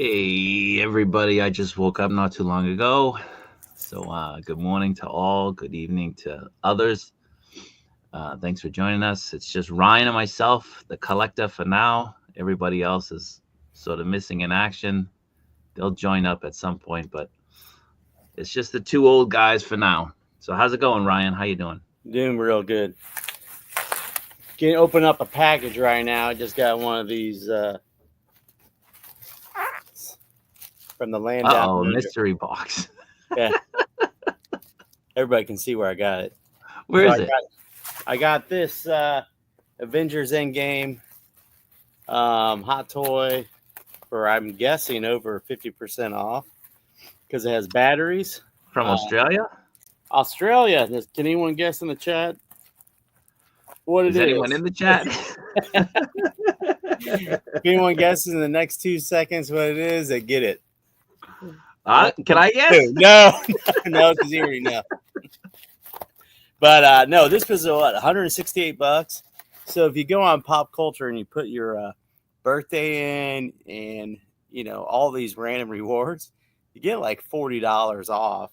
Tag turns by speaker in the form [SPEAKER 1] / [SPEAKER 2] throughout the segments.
[SPEAKER 1] Hey, everybody. I just woke up not too long ago. So, good morning to all. Good evening to others. Thanks for joining us. It's just Ryan and myself, the collector for now. Everybody else is sort of missing in action. They'll join up at some point, but it's just the two old guys for now. So, how's it going, Ryan? How you doing?
[SPEAKER 2] Doing real good. Can open up a package right now. I just got one of these from the land down
[SPEAKER 1] Uh-oh,
[SPEAKER 2] under.
[SPEAKER 1] mystery box.
[SPEAKER 2] Yeah, everybody can see where I got it.
[SPEAKER 1] Where
[SPEAKER 2] So
[SPEAKER 1] is it?
[SPEAKER 2] I got this Avengers Endgame hot toy for, I'm guessing, over 50% off because it has batteries.
[SPEAKER 1] From Australia?
[SPEAKER 2] Australia. Can anyone guess in the chat what it
[SPEAKER 1] Is anyone
[SPEAKER 2] is?
[SPEAKER 1] in the chat?
[SPEAKER 2] If anyone guesses in the next 2 seconds what it is, they get it.
[SPEAKER 1] Can I guess?
[SPEAKER 2] No, because you already know. But no, this was what, $168. So if you go on Pop Culture and you put your birthday in, and all these random rewards, you get like $40 off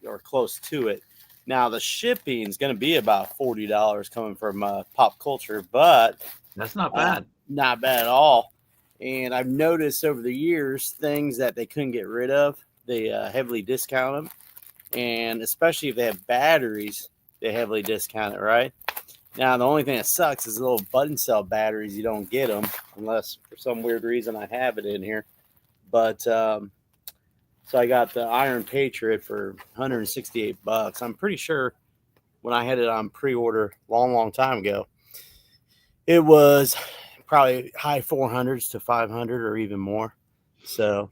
[SPEAKER 2] or close to it. Now the shipping is going to be about $40 coming from Pop Culture, but
[SPEAKER 1] That's not bad.
[SPEAKER 2] not bad at all. And I've noticed over the years things that they couldn't get rid of, they heavily discount them, and especially if they have batteries, they heavily discount it, right? Now, the only thing that sucks is the little button cell batteries. You don't get them unless for some weird reason I have it in here. But so I got the Iron Patriot for $168. I'm pretty sure when I had it on pre-order long time ago, it was probably high 400s to 500 or even more. So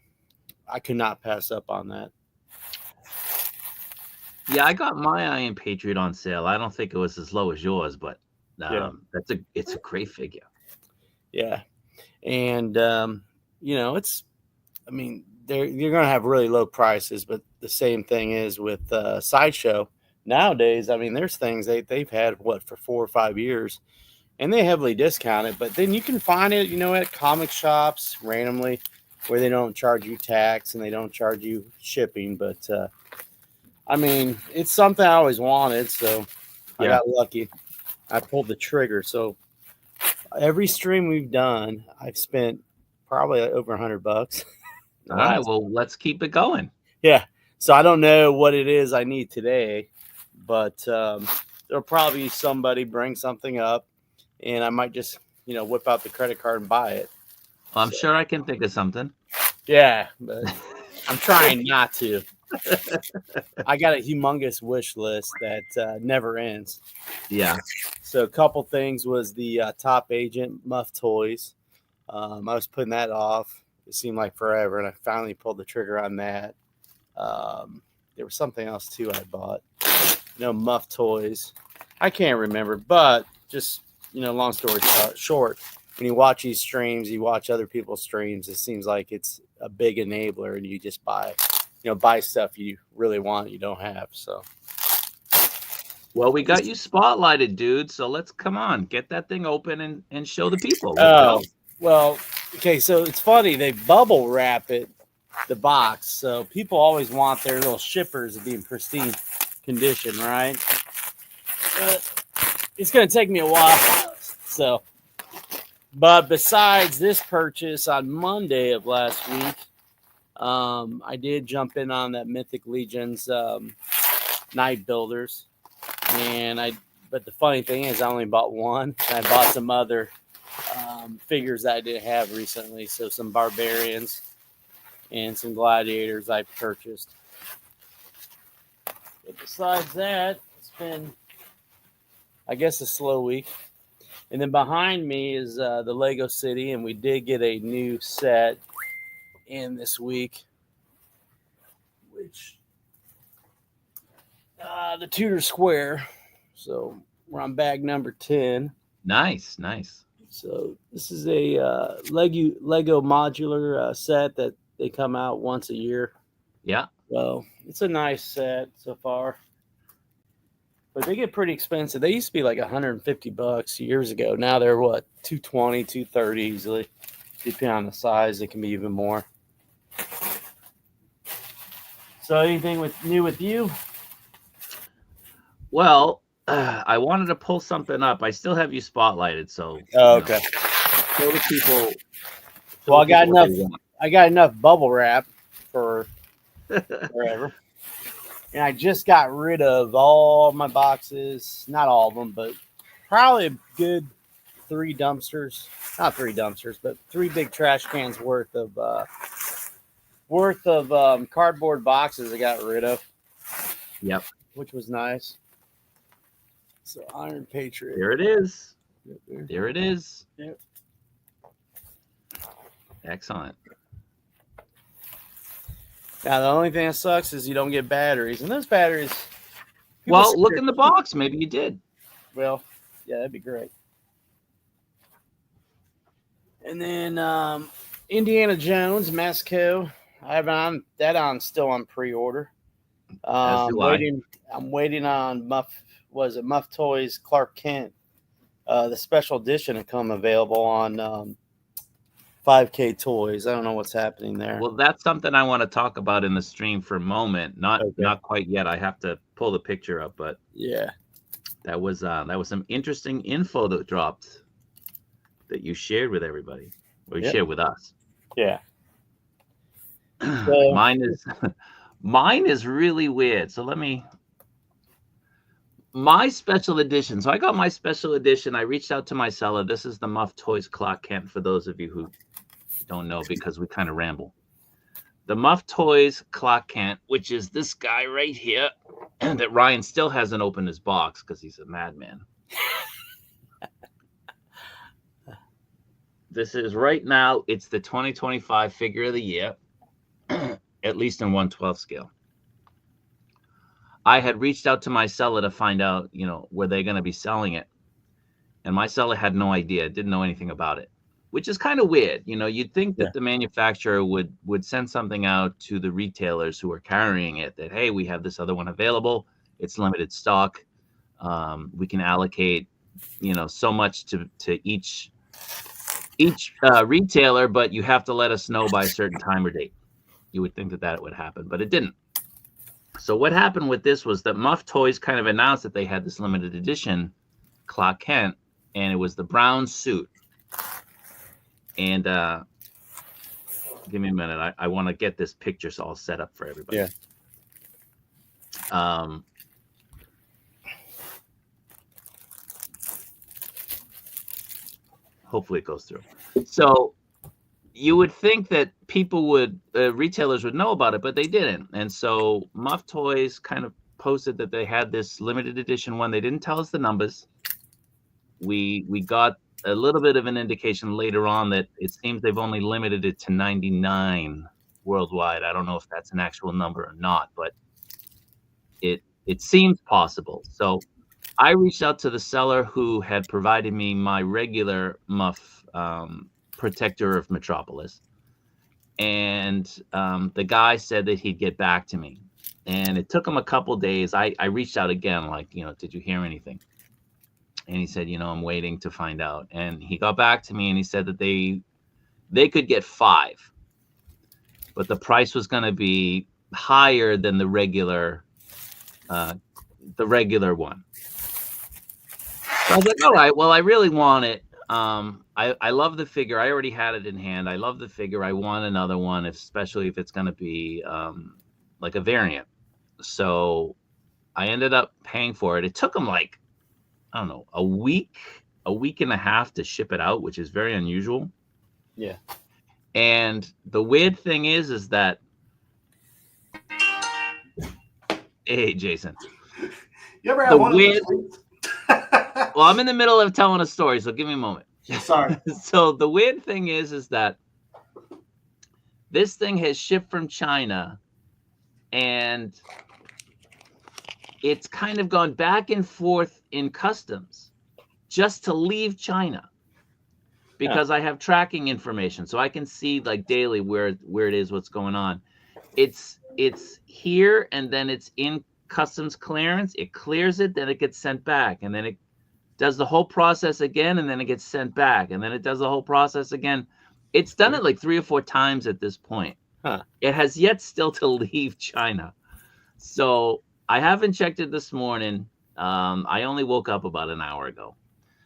[SPEAKER 2] I could not pass up on that.
[SPEAKER 1] Yeah, I got my Iron Patriot on sale. I don't think it was as low as yours, but it's a great figure.
[SPEAKER 2] Yeah. And it's, I mean, you're going to have really low prices, but the same thing is with Sideshow. Nowadays, I mean, there's things they've had, for 4 or 5 years, and they heavily discount it. But then you can find it, at comic shops randomly where they don't charge you tax and they don't charge you shipping. But, I mean, it's something I always wanted, so I got lucky. I pulled the trigger. So every stream we've done, I've spent probably over $100.
[SPEAKER 1] All right, well, let's keep it going.
[SPEAKER 2] Yeah. So I don't know what it is I need today, but there'll probably somebody bring something up, and I might just, whip out the credit card and buy it.
[SPEAKER 1] Well, I'm sure I can think of something.
[SPEAKER 2] Yeah, but I'm trying not to. I got a humongous wish list that never ends.
[SPEAKER 1] Yeah.
[SPEAKER 2] So a couple things was the Top Agent Muff toys. I was putting that off. It seemed like forever, and I finally pulled the trigger on that. There was something else too I bought. Muff toys. I can't remember, but just, long story short, when you watch these streams, you watch other people's streams, it seems like it's a big enabler, and you just buy stuff you really want, you don't have. So,
[SPEAKER 1] well, we got you spotlighted, dude. So let's come on, get that thing open and show the people.
[SPEAKER 2] Well, okay. So it's funny, they bubble wrap the box, so people always want their little shippers to be in pristine condition, right? But it's going to take me a while. So, but besides this purchase on Monday of last week, I did jump in on that Mythic Legions Night Builders, but the funny thing is I only bought one, and I bought some other figures that I didn't have recently, so some Barbarians and some Gladiators I purchased. But besides that, it's been, I guess, a slow week. And then behind me is the Lego City, and we did get a new set in this week, which the Tudor Square. So we're on bag number 10.
[SPEAKER 1] Nice.
[SPEAKER 2] So this is a Lego modular set that they come out once a year.
[SPEAKER 1] Yeah.
[SPEAKER 2] So it's a nice set so far. But they get pretty expensive. They used to be like $150 years ago. Now they're what, $220, $230 easily. Depending on the size, it can be even more. So anything new with you?
[SPEAKER 1] Well, I wanted to pull something up. I still have you spotlighted, so
[SPEAKER 2] Oh,
[SPEAKER 1] you know,
[SPEAKER 2] okay.
[SPEAKER 1] show the people.
[SPEAKER 2] Well, I got
[SPEAKER 1] What they
[SPEAKER 2] enough.
[SPEAKER 1] want.
[SPEAKER 2] I got enough bubble wrap for forever, and I just got rid of all my boxes. Not all of them, but probably a good 3 dumpsters. Not 3 dumpsters, but 3 big trash cans worth of cardboard boxes. I got rid of,
[SPEAKER 1] Yep,
[SPEAKER 2] which was nice. So Iron Patriot.
[SPEAKER 1] there it is.
[SPEAKER 2] There.
[SPEAKER 1] There it is.
[SPEAKER 2] Yep.
[SPEAKER 1] Excellent.
[SPEAKER 2] Now the only thing that sucks is you don't get batteries, and those batteries.
[SPEAKER 1] Well, look in the box. Maybe you did.
[SPEAKER 2] Well, yeah, that'd be great. And then Indiana Jones, Masco. I have still on pre-order.
[SPEAKER 1] As do I.
[SPEAKER 2] I'm waiting on Muff. Was it Muff Toys Clark Kent? The special edition to come available on 5K Toys. I don't know what's happening there.
[SPEAKER 1] Well, that's something I want to talk about in the stream for a moment. Not
[SPEAKER 2] Okay.
[SPEAKER 1] not quite yet. I have to pull the picture up, but
[SPEAKER 2] Yeah.
[SPEAKER 1] that was some interesting info that dropped that you shared with everybody, or you shared with us.
[SPEAKER 2] Yeah.
[SPEAKER 1] So, mine is really weird. So my special edition. So I got my special edition. I reached out to my seller. This is the Muff Toys Clark Kent, for those of you who don't know, because we kind of ramble. The Muff Toys Clark Kent, which is this guy right here, and that Ryan still hasn't opened his box because he's a madman. This is right now, it's the 2025 figure of the year, at least in 1/12 scale. I had reached out to my seller to find out, were they going to be selling it? And my seller had no idea, didn't know anything about it, which is kind of weird. You'd think that the manufacturer would send something out to the retailers who are carrying it that, hey, we have this other one available. It's limited stock. We can allocate, so much to each retailer, but you have to let us know by a certain time or date. You would think that would happen, but it didn't. So what happened with this was that Muff Toys kind of announced that they had this limited edition Clark Kent, and it was the brown suit. And give me a minute. I want to get this picture all set up for everybody.
[SPEAKER 2] Yeah.
[SPEAKER 1] Hopefully it goes through. So you would think that retailers would know about it, but they didn't. And so Muff Toys kind of posted that they had this limited edition one. They didn't tell us the numbers. We got a little bit of an indication later on that it seems they've only limited it to 99 worldwide. I don't know if that's an actual number or not, but it seems possible. So I reached out to the seller who had provided me my regular Muff Protector of Metropolis. And the guy said that he'd get back to me. And it took him a couple days. I reached out again, like, did you hear anything? And he said, I'm waiting to find out. And he got back to me and he said that they could get 5, but the price was going to be higher than the regular one. So I was like, all right, well, I really want it. I love the figure. I already had it in hand. I love the figure. I want another one, especially if it's going to be like a variant. So I ended up paying for it. It took them like, I don't know, a week and a half to ship it out, which is very unusual.
[SPEAKER 2] Yeah.
[SPEAKER 1] And the weird thing is that, hey, Jason.
[SPEAKER 3] You ever have one weird...
[SPEAKER 1] Well, I'm in the middle of telling a story, so give me a moment.
[SPEAKER 3] Sorry.
[SPEAKER 1] So the weird thing is that this thing has shipped from China, and it's kind of gone back and forth in customs just to leave China, because I have tracking information, so I can see like daily where it is, what's going on. It's here, and then it's in customs clearance. It clears it, then it gets sent back, and then it does the whole process again, and then it gets sent back, and then it does the whole process again. It's done it like 3 or 4 times at this point.
[SPEAKER 2] Huh.
[SPEAKER 1] It has yet still to leave China. So I haven't checked it this morning. I only woke up about an hour ago.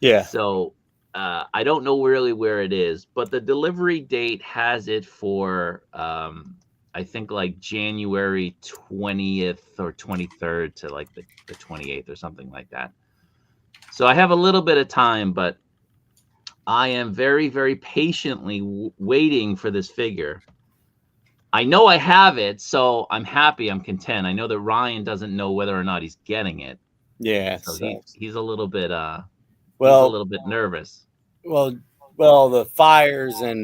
[SPEAKER 2] Yeah.
[SPEAKER 1] So I don't know really where it is, but the delivery date has it for I think like January 20th or 23rd to like the 28th or something like that. So I have a little bit of time, but I am very, very patiently waiting for this figure. I know I have it, so I'm happy. I'm content. I know that Ryan doesn't know whether or not he's getting it,
[SPEAKER 2] Yeah.
[SPEAKER 1] so
[SPEAKER 2] Sucks.
[SPEAKER 1] he's a little bit
[SPEAKER 2] Well,
[SPEAKER 1] nervous.
[SPEAKER 2] well, well. The fires in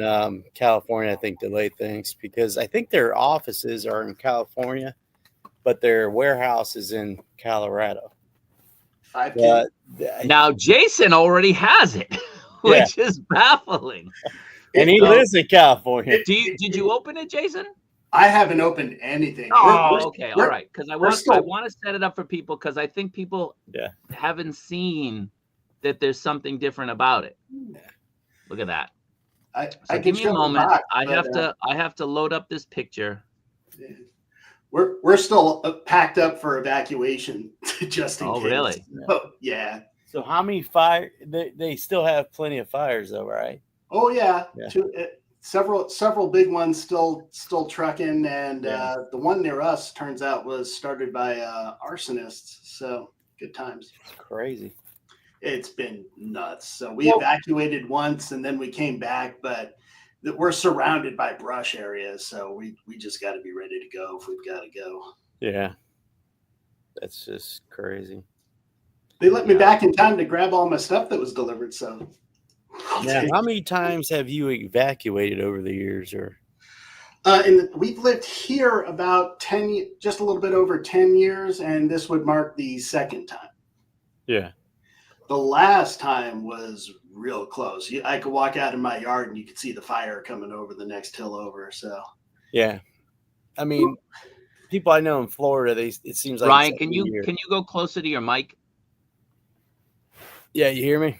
[SPEAKER 2] California, I think, delayed things because I think their offices are in California, but their warehouse is in Colorado.
[SPEAKER 3] 5K.
[SPEAKER 2] But
[SPEAKER 1] Now Jason already has it,
[SPEAKER 2] Yeah.
[SPEAKER 1] which is baffling.
[SPEAKER 2] and he
[SPEAKER 3] So,
[SPEAKER 2] lives in California.
[SPEAKER 1] Did you open it, Jason?
[SPEAKER 3] I haven't opened anything.
[SPEAKER 1] Oh, okay, all right. Because I
[SPEAKER 3] we're
[SPEAKER 1] want
[SPEAKER 3] still-
[SPEAKER 1] to set it up for people because I think people
[SPEAKER 2] Yeah.
[SPEAKER 1] haven't seen that there's something different about it. Look at that.
[SPEAKER 3] I
[SPEAKER 1] So
[SPEAKER 3] can
[SPEAKER 1] give me a
[SPEAKER 3] show the
[SPEAKER 1] moment.
[SPEAKER 3] box,
[SPEAKER 1] I
[SPEAKER 3] but,
[SPEAKER 1] have to load up this picture.
[SPEAKER 3] we're still packed up for evacuation just in
[SPEAKER 1] Oh,
[SPEAKER 3] case.
[SPEAKER 1] really?
[SPEAKER 3] So, yeah.
[SPEAKER 2] So how many fire? They still have plenty of fires, though, right?
[SPEAKER 3] Oh yeah.
[SPEAKER 2] Yeah.
[SPEAKER 3] Several big ones still trucking, and
[SPEAKER 2] Yeah.
[SPEAKER 3] the one near us turns out was started by arsonists. So good times.
[SPEAKER 2] It's crazy.
[SPEAKER 3] It's been nuts. So we evacuated once, and then we came back, but we're surrounded by brush areas, so we just got to be ready to go if we've got to go.
[SPEAKER 2] Yeah. That's just crazy.
[SPEAKER 3] They let me back in time to grab all my stuff that was delivered. So
[SPEAKER 2] Now, how many times have you evacuated over the years, or?
[SPEAKER 3] And we've lived here about 10, just a little bit over 10 years, and this would mark the second time.
[SPEAKER 2] Yeah.
[SPEAKER 3] The last time was real close. I could walk out in my yard and you could see the fire coming over the next hill over. So
[SPEAKER 2] Yeah. I mean, people I know in Florida, it seems like
[SPEAKER 1] Ryan, can you go closer to your mic?
[SPEAKER 2] Yeah, you hear me?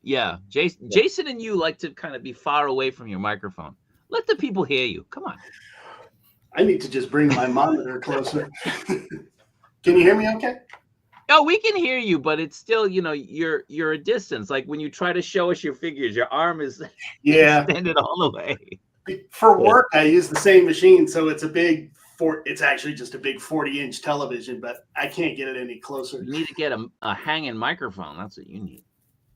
[SPEAKER 1] Yeah, Jason and you like to kind of be far away from your microphone. Let the people hear you. Come on.
[SPEAKER 3] I need to just bring my monitor closer. Can you hear me okay?
[SPEAKER 1] No, we can hear you, but it's still, you're a distance. Like when you try to show us your figures, your arm is extended all the way.
[SPEAKER 3] For work, I use the same machine, so it's it's actually just a big 40-inch television, but I can't get it any closer.
[SPEAKER 1] You need to get a hanging microphone. That's what you need.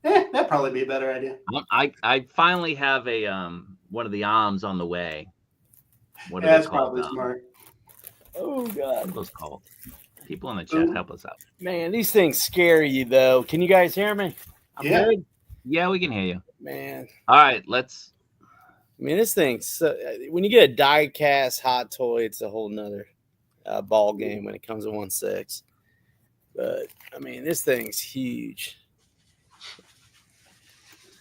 [SPEAKER 3] That'd probably be a better idea.
[SPEAKER 1] I finally have a one of the arms on the way. What are
[SPEAKER 3] That's
[SPEAKER 1] they called?
[SPEAKER 3] probably smart.
[SPEAKER 2] Oh God!
[SPEAKER 1] What are those called? People in the chat, help us out.
[SPEAKER 2] Man, these things scare you, though. Can you guys hear me? I'm good?
[SPEAKER 1] Yeah, we can hear you.
[SPEAKER 2] Man.
[SPEAKER 1] All right, let's.
[SPEAKER 2] I mean, this thing's when you get a die-cast hot toy, it's a whole nother ball game when it comes to 1/6. But I mean, this thing's huge.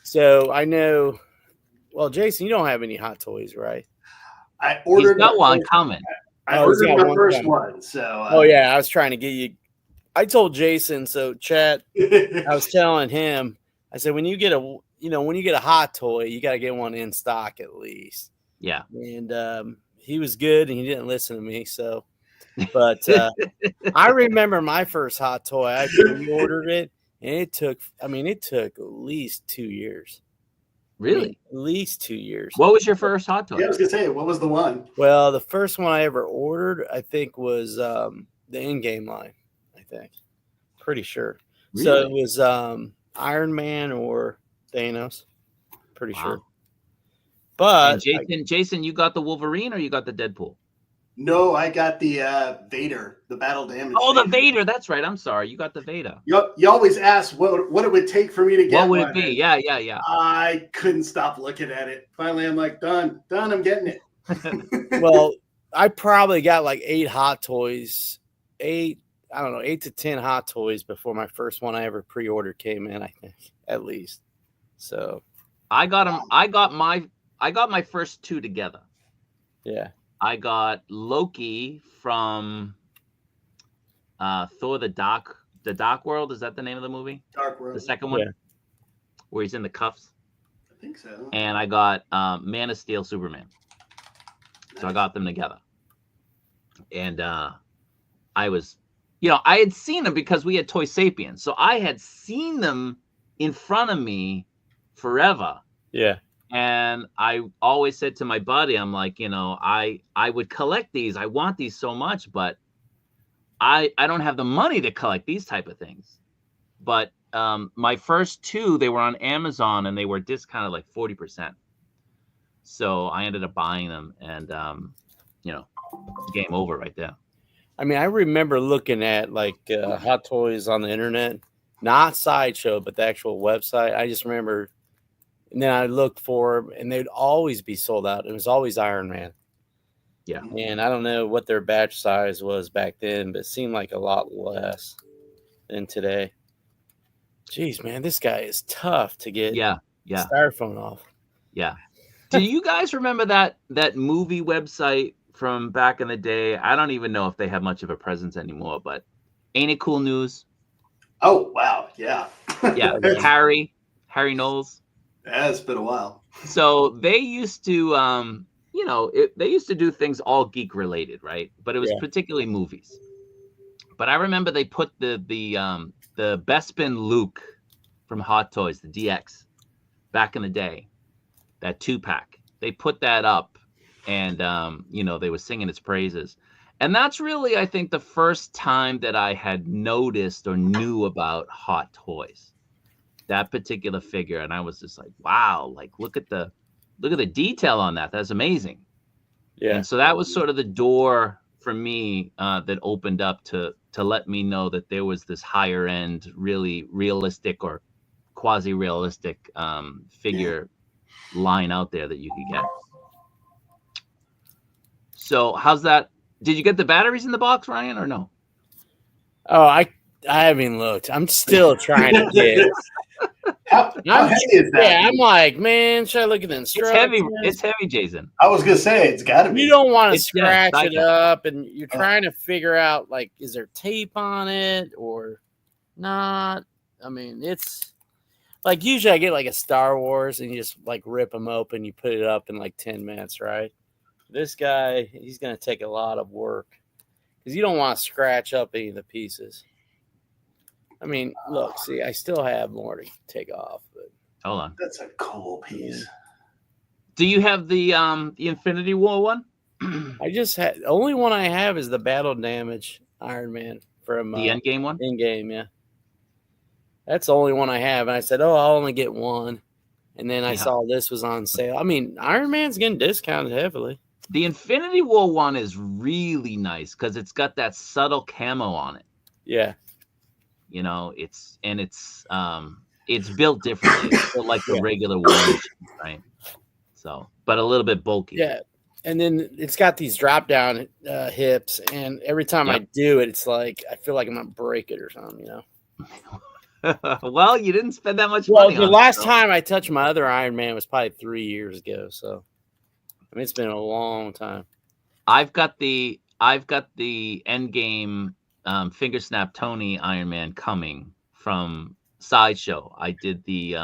[SPEAKER 2] So I know. Well, Jason, you don't have any hot toys, right?
[SPEAKER 3] I ordered.
[SPEAKER 1] He's got one coming.
[SPEAKER 3] I ordered my first one. So.
[SPEAKER 2] Oh yeah, I was trying to get you. I told Jason. So chat. I was telling him. I said when you get a hot toy, you got to get one in stock at least.
[SPEAKER 1] Yeah.
[SPEAKER 2] And he was good, and he didn't listen to me. So, but I remember my first hot toy. I pre-ordered it, and it took at least 2 years.
[SPEAKER 1] Really?
[SPEAKER 2] At least 2 years.
[SPEAKER 1] What was your first hot toy?
[SPEAKER 3] Yeah, I was gonna say, what was the one?
[SPEAKER 2] Well, the first one I ever ordered, I think, was the in-game line. I think, pretty sure. Really? So it was Iron Man or Thanos. Pretty sure. But
[SPEAKER 1] Jason, you got the Wolverine or you got the Deadpool?
[SPEAKER 3] No, I got the Vader, the battle damage.
[SPEAKER 1] Oh, the Vader. That's right. I'm sorry. You got the Vader.
[SPEAKER 3] You always ask what it would take for me to get
[SPEAKER 1] what would
[SPEAKER 3] one.
[SPEAKER 1] it be? Yeah.
[SPEAKER 3] I couldn't stop looking at it. Finally, I'm like, done. I'm getting it.
[SPEAKER 2] Well, I probably got like 8 hot toys, 8 to 10 hot toys before my first one I ever pre-ordered came in, I think, at least. So
[SPEAKER 1] I got them. I got my first 2 together.
[SPEAKER 2] Yeah.
[SPEAKER 1] I got Loki from Thor: The Dark World. Is that the name of the movie?
[SPEAKER 3] Dark World.
[SPEAKER 1] The second one, where he's in the cuffs.
[SPEAKER 3] I think so.
[SPEAKER 1] And I got Man of Steel Superman. So I got them together. And I was, I had seen them because we had Toy Sapiens. So I had seen them in front of me forever.
[SPEAKER 2] Yeah.
[SPEAKER 1] And I always said to my buddy, I'm like, I would collect these. I want these so much, but I don't have the money to collect these type of things. But my first two, they were on Amazon and they were discounted like 40%. So I ended up buying them, and game over right there.
[SPEAKER 2] I mean, I remember looking at like Hot Toys on the internet, not Sideshow, but the actual website. I just remember, and then I looked for them, and they'd always be sold out. It was always Iron Man.
[SPEAKER 1] Yeah.
[SPEAKER 2] And I don't know what their batch size was back then, but it seemed like a lot less than today. Jeez, man, this guy is tough to get styrofoam off.
[SPEAKER 1] Yeah. Do you guys remember that movie website from back in the day? I don't even know if they have much of a presence anymore, but Ain't It Cool News?
[SPEAKER 3] Oh, wow. Yeah.
[SPEAKER 1] Yeah. Harry Knowles.
[SPEAKER 3] Yeah, it's been a while.
[SPEAKER 1] So they used to, they used to do things all geek related, right? But it was particularly movies. But I remember they put the Bespin Luke from Hot Toys, the DX, back in the day, that 2-pack. They put that up, and they were singing its praises. And that's really, I think, the first time that I had noticed or knew about Hot Toys, that particular figure. And I was just like, wow, like look at the detail on that. That's amazing. Yeah. And so that was sort of the door for me that opened up to let me know that there was this higher end, really realistic or quasi realistic figure line out there that you could get. So how's that? Did you get the batteries in the box, Ryan, or no?
[SPEAKER 2] Oh, I haven't looked. I'm still trying to get.
[SPEAKER 3] How heavy is that?
[SPEAKER 2] Yeah, I'm like, man, should I look at the instructions?
[SPEAKER 1] It's heavy, Jason.
[SPEAKER 3] I was gonna say it's got to be.
[SPEAKER 2] You don't want to scratch it up, and you're trying to figure out like, is there tape on it or not? I mean, it's like usually I get like a Star Wars, and you just like rip them open, you put it up in like 10 minutes, right? This guy, he's gonna take a lot of work because you don't want to scratch up any of the pieces. I mean, look, see, I still have more to take off, but
[SPEAKER 1] hold on.
[SPEAKER 3] That's a cool piece.
[SPEAKER 1] Do you have the Infinity War one?
[SPEAKER 2] I just had the only one I have is the battle damage Iron Man from
[SPEAKER 1] the Endgame one.
[SPEAKER 2] Endgame, yeah. That's the only one I have, and I said, "Oh, I'll only get one." And then I saw this was on sale. I mean, Iron Man's getting discounted heavily.
[SPEAKER 1] The Infinity War one is really nice because it's got that subtle camo on it.
[SPEAKER 2] Yeah.
[SPEAKER 1] It's built differently. It's built like the regular one, right? So, but a little bit bulky.
[SPEAKER 2] Yeah. And then it's got these drop down hips, and every time I do it, it's like I feel like I'm gonna break it or something,
[SPEAKER 1] Well, you didn't spend that much money.
[SPEAKER 2] The last time I touched my other Iron Man was probably 3 years ago. So, I mean, it's been a long time.
[SPEAKER 1] I've got the Endgame Finger Snap Tony Iron Man coming from Sideshow. I did the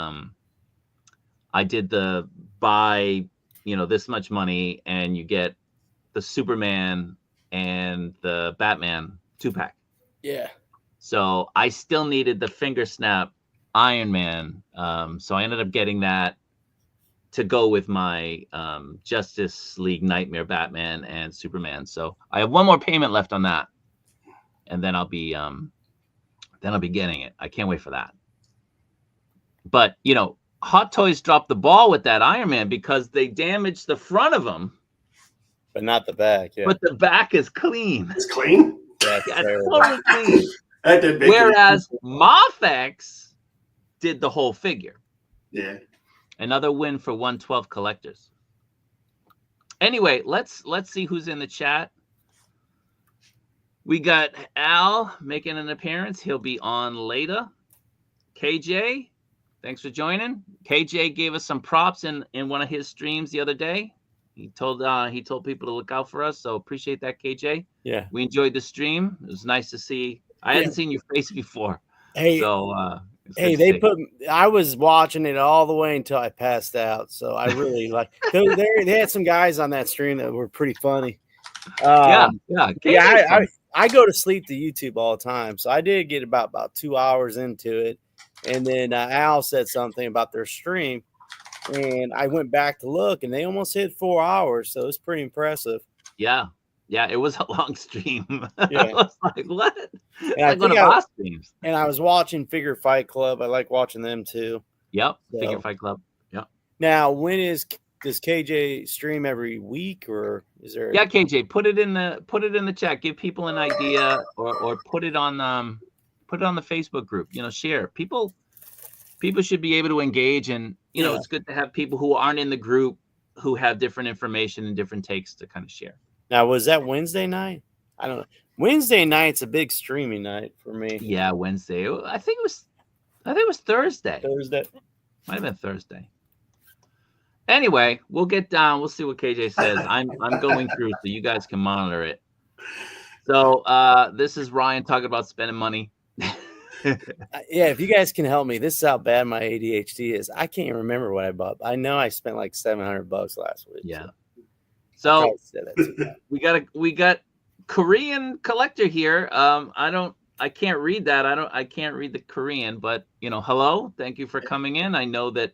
[SPEAKER 1] buy, this much money and you get the Superman and the Batman 2-pack.
[SPEAKER 2] Yeah.
[SPEAKER 1] So I still needed the Finger Snap Iron Man. So I ended up getting that to go with my Justice League Nightmare Batman and Superman. So I have one more payment left on that, and then I'll be getting it. I can't wait for that. But Hot Toys dropped the ball with that Iron Man because they damaged the front of him,
[SPEAKER 2] but not the back. Yeah,
[SPEAKER 1] but the back is clean.
[SPEAKER 3] It's clean.
[SPEAKER 2] That's
[SPEAKER 1] totally clean. Whereas Muff did the whole figure.
[SPEAKER 3] Yeah.
[SPEAKER 1] Another win for 112 collectors. Anyway, let's see who's in the chat. We got Al making an appearance. He'll be on later. KJ, thanks for joining. KJ gave us some props in one of his streams the other day. He told people to look out for us, so appreciate that, KJ.
[SPEAKER 2] Yeah,
[SPEAKER 1] we enjoyed the stream. It was nice to see. I hadn't seen your face before.
[SPEAKER 2] Hey,
[SPEAKER 1] so
[SPEAKER 2] Hey, I was watching it all the way until I passed out. So I really they had some guys on that stream that were pretty funny.
[SPEAKER 1] Yeah.
[SPEAKER 2] I go to sleep to YouTube all the time. So I did get about 2 hours into it. And then Al said something about their stream. And I went back to look, and they almost hit 4 hours. So it's pretty impressive.
[SPEAKER 1] Yeah. Yeah, it was a long stream.
[SPEAKER 2] Yeah.
[SPEAKER 1] I was like, what?
[SPEAKER 2] And
[SPEAKER 1] like one of our streams.
[SPEAKER 2] And I was watching Figure Fight Club. I like watching them too.
[SPEAKER 1] Yep. So, Figure Fight Club. Yep.
[SPEAKER 2] Now, does KJ stream every week, or is there?
[SPEAKER 1] Yeah, KJ, put it in the chat. Give people an idea, or put it on the Facebook group. Share. People should be able to engage, and it's good to have people who aren't in the group who have different information and different takes to kind of share.
[SPEAKER 2] Now, was that Wednesday night? I don't know. Wednesday night's a big streaming night for me.
[SPEAKER 1] Yeah, Wednesday. I think it was Thursday.
[SPEAKER 2] Thursday.
[SPEAKER 1] Might have been Thursday. Anyway, we'll get down. We'll see what KJ says. I'm going through so you guys can monitor it. So this is Ryan talking about spending money.
[SPEAKER 2] Yeah, if you guys can help me, this is how bad my ADHD is. I can't remember what I bought. I know I spent like $700 last week.
[SPEAKER 1] Yeah. So we got Korean collector here. I can't read that. I can't read the Korean, but hello. Thank you for coming in. I know that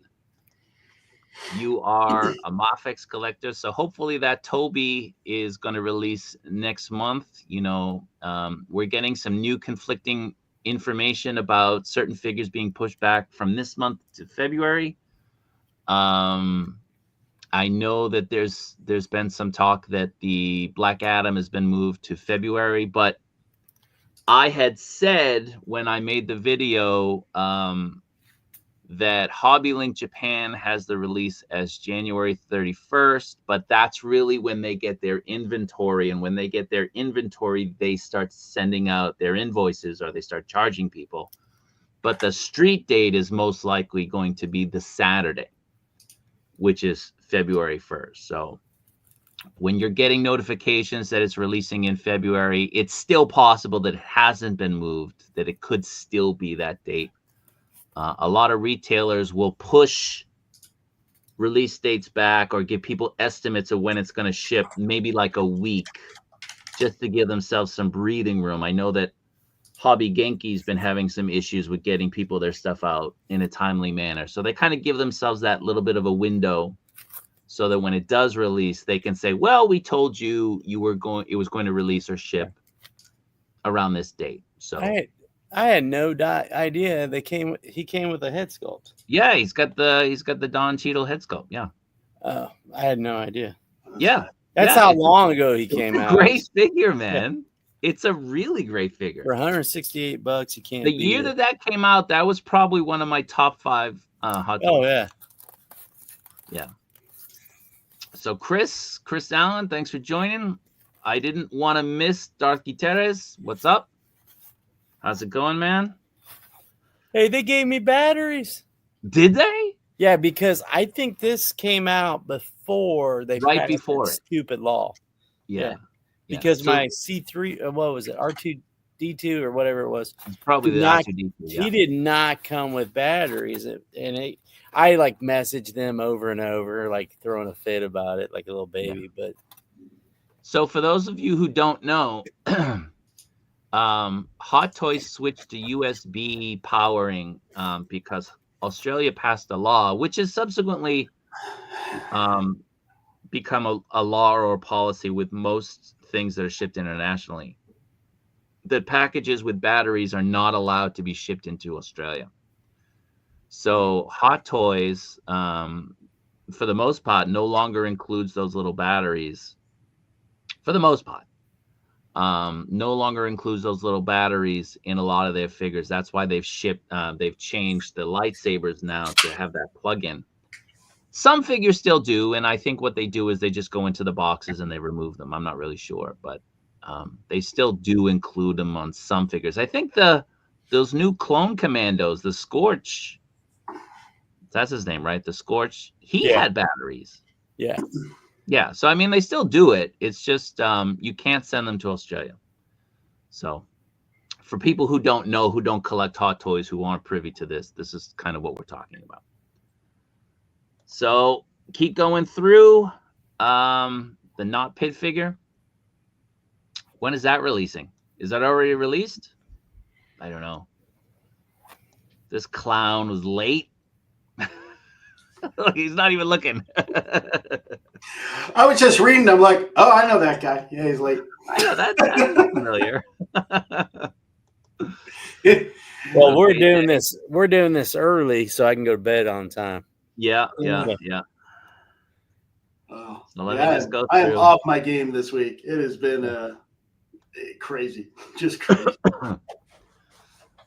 [SPEAKER 1] you are a Muff collector, so hopefully that Toby is going to release next month. We're getting some new conflicting information about certain figures being pushed back from this month to February. I know that there's been some talk that the Black Adam has been moved to February, but I had said when I made the video that HobbyLink Japan has the release as January 31st, but that's really when they get their inventory. And when they get their inventory, they start sending out their invoices or they start charging people. But the street date is most likely going to be the Saturday, which is February 1st. So when you're getting notifications that it's releasing in February, it's still possible that it hasn't been moved, that it could still be that date. A lot of retailers will push release dates back or give people estimates of when it's going to ship, maybe like a week, just to give themselves some breathing room. I know that Hobby Genki's been having some issues with getting people their stuff out in a timely manner. So they kind of give themselves that little bit of a window so that when it does release, they can say, well, we told you it was going to release or ship around this date. So
[SPEAKER 2] I had no idea he came with a head sculpt.
[SPEAKER 1] Yeah, he's got the Don Cheadle head sculpt. Yeah.
[SPEAKER 2] Oh, I had no idea.
[SPEAKER 1] Yeah.
[SPEAKER 2] That's how long ago he came out.
[SPEAKER 1] Great figure, man. Yeah. It's a really great figure.
[SPEAKER 2] For $168, you can't.
[SPEAKER 1] The year that came out, that was probably one of my top 5 hot dogs.
[SPEAKER 2] Oh yeah.
[SPEAKER 1] Yeah. So Chris Allen, thanks for joining. I didn't want to miss Darth Gutierrez. What's up? How's it going, man?
[SPEAKER 2] Hey, they gave me batteries.
[SPEAKER 1] Did they?
[SPEAKER 2] Yeah, because I think this came out before they
[SPEAKER 1] passed before
[SPEAKER 2] stupid law.
[SPEAKER 1] Yeah.
[SPEAKER 2] Because my C3, what was it, R2D2 or whatever it was,
[SPEAKER 1] it's probably the R2D2. Yeah.
[SPEAKER 2] He did not come with batteries, I like messaged them over and over, like throwing a fit about it, like a little baby.
[SPEAKER 1] Yeah.
[SPEAKER 2] But
[SPEAKER 1] so for those of you who don't know. Hot Toys switched to USB powering because Australia passed a law, which has subsequently become a law or a policy with most things that are shipped internationally. That packages with batteries are not allowed to be shipped into Australia. So Hot Toys, for the most part, no longer includes those little batteries. For the most part. No longer includes those little batteries in a lot of their figures. That's why they've changed the lightsabers now to have that plug-in. Some figures still do, and I think what they do is they just go into the boxes and they remove them. I'm not really sure, but they still do include them on some figures. I think those new Clone Commandos, the Scorch, that's his name, right? The Scorch, he had batteries.
[SPEAKER 2] Yeah.
[SPEAKER 1] Yeah, so I mean, they still do it. It's just you can't send them to Australia. So for people who don't know, who don't collect Hot Toys, who aren't privy to this, this is kind of what we're talking about. So keep going through. The Not Pit figure. When is that releasing? Is that already released? I don't know. This clown was late. He's not even looking.
[SPEAKER 3] I was just reading. I'm like, oh, I know that guy. Yeah, he's late.
[SPEAKER 1] I know that's familiar.
[SPEAKER 2] Well, we're doing this. We're doing this early, so I can go to bed on time.
[SPEAKER 1] Yeah.
[SPEAKER 3] Oh,
[SPEAKER 1] So let me just go
[SPEAKER 3] I am
[SPEAKER 1] through.
[SPEAKER 3] off my game this week. It has been crazy, just crazy.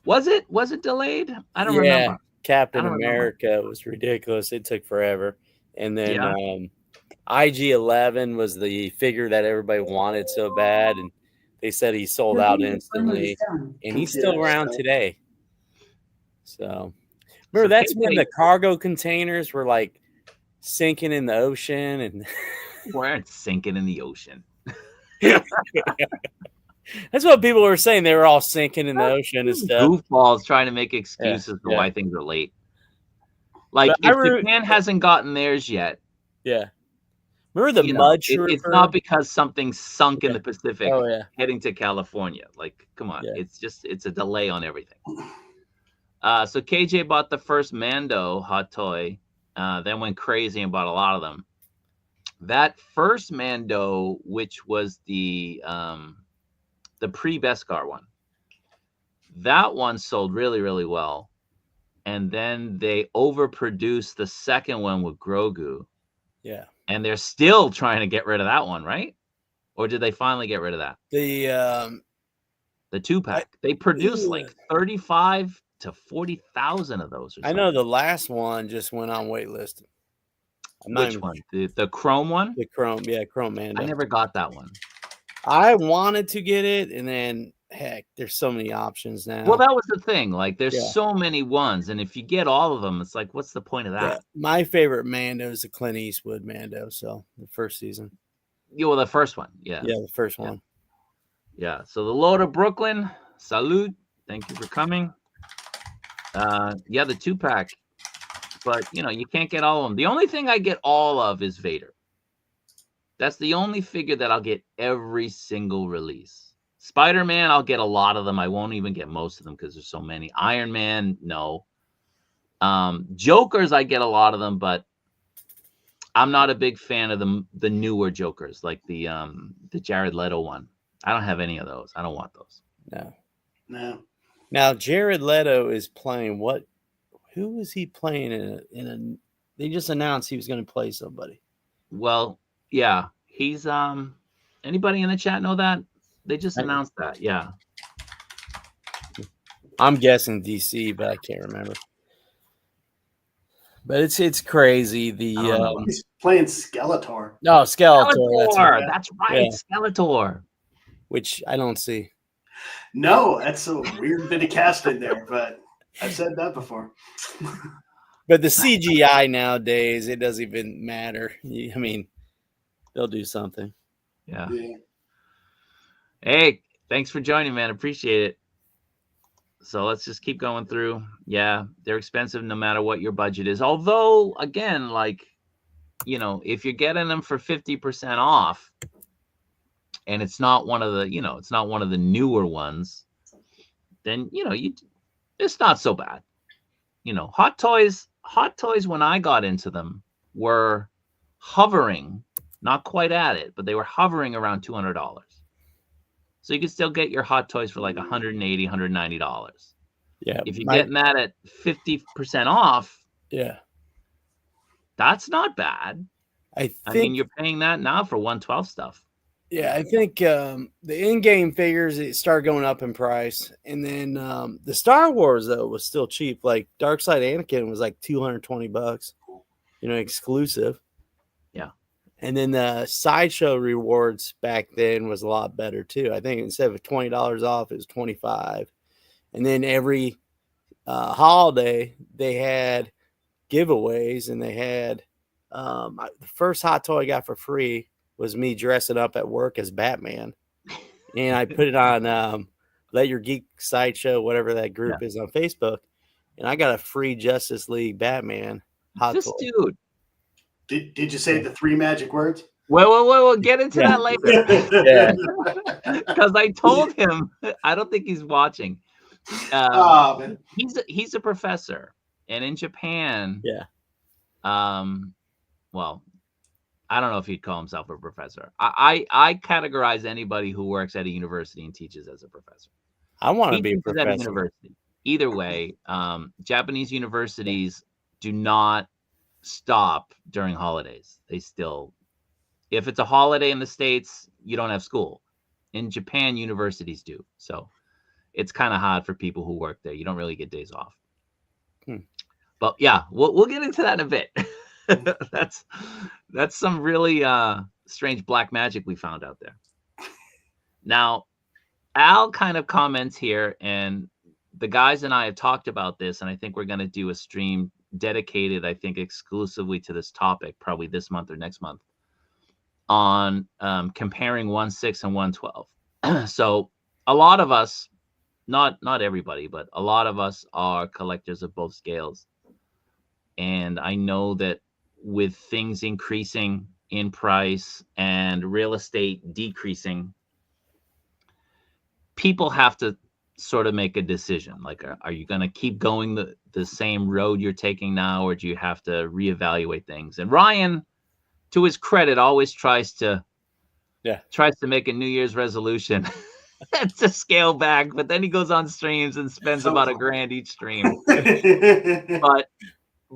[SPEAKER 1] Was it delayed? I don't remember.
[SPEAKER 2] Captain America was ridiculous. It took forever. And then IG-11 was the figure that everybody wanted so bad, and they said he sold out instantly, and he's still around today. So remember, that's when the cargo containers were like sinking in the ocean, and
[SPEAKER 1] weren't sinking in the ocean.
[SPEAKER 2] That's what people were saying. They were all sinking in the ocean and stuff.
[SPEAKER 1] Goofballs trying to make excuses for why things are late. Like, if Japan hasn't gotten theirs yet.
[SPEAKER 2] Yeah. Remember the mud trooper?
[SPEAKER 1] It's not because something sunk in the Pacific heading to California. Like, come on. Yeah. It's a delay on everything. So KJ bought the first Mando Hot Toy, then went crazy and bought a lot of them. That first Mando, which was the pre-Beskar one, that one sold really, really well. And then they overproduced the second one with Grogu.
[SPEAKER 2] Yeah.
[SPEAKER 1] And they're still trying to get rid of that one, right? Or did they finally get rid of that?
[SPEAKER 2] The
[SPEAKER 1] 2-pack. They produced like 35 to 40,000 of those. Or
[SPEAKER 2] I know the last one just went on waitlisted.
[SPEAKER 1] Which one? The Chrome one?
[SPEAKER 2] The Chrome, Chrome Mando.
[SPEAKER 1] I never got that one.
[SPEAKER 2] I wanted to get it, and then heck, there's so many options now.
[SPEAKER 1] Well, that was the thing. Like, there's so many ones, and if you get all of them, it's like, what's the point of that?
[SPEAKER 2] Yeah. My favorite Mando is the Clint Eastwood Mando. So the first season.
[SPEAKER 1] Yeah, well, the first one. Yeah.
[SPEAKER 2] Yeah, the first one.
[SPEAKER 1] Yeah. So the Lord of Brooklyn, salute. Thank you for coming. The 2-pack, but you can't get all of them. The only thing I get all of is Vader. That's the only figure that I'll get every single release. Spider-Man, I'll get a lot of them. I won't even get most of them because there's so many. Iron Man, no. Jokers, I get a lot of them, but I'm not a big fan of the newer Jokers, like the Jared Leto one. I don't have any of those. I don't want those.
[SPEAKER 3] No.
[SPEAKER 2] Now Jared Leto is playing what? Who is he playing in a? They just announced he was going to play somebody.
[SPEAKER 1] Well, yeah, he's anybody in the chat know that? They just announced that. Yeah.
[SPEAKER 2] I'm guessing DC, but I can't remember. But it's crazy.
[SPEAKER 3] He's playing Skeletor.
[SPEAKER 2] No, Skeletor.
[SPEAKER 1] That's right, Skeletor.
[SPEAKER 2] Which I don't see.
[SPEAKER 3] No, that's a weird bit of casting there, but I've said that before.
[SPEAKER 2] But the CGI nowadays, it doesn't even matter. I mean, they'll do something.
[SPEAKER 1] Yeah. Hey, thanks for joining, man. Appreciate it. So let's just keep going through. Yeah, they're expensive no matter what your budget is. Although, again, like, if you're getting them for 50% off, and it's not one of the, it's not one of the newer ones, then, it's not so bad. Hot Toys, when I got into them, were hovering, not quite at it, but they were hovering around $200. So you can still get your Hot Toys for like $180, $190.
[SPEAKER 2] Yeah.
[SPEAKER 1] If you're getting that at 50% off, that's not bad. I mean, you're paying that now for 112 stuff.
[SPEAKER 2] Yeah, I think the in-game figures, it started going up in price. And then the Star Wars, though, was still cheap. Like Darkside Anakin was like $220, exclusive.
[SPEAKER 1] Yeah.
[SPEAKER 2] And then the Sideshow rewards back then was a lot better, too. I think instead of $20 off, it was $25. And then every holiday, they had giveaways. And they had the first Hot Toy I got for free was me dressing up at work as Batman. And I put it on Let Your Geek Sideshow, whatever that group is on Facebook, and I got a free Justice League Batman hot
[SPEAKER 1] This
[SPEAKER 2] toy.
[SPEAKER 1] dude.
[SPEAKER 3] Did you say the 3 magic words?
[SPEAKER 1] We'll get into that later.
[SPEAKER 2] Yeah.
[SPEAKER 1] Because I told him, I don't think he's watching.
[SPEAKER 3] Oh, man.
[SPEAKER 1] He's a professor, and in Japan, well, I don't know if he'd call himself a professor. I categorize anybody who works at a university and teaches as a professor.
[SPEAKER 2] I want to
[SPEAKER 1] He
[SPEAKER 2] be a
[SPEAKER 1] teaches at a
[SPEAKER 2] professor.
[SPEAKER 1] university. Either way, Japanese universities do not stop during holidays. They still, if it's a holiday in the States, you don't have school. In Japan, universities do. So it's kind of hard for people who work there. You don't really get days off. But yeah, we'll get into that in a bit. That's some really strange black magic we found out there. Now, Al kind of comments here, and the guys and I have talked about this, and I think we're going to do a stream dedicated, I think, exclusively to this topic, probably this month or next month, on comparing 1/6 and 1/12. So a lot of us, not everybody, but a lot of us are collectors of both scales. And I know that with things increasing in price and real estate decreasing, people have to sort of make a decision. Like, are you going to keep going the same road you're taking now, or do you have to reevaluate things? And Ryan, to his credit, always tries to make a New Year's resolution to scale back, but then he goes on streams and spends about $1,000 each stream. But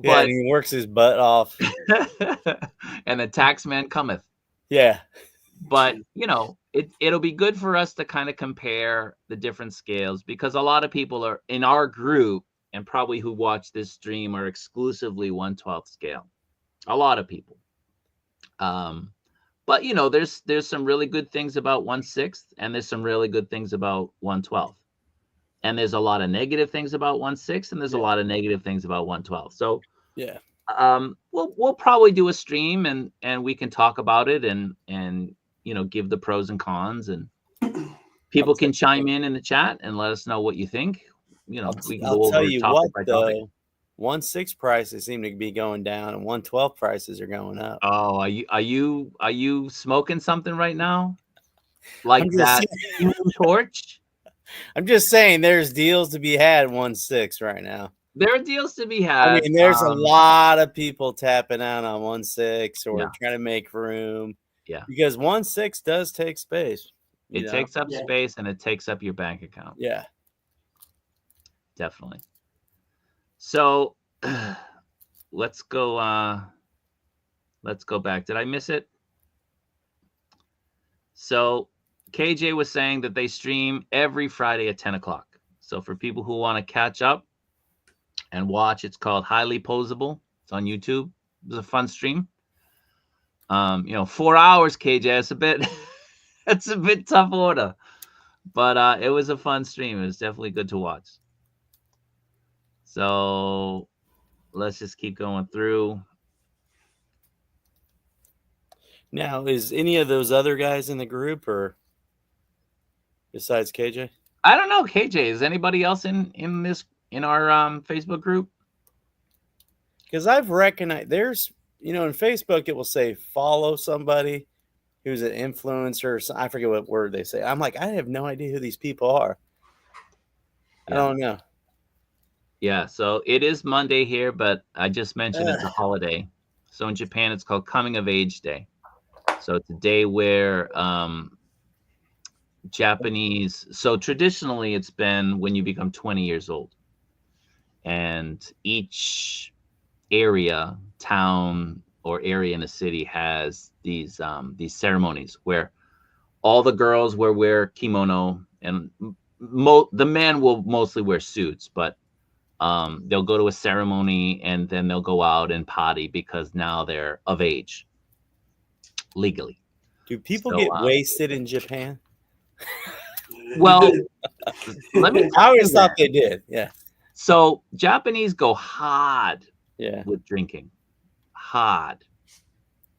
[SPEAKER 2] and he works his butt off.
[SPEAKER 1] And the tax man cometh.
[SPEAKER 2] Yeah.
[SPEAKER 1] But, you know, it'll be good for us to kind of compare the different scales, because a lot of people are in our group, and probably who watch this stream, are exclusively 1/12 scale. A lot of people. But, you know, there's some really good things about 1/6, and there's some really good things about 1/12. And there's a lot of negative things about 1/6, and there's a lot of negative things about 1/12. So
[SPEAKER 2] yeah,
[SPEAKER 1] we'll probably do a stream, and we can talk about it, and you know, give the pros and cons, and people can chime in the chat and let us know what you think. You know, we can go over
[SPEAKER 2] tell you
[SPEAKER 1] topic
[SPEAKER 2] what,
[SPEAKER 1] by topic.
[SPEAKER 2] 1/6 prices seem to be going down, and 1/12 prices are going up.
[SPEAKER 1] Oh, are you smoking something right now? Like that Human Torch?
[SPEAKER 2] I'm just saying, there's deals to be had at 1/6 right now.
[SPEAKER 1] There are deals to be had.
[SPEAKER 2] I mean, there's a lot of people tapping out on 1/6 or trying to make room.
[SPEAKER 1] Yeah,
[SPEAKER 2] because 1/6 does take space.
[SPEAKER 1] It takes up space, and it takes up your bank account.
[SPEAKER 2] Yeah,
[SPEAKER 1] definitely. So let's go back. Did I miss it? So KJ was saying that they stream every Friday at 10 o'clock. So for people who want to catch up and watch, it's called Highly Posable. It's on YouTube. It was a fun stream. You know, 4 hours, KJ. It's a bit it's a bit tough order. But it was a fun stream. It was definitely good to watch. So let's just keep going through.
[SPEAKER 2] Now, is any of those other guys in the group, or besides KJ?
[SPEAKER 1] I don't know, KJ. Is anybody else in our Facebook group?
[SPEAKER 2] Because I've recognized there's, you know, in Facebook it will say follow somebody who's an influencer. I forget what word they say. I'm like, I have no idea who these people are. I don't know.
[SPEAKER 1] Yeah, so it is Monday here, but I just mentioned it's a holiday. So in Japan, it's called Coming of Age Day. So it's a day where Japanese. So traditionally, it's been when you become 20 years old, and each area, town, or area in a city has these ceremonies where all the girls will wear kimono, and the men will mostly wear suits, but they'll go to a ceremony, and then they'll go out and potty because now they're of age legally.
[SPEAKER 2] Do people get wasted in Japan?
[SPEAKER 1] Well, let me.
[SPEAKER 2] I always thought they did. Yeah.
[SPEAKER 1] So Japanese go hard.
[SPEAKER 2] Yeah.
[SPEAKER 1] With drinking, hard,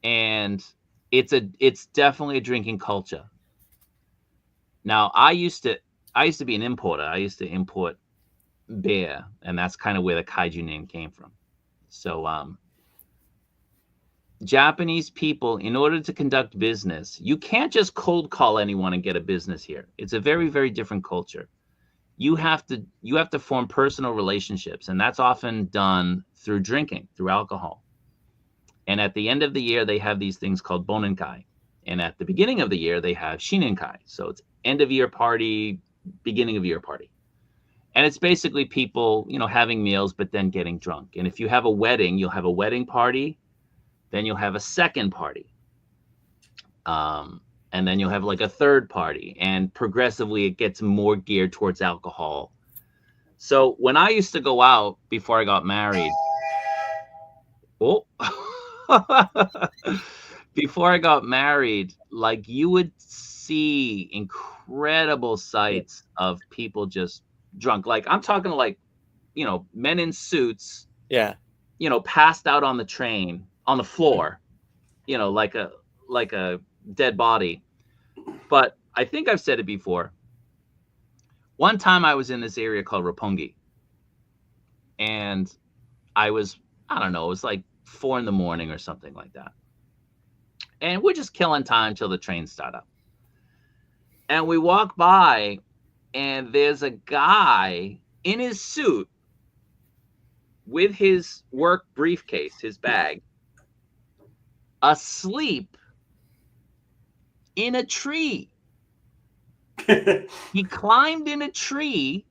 [SPEAKER 1] and it's definitely a drinking culture. Now, I used to I used to be an importer. I used to import beer, and that's kind of where the kaiju name came from. So Japanese people, in order to conduct business, you can't just cold call anyone and get a business here. It's a very, very different culture. You have to form personal relationships, and that's often done through drinking, through alcohol. And at the end of the year, they have these things called bonenkai. And at the beginning of the year, they have shinenkai. So it's end of year party, beginning of year party. And it's basically people, having meals, but then getting drunk. And if you have a wedding, you'll have a wedding party. Then you'll have a second party. And then you'll have like a third party. And progressively, it gets more geared towards alcohol. So when I used to go out before I got married, before I got married, like you would see incredible sights of people just drunk. Like I'm talking like, men in suits,
[SPEAKER 2] Yeah.
[SPEAKER 1] Passed out on the train, on the floor, like a dead body. But I think I've said it before. One time I was in this area called Roppongi, and I don't know, it was like 4 a.m. or something like that. And we're just killing time till the train start up. And we walk by, and there's a guy in his suit with his work briefcase, his bag, asleep in a tree. He climbed in a tree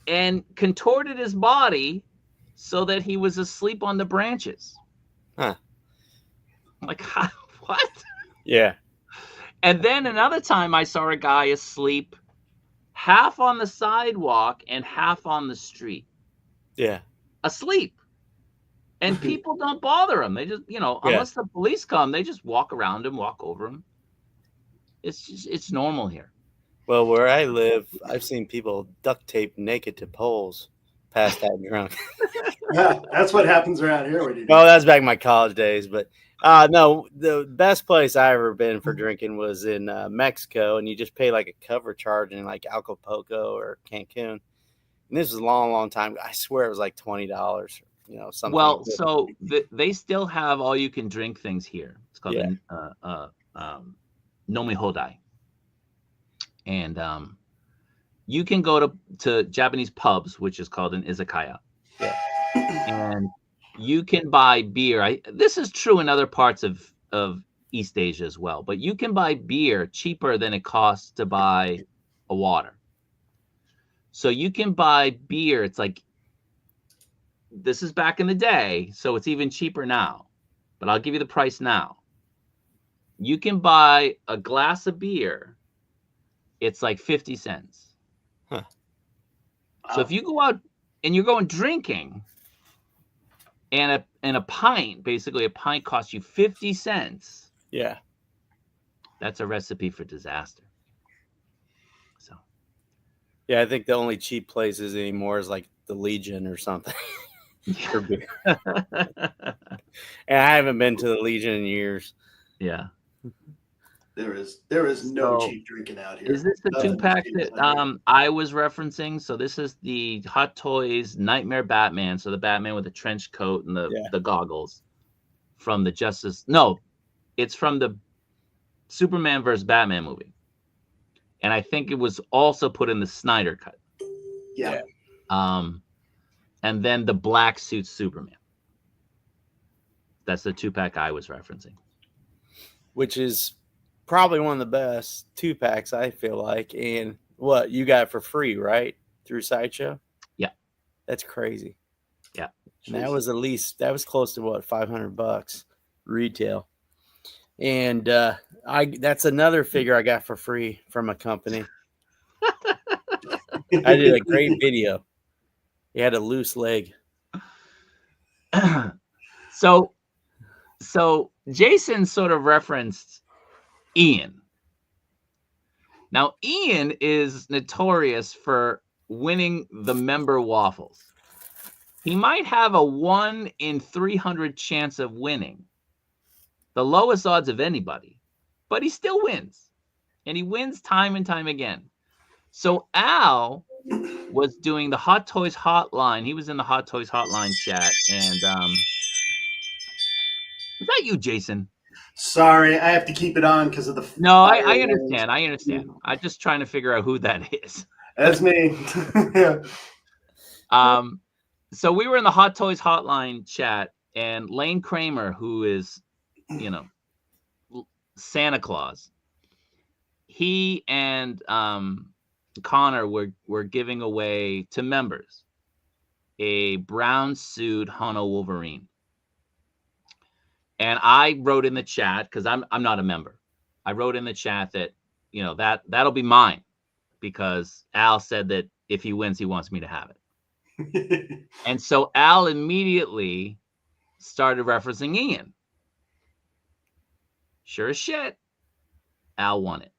[SPEAKER 1] and contorted his body so that he was asleep on the branches.
[SPEAKER 2] Huh.
[SPEAKER 1] I'm like, what?
[SPEAKER 2] Yeah.
[SPEAKER 1] And then another time I saw a guy asleep half on the sidewalk and half on the street.
[SPEAKER 2] Yeah.
[SPEAKER 1] Asleep. And people don't bother him. They just, unless the police come, they just walk around him, walk over him. It's normal here.
[SPEAKER 2] Well, where I live, I've seen people duct tape naked to poles, passed out drunk.
[SPEAKER 3] Yeah, that's what happens around here. When you
[SPEAKER 2] Well, that's back in my college days, but no, the best place I ever been for drinking was in Mexico, and you just pay like a cover charge in like Acapulco or Cancun. And this was a long, long time. I swear it was like $20, something.
[SPEAKER 1] Well, so they still have all you can drink things here. It's called Nomi Hodai. And you can go to Japanese pubs, which is called an izakaya.
[SPEAKER 2] Yeah.
[SPEAKER 1] And you can buy beer. This is true in other parts of East Asia as well. But you can buy beer cheaper than it costs to buy a water. So you can buy beer. It's like, this is back in the day, so it's even cheaper now. But I'll give you the price now. You can buy a glass of beer. It's like 50 cents.
[SPEAKER 2] Huh.
[SPEAKER 1] So if you go out and you're going drinking, and a pint, basically a pint costs you 50 cents.
[SPEAKER 2] Yeah.
[SPEAKER 1] That's a recipe for disaster. So.
[SPEAKER 2] Yeah, I think the only cheap places anymore is like the Legion or something. For beer. And I haven't been to the Legion in years.
[SPEAKER 1] Yeah.
[SPEAKER 3] There is no cheap drinking out here.
[SPEAKER 1] Is this the 2-pack that I was referencing? So this is the Hot Toys Nightmare Batman. So the Batman with the trench coat and the goggles from the Justice. No, it's from the Superman vs. Batman movie. And I think it was also put in the Snyder cut.
[SPEAKER 3] Yeah.
[SPEAKER 1] And then the black suit Superman. That's the 2-pack I was referencing.
[SPEAKER 2] Which is probably one of the best 2-packs, I feel like. And what, you got it for free, right? Through Sideshow?
[SPEAKER 1] Yeah.
[SPEAKER 2] That's crazy.
[SPEAKER 1] Yeah.
[SPEAKER 2] And that was close to what, $500 retail. And that's another figure I got for free from a company. I did a great video. He had a loose leg.
[SPEAKER 1] So Jason sort of referenced Ian. Now, Ian is notorious for winning the member waffles. He might have a 1 in 300 chance of winning, the lowest odds of anybody, but he still wins. And he wins time and time again. So Al was doing the Hot Toys hotline. He was in the Hot Toys hotline chat, and is that you, Jason?
[SPEAKER 3] Sorry, I have to keep it on because of the
[SPEAKER 1] No,
[SPEAKER 3] fire
[SPEAKER 1] I
[SPEAKER 3] alarms.
[SPEAKER 1] understand. I understand. I'm just trying to figure out who that is.
[SPEAKER 3] That's me.
[SPEAKER 1] So we were in the Hot Toys hotline chat, and Lane Kramer, who is, Santa Claus, he and Connor were giving away to members a brown suit Hano Wolverine. And I wrote in the chat, because I'm not a member. I wrote in the chat that, that'll be mine, because Al said that if he wins, he wants me to have it. And so Al immediately started referencing Ian. Sure as shit, Al won it.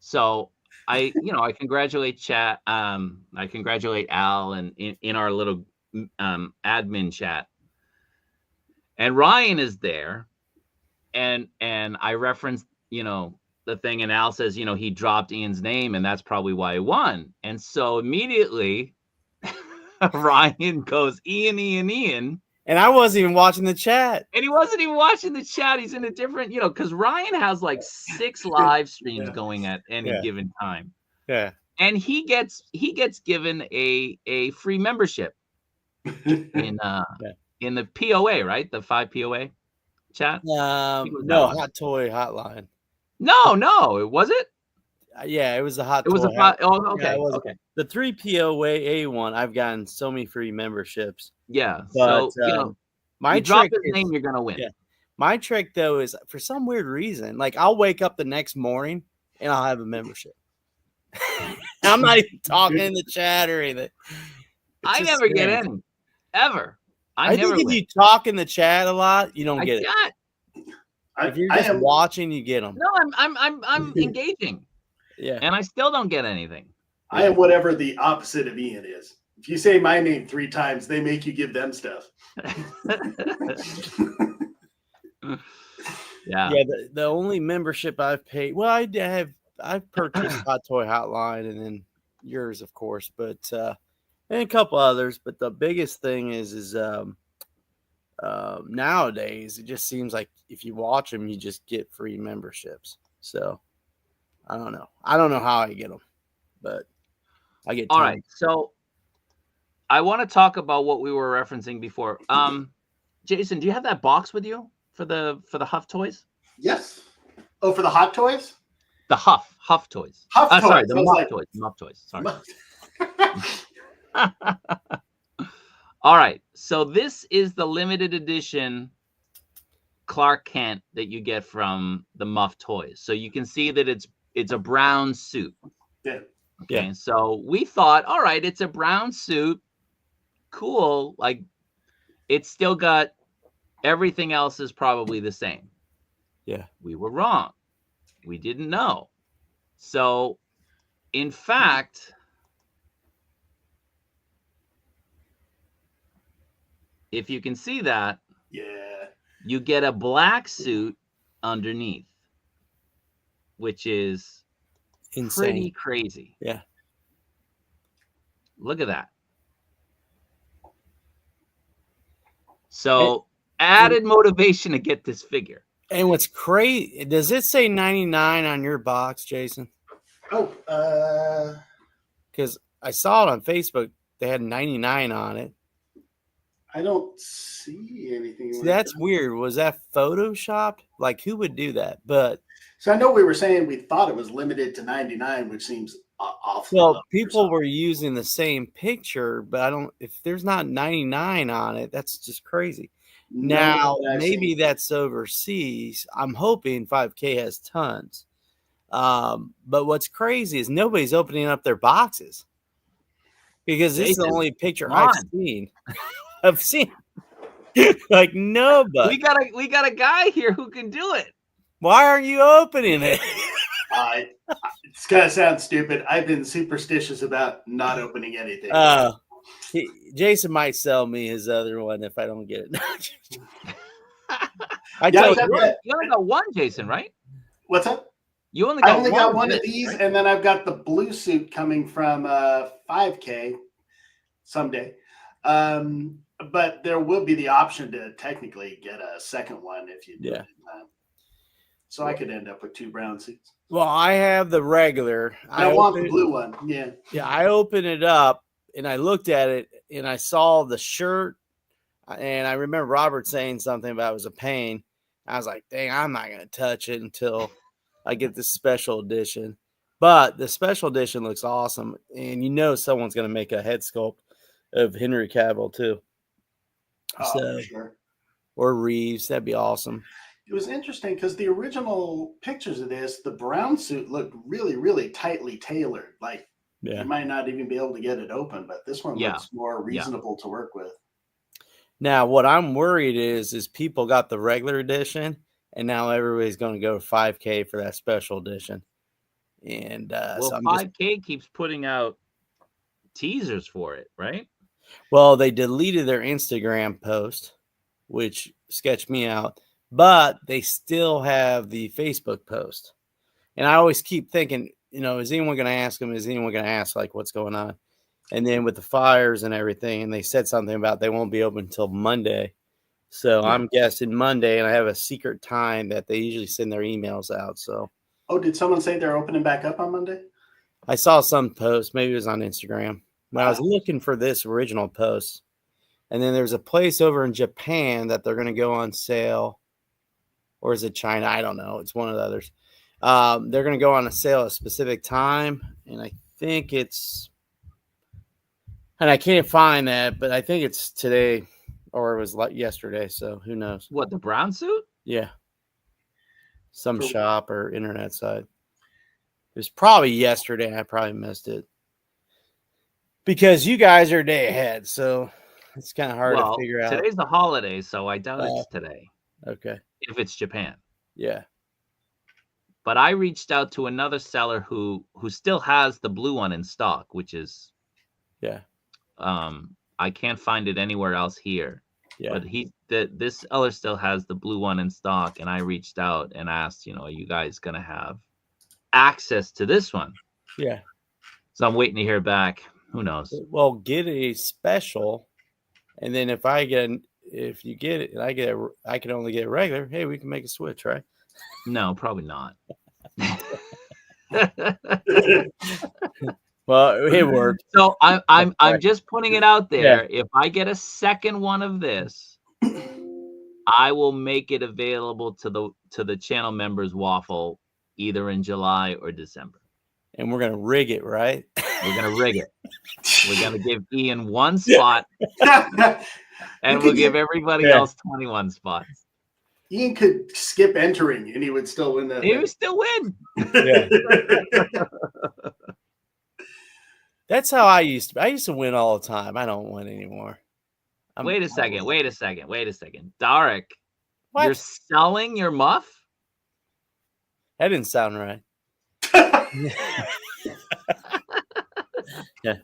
[SPEAKER 1] So I congratulate chat. I congratulate Al and in our little admin chat. And Ryan is there, and I referenced, the thing, and Al says, he dropped Ian's name, and that's probably why he won. And so immediately Ryan goes, Ian.
[SPEAKER 2] And I wasn't even watching the chat.
[SPEAKER 1] And he wasn't even watching the chat. He's in a different, because Ryan has like 6 live streams going at any given time.
[SPEAKER 2] Yeah.
[SPEAKER 1] And he gets given a free membership in the POA, right? The 5 POA chat.
[SPEAKER 2] No, Hot Toy Hotline.
[SPEAKER 1] No, it was it.
[SPEAKER 2] Yeah, it was the Hot.
[SPEAKER 1] It was
[SPEAKER 2] Toy
[SPEAKER 1] a oh, okay,
[SPEAKER 2] yeah,
[SPEAKER 1] okay.
[SPEAKER 2] The 3 POA one. I've gotten so many free memberships.
[SPEAKER 1] Yeah,
[SPEAKER 2] but,
[SPEAKER 1] so
[SPEAKER 2] my
[SPEAKER 1] you drop his name, you're gonna win.
[SPEAKER 2] Yeah, my trick though is, for some weird reason, like I'll wake up the next morning and I'll have a membership. I'm not even talking in the chat or anything.
[SPEAKER 1] I never get any, ever. I never
[SPEAKER 2] think if you talk in the chat a lot, you don't get it. If you're just watching, you get them.
[SPEAKER 1] No, I'm engaging.
[SPEAKER 2] Yeah,
[SPEAKER 1] and I still don't get anything.
[SPEAKER 3] I am whatever the opposite of Ian is. If you say my name 3 times, they make you give them stuff.
[SPEAKER 2] Yeah. The only membership I've paid. Well, I've purchased Hot Toy Hotline, and then yours, of course, but and a couple others. But the biggest thing is nowadays it just seems like if you watch them, you just get free memberships. So I don't know how I get them, but I get.
[SPEAKER 1] All right, so I want to talk about what we were referencing before. Jason, do you have that box with you for the Huff toys?
[SPEAKER 3] Yes. Oh, for the Hot Toys?
[SPEAKER 1] The Huff toys.
[SPEAKER 3] Huff toys.
[SPEAKER 1] Sorry, the Muff toys. Muff toys. Sorry. All right. So this is the limited edition Clark Kent that you get from the Muff toys. So you can see that it's a brown suit.
[SPEAKER 3] Yeah.
[SPEAKER 1] Okay. Yeah. So we thought, all right, it's a brown suit. Cool. Like, it's still got everything else is probably the same.
[SPEAKER 2] Yeah.
[SPEAKER 1] We were wrong. We didn't know. So, in fact, if you can see that, you get a black suit underneath, which is
[SPEAKER 2] insane.
[SPEAKER 1] Pretty crazy.
[SPEAKER 2] Yeah.
[SPEAKER 1] Look at that. So, added motivation to get this figure.
[SPEAKER 2] And what's crazy, does it say 99 on your box, Jason?
[SPEAKER 3] Oh,
[SPEAKER 2] because I saw it on Facebook. They had 99 on it.
[SPEAKER 3] I don't see anything.
[SPEAKER 2] See, that's weird. Was that photoshopped? Like, who would do that? But
[SPEAKER 3] so I know we were saying we thought it was limited to 99, which seems awful.
[SPEAKER 2] Well, people were using the same picture, but I don't. If there's not 99 on it, that's just crazy. Now, maybe that's overseas. I'm hoping 5K has tons. But what's crazy is nobody's opening up their boxes, because this is the only picture I've seen. I've seen like nobody.
[SPEAKER 1] We got a guy here who can do it.
[SPEAKER 2] Why aren't you opening it?
[SPEAKER 3] It's gonna sound stupid. I've been superstitious about not opening anything.
[SPEAKER 2] Jason might sell me his other one if I don't get it.
[SPEAKER 1] You only got one, Jason, right?
[SPEAKER 3] What's up?
[SPEAKER 1] You only
[SPEAKER 3] I
[SPEAKER 1] got
[SPEAKER 3] only
[SPEAKER 1] one
[SPEAKER 3] got
[SPEAKER 1] of
[SPEAKER 3] one
[SPEAKER 1] it.
[SPEAKER 3] of these, and then I've got the blue suit coming from 5K someday. But there will be the option to technically get a second one if you do it in time. So I could end up with 2 brown suits.
[SPEAKER 2] Well, I have the regular.
[SPEAKER 3] I want the blue one. Yeah.
[SPEAKER 2] Yeah, I opened it up and I looked at it and I saw the shirt, and I remember Robert saying something about it was a pain. I was like, dang, I'm not going to touch it until I get this special edition. But the special edition looks awesome, and you know someone's going to make a head sculpt of Henry Cavill too.
[SPEAKER 3] Oh,
[SPEAKER 2] So,
[SPEAKER 3] for sure.
[SPEAKER 2] Or Reeves. That'd be awesome.
[SPEAKER 3] It was interesting because the original pictures of this, the brown suit looked really, really tightly tailored. Like you might not even be able to get it open, but this one looks more reasonable to work with.
[SPEAKER 2] Now, what I'm worried is people got the regular edition, and now everybody's going to go 5K for that special edition. And
[SPEAKER 1] well,
[SPEAKER 2] so
[SPEAKER 1] 5K keeps putting out teasers for it, right?
[SPEAKER 2] Well, they deleted their Instagram post, which sketched me out, but they still have the Facebook post. And I always keep thinking, is anyone going to ask them? Is anyone going to ask, like, what's going on? And then with the fires and everything, and they said something about they won't be open until Monday. So I'm guessing Monday, and I have a secret time that they usually send their emails out. So.
[SPEAKER 3] Oh, did someone say they're opening back up on Monday?
[SPEAKER 2] I saw some post. Maybe it was on Instagram. When I was looking for this original post, and then there's a place over in Japan that they're going to go on sale, or is it China? I don't know. It's one of the others. They're going to go on a sale at a specific time, and I think it's, and I can't find that, but I think it's today, or it was like yesterday. So who knows?
[SPEAKER 1] What, the brown suit?
[SPEAKER 2] Yeah, some shop or internet site. It was probably yesterday. I probably missed it. Because you guys are a day ahead, so it's kind of hard to figure out.
[SPEAKER 1] Today's the holiday, so I doubt it's today.
[SPEAKER 2] Okay.
[SPEAKER 1] If it's Japan.
[SPEAKER 2] Yeah.
[SPEAKER 1] But I reached out to another seller who still has the blue one in stock, which is I can't find it anywhere else here. Yeah. But this seller still has the blue one in stock, and I reached out and asked, are you guys gonna have access to this one?
[SPEAKER 2] Yeah.
[SPEAKER 1] So I'm waiting to hear back. Who knows?
[SPEAKER 2] Well, get a special, and then if you get it, and I can only get a regular. Hey, we can make a switch, right?
[SPEAKER 1] No, probably not.
[SPEAKER 2] Well, it worked.
[SPEAKER 1] So I'm just putting it out there. Yeah. If I get a second one of this, I will make it available to the channel members Waffle either in July or December.
[SPEAKER 2] And we're gonna rig it, right?
[SPEAKER 1] We're gonna rig it. We're gonna give Ian one spot, and we'll give everybody else 21 spots.
[SPEAKER 3] Ian could skip entering, and he would still win that.
[SPEAKER 1] He would still win.
[SPEAKER 2] Yeah. That's how I used to. I used to win all the time. I don't win anymore.
[SPEAKER 1] Wait a second. Derek, what? You're selling your Muff?
[SPEAKER 2] That didn't sound right. Yeah.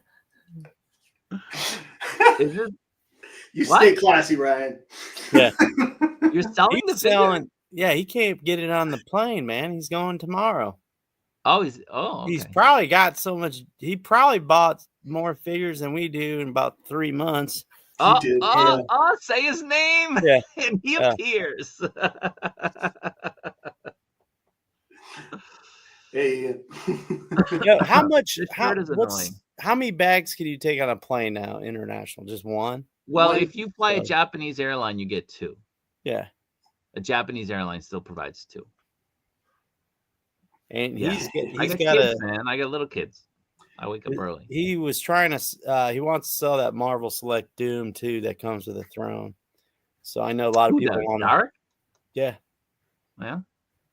[SPEAKER 3] You stay classy, Ryan.
[SPEAKER 2] Yeah.
[SPEAKER 1] You're selling
[SPEAKER 2] figure? Yeah, he can't get it on the plane, man. He's going tomorrow.
[SPEAKER 1] Oh, okay.
[SPEAKER 2] He's probably got so much. He probably bought more figures than we do in about 3 months.
[SPEAKER 1] Say his name.
[SPEAKER 2] Yeah.
[SPEAKER 1] And he appears.
[SPEAKER 3] Hey.
[SPEAKER 2] How much? How many bags can you take on a plane now, international? Just one?
[SPEAKER 1] Well, if you fly a Japanese airline, you get 2.
[SPEAKER 2] Yeah.
[SPEAKER 1] A Japanese airline still provides 2.
[SPEAKER 2] And
[SPEAKER 1] I got kids, man. I got little kids. I wake up early.
[SPEAKER 2] He was trying to. He wants to sell that Marvel Select Doom too that comes with a throne. So I know a lot of people want
[SPEAKER 1] Dark.
[SPEAKER 2] Yeah.
[SPEAKER 1] Yeah.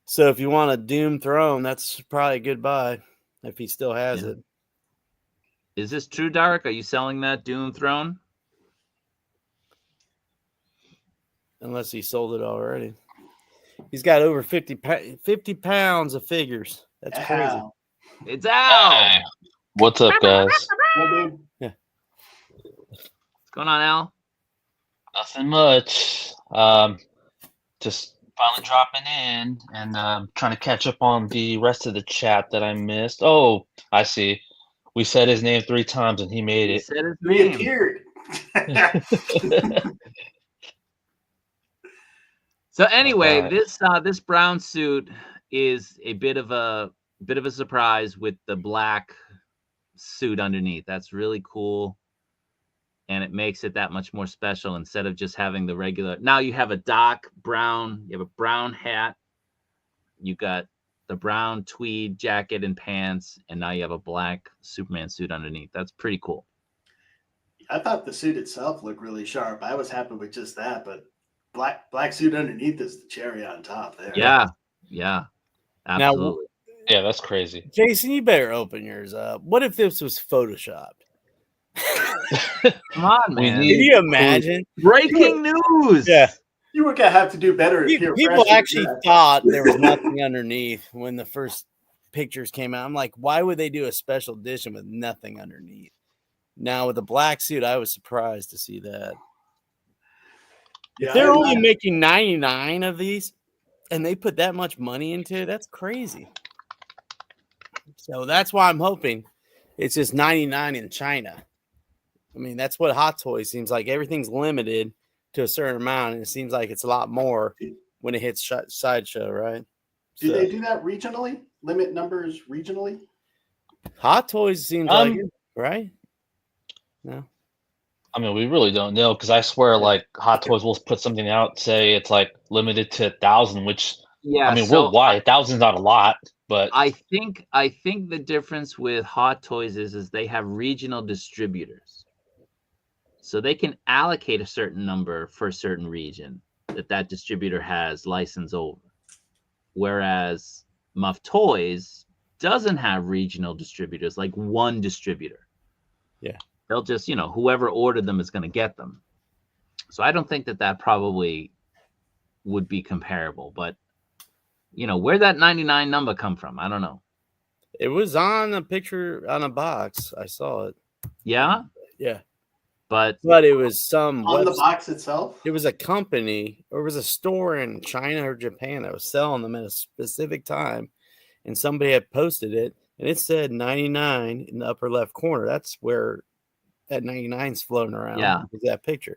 [SPEAKER 2] So if you want a Doom throne, that's probably a good buy if he still has it.
[SPEAKER 1] Is this true, Dark? Are you selling that Doom throne?
[SPEAKER 2] Unless he sold it already. He's got over 50 pounds of figures. That's crazy.
[SPEAKER 1] It's out.
[SPEAKER 4] What's up, guys?
[SPEAKER 2] Yeah.
[SPEAKER 1] What's going on, Al?
[SPEAKER 4] Nothing much. Just Finally dropping in and trying to catch up on the rest of the chat that I missed. Oh, I see. We said his name 3 times and he made
[SPEAKER 1] He
[SPEAKER 4] it.
[SPEAKER 1] said his
[SPEAKER 3] He
[SPEAKER 1] name.
[SPEAKER 3] appeared.
[SPEAKER 1] So anyway,
[SPEAKER 4] Alright.
[SPEAKER 1] this brown suit is a bit of a surprise with the black suit underneath. That's really cool. And it makes it that much more special instead of just having the regular. Now you have a dark brown, you have a brown hat, you got the brown tweed jacket and pants, and now you have a black Superman suit underneath. That's pretty cool.
[SPEAKER 3] I thought the suit itself looked really sharp. I was happy with just that, but black suit underneath is the cherry on top there.
[SPEAKER 1] Yeah, absolutely.
[SPEAKER 4] Yeah, that's crazy.
[SPEAKER 2] Jason, you better open yours up. What if this was photoshopped?
[SPEAKER 1] Come on, man.
[SPEAKER 2] Can you imagine?
[SPEAKER 1] Breaking news.
[SPEAKER 2] Yeah.
[SPEAKER 3] You were gonna have to do better.
[SPEAKER 2] People actually thought there was nothing underneath when the first pictures came out. I'm like, why would they do a special edition with nothing underneath? Now with the black suit, I was surprised to see that.
[SPEAKER 3] Yeah,
[SPEAKER 2] if they're only making 99 of these and they put that much money into it, that's crazy. So that's why I'm hoping it's just 99 in China. I mean, that's what Hot Toys seems like. Everything's limited to a certain amount, and it seems like it's a lot more when it hits Sideshow, right?
[SPEAKER 3] Do they do that regionally? Limit numbers regionally?
[SPEAKER 2] Hot Toys seems like it, right? No.
[SPEAKER 4] I mean, we really don't know because I swear, like Hot Toys will put something out, say it's like limited to 1,000, which I mean, worldwide, 1,000 is not a lot, but
[SPEAKER 1] I think the difference with Hot Toys is they have regional distributors, so they can allocate a certain number for a certain region that distributor has license over, whereas Muff Toys doesn't have regional distributors, like one distributor.
[SPEAKER 2] Yeah.
[SPEAKER 1] They'll just, whoever ordered them is going to get them. So I don't think that probably would be comparable, but where that 99 number come from, I don't know.
[SPEAKER 2] It was on a picture on a box. I saw it.
[SPEAKER 1] Yeah?
[SPEAKER 2] Yeah.
[SPEAKER 1] But
[SPEAKER 2] it was some
[SPEAKER 3] on the box itself.
[SPEAKER 2] It was a company, or it was a store in China or Japan that was selling them at a specific time, and somebody had posted it, and it said 99 in the upper left corner. That's where that 99's floating around.
[SPEAKER 1] Yeah,
[SPEAKER 2] with that picture.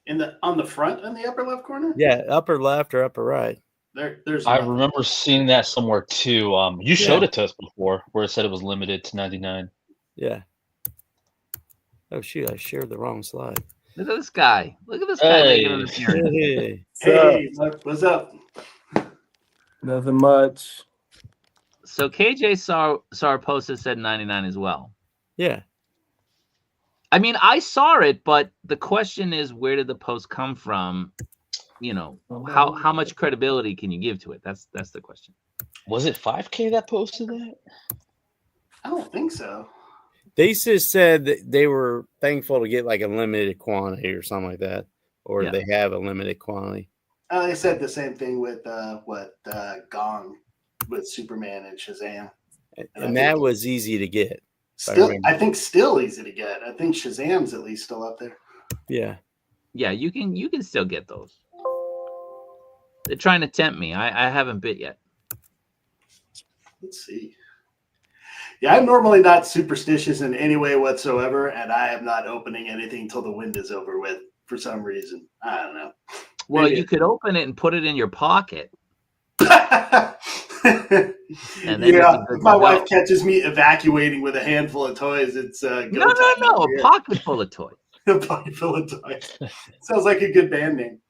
[SPEAKER 3] On the front in the upper left corner.
[SPEAKER 2] Yeah, upper left or upper right.
[SPEAKER 3] There's.
[SPEAKER 4] I remember seeing that somewhere too. You showed it to us before, where it said it was limited to 99.
[SPEAKER 2] Yeah. Oh shoot! I shared the wrong slide.
[SPEAKER 1] Look at this guy. Making an appearance.
[SPEAKER 3] Hey, what's up?
[SPEAKER 5] Nothing much.
[SPEAKER 1] So KJ saw a post that said 99 as well.
[SPEAKER 2] Yeah.
[SPEAKER 1] I mean, I saw it, but the question is, where did the post come from? How much credibility can you give to it? That's the question.
[SPEAKER 4] Was it 5K that posted that?
[SPEAKER 3] I don't think so.
[SPEAKER 2] They just said that they were thankful to get like a limited quantity or something like that, or they have a limited quantity.
[SPEAKER 3] They said the same thing with Gong with Superman and Shazam,
[SPEAKER 2] and that was easy to get.
[SPEAKER 3] I think still easy to get. I think Shazam's at least still up there.
[SPEAKER 2] Yeah,
[SPEAKER 1] you can still get those. They're trying to tempt me. I haven't bit yet.
[SPEAKER 3] Let's see. Yeah, I'm normally not superstitious in any way whatsoever, and I am not opening anything till the wind is over with for some reason. I don't know.
[SPEAKER 1] Well, you could open it and put it in your pocket.
[SPEAKER 3] And then my wife catches me evacuating with a handful of toys. It's
[SPEAKER 1] no, a pocket full of toys.
[SPEAKER 3] A pocket full of toys. Sounds like a good band name.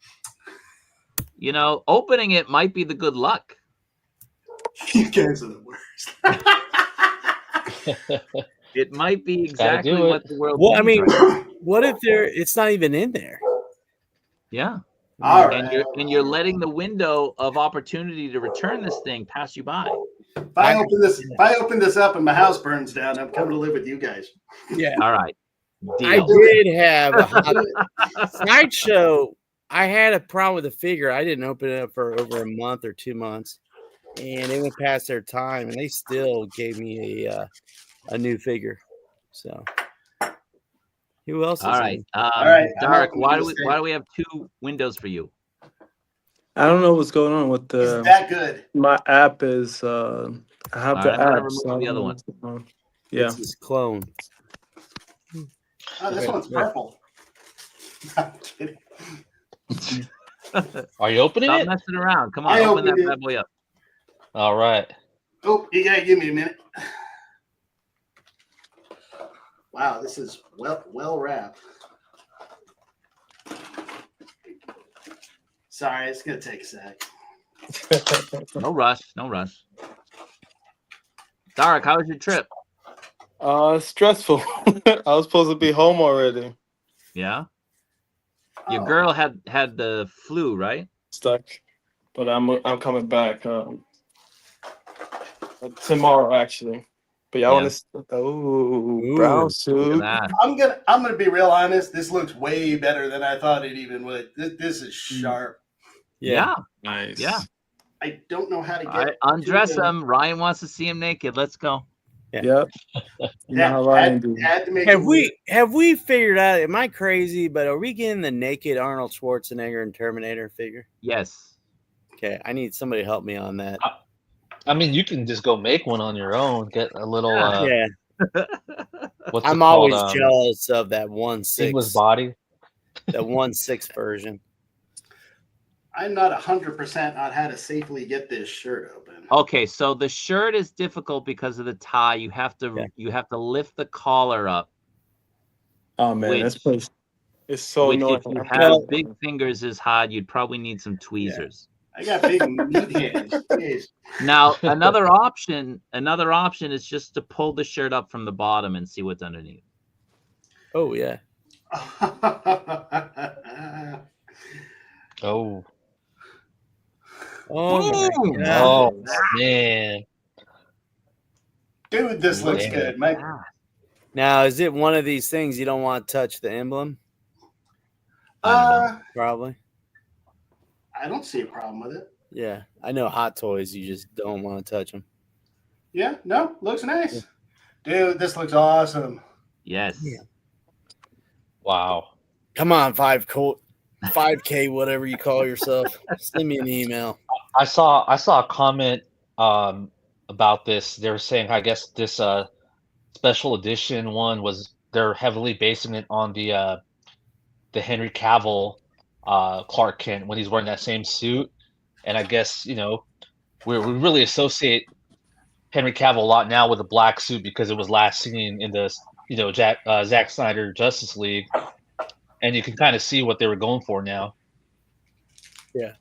[SPEAKER 1] Opening it might be the good luck.
[SPEAKER 3] You guys are the worst.
[SPEAKER 1] It might be exactly what the world.
[SPEAKER 2] Well, I mean, what if it's not even in there?
[SPEAKER 1] Yeah.
[SPEAKER 3] All right.
[SPEAKER 1] And you're letting the window of opportunity to return this thing pass you by.
[SPEAKER 3] If I open this up and my house burns down, I'm coming to live with you guys.
[SPEAKER 2] Yeah.
[SPEAKER 1] All right. Deal.
[SPEAKER 2] I did have a Sideshow. I had a problem with the figure. I didn't open it up for over a month or 2 months, and it went past their time, and they still gave me a new figure. So, who else?
[SPEAKER 1] All right.
[SPEAKER 3] All right,
[SPEAKER 1] Derek. Why do we have two windows for you?
[SPEAKER 5] I don't know what's going on with
[SPEAKER 3] He's that good.
[SPEAKER 5] my app is I have the
[SPEAKER 1] I'm gonna
[SPEAKER 5] app.
[SPEAKER 1] remove
[SPEAKER 5] So
[SPEAKER 1] the other one.
[SPEAKER 5] Yeah.
[SPEAKER 2] It's his clone.
[SPEAKER 3] Oh, this one's purple. I'm kidding.
[SPEAKER 4] Are you opening
[SPEAKER 1] Stop
[SPEAKER 4] it?
[SPEAKER 1] messing around. Come on,
[SPEAKER 3] I
[SPEAKER 1] open that
[SPEAKER 3] opened it.
[SPEAKER 1] bad boy up.
[SPEAKER 4] All right.
[SPEAKER 3] Oh, you gotta give me a minute. Wow, this is well wrapped. Sorry, it's gonna take a sec.
[SPEAKER 1] No rush. No rush. Darek, how was your trip?
[SPEAKER 5] Stressful. I was supposed to be home already.
[SPEAKER 1] Yeah. Your
[SPEAKER 3] Oh.
[SPEAKER 1] girl had the flu, right?
[SPEAKER 5] Stuck. But I'm coming back tomorrow actually. But y'all want to brown suit.
[SPEAKER 3] I'm gonna be real honest. This looks way better than I thought it even would. This is sharp.
[SPEAKER 1] Yeah.
[SPEAKER 5] Nice.
[SPEAKER 1] Yeah.
[SPEAKER 3] I don't know how to
[SPEAKER 1] All
[SPEAKER 3] get
[SPEAKER 1] right, undress him. Ryan wants to see him naked. Let's go.
[SPEAKER 5] Yep. You know how Ryan do.
[SPEAKER 3] Had to make
[SPEAKER 2] Have we figured out? Am I crazy? But are we getting the naked Arnold Schwarzenegger and Terminator figure?
[SPEAKER 1] Yes.
[SPEAKER 2] Okay, I need somebody to help me on that.
[SPEAKER 4] I mean, you can just go make one on your own. Get a little.
[SPEAKER 2] Yeah.
[SPEAKER 4] What's
[SPEAKER 2] I'm
[SPEAKER 4] it called?
[SPEAKER 2] always jealous of that 1/6.
[SPEAKER 4] Seamless body.
[SPEAKER 2] The 1/6 version.
[SPEAKER 3] I'm not 100% on how to safely get this shirt open.
[SPEAKER 1] Okay, so the shirt is difficult because of the tie. You have to lift the collar up.
[SPEAKER 5] Oh man, that's place. It's so
[SPEAKER 1] which
[SPEAKER 5] annoying.
[SPEAKER 1] if you have big fingers is hard, you'd probably need some tweezers.
[SPEAKER 3] I got big meat hands. Jeez.
[SPEAKER 1] Now another option is just to pull the shirt up from the bottom and see what's underneath.
[SPEAKER 2] Oh yeah.
[SPEAKER 4] Oh.
[SPEAKER 2] Oh,
[SPEAKER 1] Boom!
[SPEAKER 2] my God.
[SPEAKER 4] Oh man.
[SPEAKER 3] Dude, this looks good. Mike.
[SPEAKER 2] Now, is it one of these things you don't want to touch the emblem? Probably.
[SPEAKER 3] I don't see a problem with it.
[SPEAKER 2] Yeah, I know Hot Toys. You just don't want to touch them.
[SPEAKER 3] Yeah, no, looks nice. Dude, this looks awesome.
[SPEAKER 1] Yes.
[SPEAKER 2] Yeah.
[SPEAKER 4] Wow.
[SPEAKER 2] Come on, 5K, whatever you call yourself. Send me an email.
[SPEAKER 4] I saw a comment about this. They were saying, I guess this special edition one they're heavily basing it on the Henry Cavill Clark Kent when he's wearing that same suit. And I guess, we really associate Henry Cavill a lot now with a black suit because it was last seen in the Zack Snyder Justice League, and you can kind of see what they were going for now.
[SPEAKER 2] Yeah,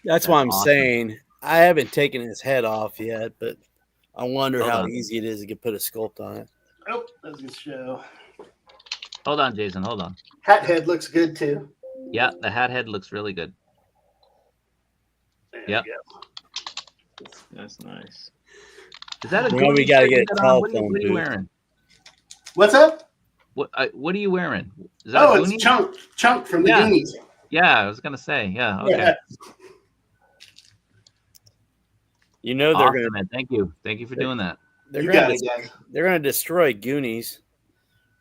[SPEAKER 2] that's why I'm saying I haven't taken his head off yet, but I wonder how easy it is to put a sculpt on it.
[SPEAKER 3] Oh, that's a good show.
[SPEAKER 1] Hold on, Jason. Hold on.
[SPEAKER 3] Hat head looks good too.
[SPEAKER 1] Yeah, the hat head looks really good. Yeah.
[SPEAKER 5] That's nice.
[SPEAKER 1] Is that a
[SPEAKER 2] Well, we gotta get a
[SPEAKER 1] what are you wearing?
[SPEAKER 3] What's up?
[SPEAKER 1] What are you wearing? Is that
[SPEAKER 3] it's Chunk from the Goonies.
[SPEAKER 1] Yeah, I was gonna say. Yeah. Okay.
[SPEAKER 3] Yeah.
[SPEAKER 2] They're
[SPEAKER 1] awesome, man. Thank you for doing that.
[SPEAKER 2] They're gonna destroy Goonies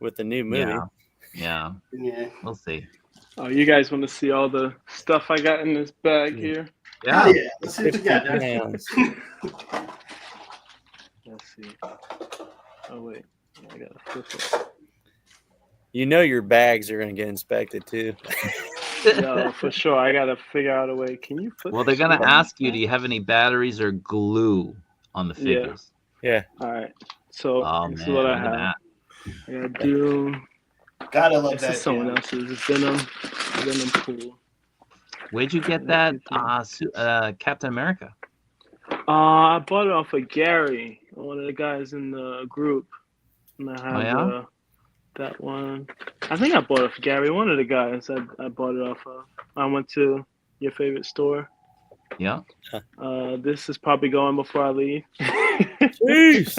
[SPEAKER 2] with the new movie.
[SPEAKER 1] Yeah. We'll see.
[SPEAKER 5] Oh, you guys want to see all the stuff I got in this bag here?
[SPEAKER 1] Yeah.
[SPEAKER 3] Yeah. Let's see what you got there.
[SPEAKER 5] Let's see. Oh wait, I gotta flip it.
[SPEAKER 2] Your bags are gonna get inspected too.
[SPEAKER 5] No, for sure. I gotta figure out a way. Can you flip?
[SPEAKER 1] Well, they're gonna ask you, do you have any batteries or glue on the figures?
[SPEAKER 2] Yeah.
[SPEAKER 5] All right. So this is
[SPEAKER 1] man,
[SPEAKER 5] what I have. I gotta do.
[SPEAKER 3] Gotta love
[SPEAKER 5] This
[SPEAKER 3] that.
[SPEAKER 5] is someone else's Venom pool.
[SPEAKER 1] Where'd you get that Captain America?
[SPEAKER 5] I bought it off of Gary, one of the guys in the group. And I have that one. I think I bought it off Gary, one of the guys I bought it off of. I went to your favorite store.
[SPEAKER 1] Yeah.
[SPEAKER 5] This is probably going before I leave.
[SPEAKER 2] Jeez.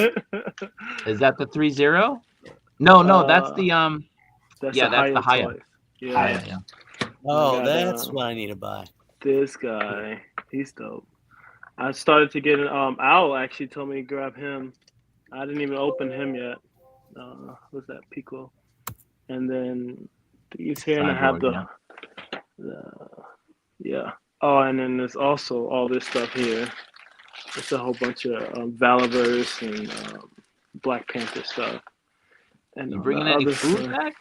[SPEAKER 1] Is that the 3-0? No, that's the
[SPEAKER 5] That's
[SPEAKER 1] the Haya.
[SPEAKER 5] Yeah.
[SPEAKER 2] Oh, that's what I need to buy.
[SPEAKER 5] This guy, he's dope. I started to get Owl actually told me to grab him. I didn't even open him yet. What's that, Pico? And then these here, and I have Yeah. Oh, and then there's also all this stuff here. It's a whole bunch of Valaverse and Black Panther stuff. And
[SPEAKER 1] You
[SPEAKER 5] on the
[SPEAKER 1] bringing any
[SPEAKER 5] other
[SPEAKER 1] food
[SPEAKER 5] side,
[SPEAKER 1] back?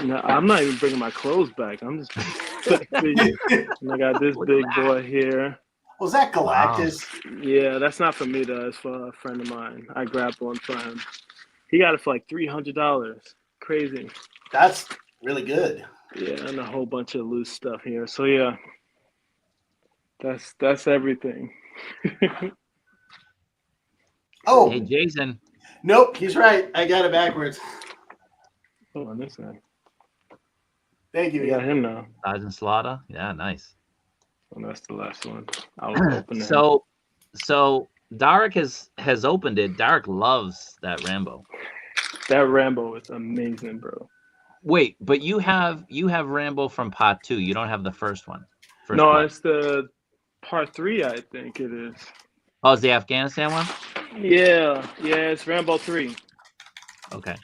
[SPEAKER 5] no, I'm not even bringing my clothes back. I'm just and I got this
[SPEAKER 1] Look at
[SPEAKER 5] big
[SPEAKER 1] that.
[SPEAKER 5] boy here.
[SPEAKER 3] Was that Galactus?
[SPEAKER 5] Yeah, that's not for me though. It's for a friend of mine. I grabbed one for him. He got it for like $300. Crazy.
[SPEAKER 3] That's really good.
[SPEAKER 5] Yeah, and a whole bunch of loose stuff here. So yeah, that's everything.
[SPEAKER 3] Oh,
[SPEAKER 1] Hey, Jason.
[SPEAKER 3] nope, he's right. I got it backwards.
[SPEAKER 5] Oh, on this side.
[SPEAKER 3] Thank you.
[SPEAKER 5] I got
[SPEAKER 3] Ian.
[SPEAKER 5] him now.
[SPEAKER 1] Sergeant Slaughter. Yeah, nice.
[SPEAKER 5] Oh, that's the last one. I was opening.
[SPEAKER 1] So Derek has opened it. Derek loves that Rambo.
[SPEAKER 5] That Rambo is amazing, bro.
[SPEAKER 1] Wait, but you have Rambo from Part 2. You don't have the first one.
[SPEAKER 5] No,
[SPEAKER 1] Blood.
[SPEAKER 5] it's the Part 3, I think it is.
[SPEAKER 1] Oh, it's the Afghanistan one?
[SPEAKER 5] Yeah, it's Rambo 3.
[SPEAKER 1] Okay.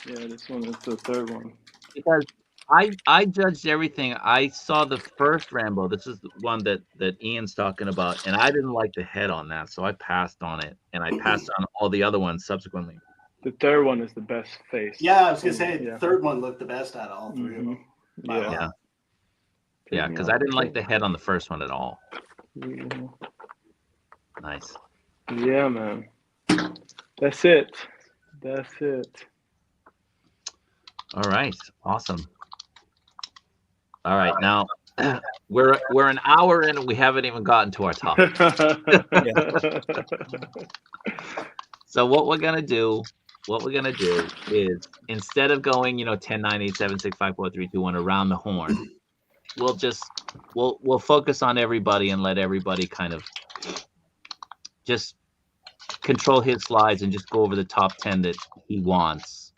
[SPEAKER 5] Yeah, this one is the third one.
[SPEAKER 1] Because I judged everything. I saw the first Rambo. This is the one that Ian's talking about, and I didn't like the head on that, so I passed on it, and I passed on all the other ones subsequently.
[SPEAKER 5] The third one is the best face.
[SPEAKER 3] Yeah, I was gonna say
[SPEAKER 5] Yeah.
[SPEAKER 3] the third one looked the best out of all three of them.
[SPEAKER 5] Yeah.
[SPEAKER 1] Yeah, because I didn't like the head on the first one at all.
[SPEAKER 5] Yeah.
[SPEAKER 1] Nice.
[SPEAKER 5] Yeah, man. That's it.
[SPEAKER 1] All right. Awesome. All right. Now we're an hour in and we haven't even gotten to our topic. So what we're gonna do is, instead of going, 10, 9, 8, 7, 6, 5, 4, 3, 2, 1 around the horn, we'll focus on everybody and let everybody kind of just control his slides and just go over the top 10 that he wants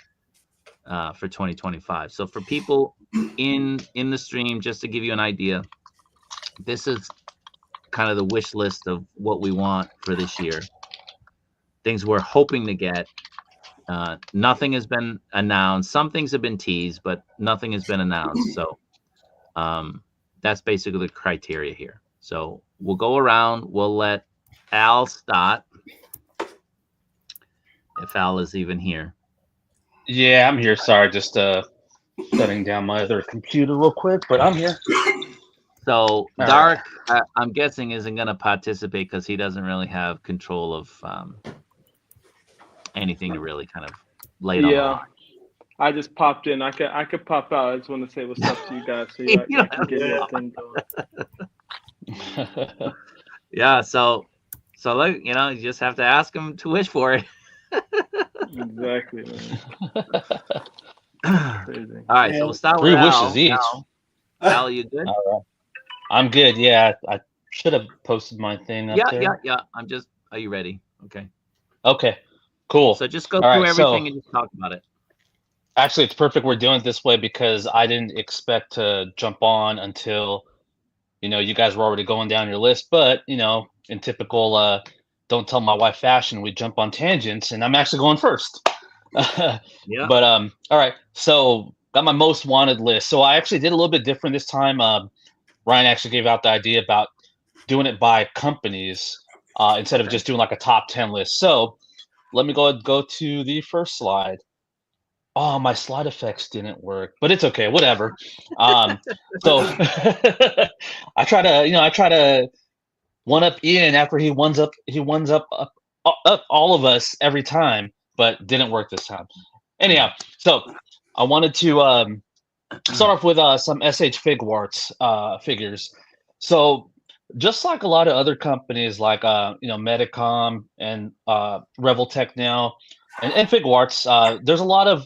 [SPEAKER 1] for 2025. So for people in the stream, just to give you an idea, this is kind of the wish list of what we want for this year. Things we're hoping to get. Nothing has been announced. Some things have been teased, but nothing has been announced. So that's basically the criteria here. So we'll go around. We'll let Al start, if Al is even here.
[SPEAKER 4] Yeah, I'm here. Sorry, just shutting down my other computer real quick, but I'm here.
[SPEAKER 1] So
[SPEAKER 4] All
[SPEAKER 1] Dark, I'm guessing, isn't going to participate because he doesn't really have control of anything to really kind of lay it on the line.
[SPEAKER 5] I just popped in. I could pop out. I just want to say what's up to you guys, so I can get that thing going.
[SPEAKER 1] Yeah. So look, you just have to ask him to wish for it.
[SPEAKER 5] Exactly, man. Crazy.
[SPEAKER 1] All right. So we'll start with
[SPEAKER 4] 3
[SPEAKER 1] Al.
[SPEAKER 4] wishes each.
[SPEAKER 1] Al, you good?
[SPEAKER 4] All right. I'm good. Yeah, I should have posted my thing up there.
[SPEAKER 1] Yeah. Are you ready? Okay.
[SPEAKER 4] Okay. Cool.
[SPEAKER 1] So just go through everything and just talk about it.
[SPEAKER 4] Actually, it's perfect we're doing it this way because I didn't expect to jump on until, you guys were already going down your list. But, in typical don't tell my wife fashion, we jump on tangents, and I'm actually going first.
[SPEAKER 1] Yeah.
[SPEAKER 4] But all right. So got my most wanted list. So I actually did a little bit different this time. Ryan actually gave out the idea about doing it by companies instead of just doing like a top 10 list. So let me go to the first slide. Oh, my slide effects didn't work, but it's okay, whatever. So I try to one up Ian after he ones up all of us every time, but didn't work this time. Anyhow, so I wanted to start off with some SH Figuarts figures. So just like a lot of other companies like Medicom and Reveltech now and Figuarts, there's a lot of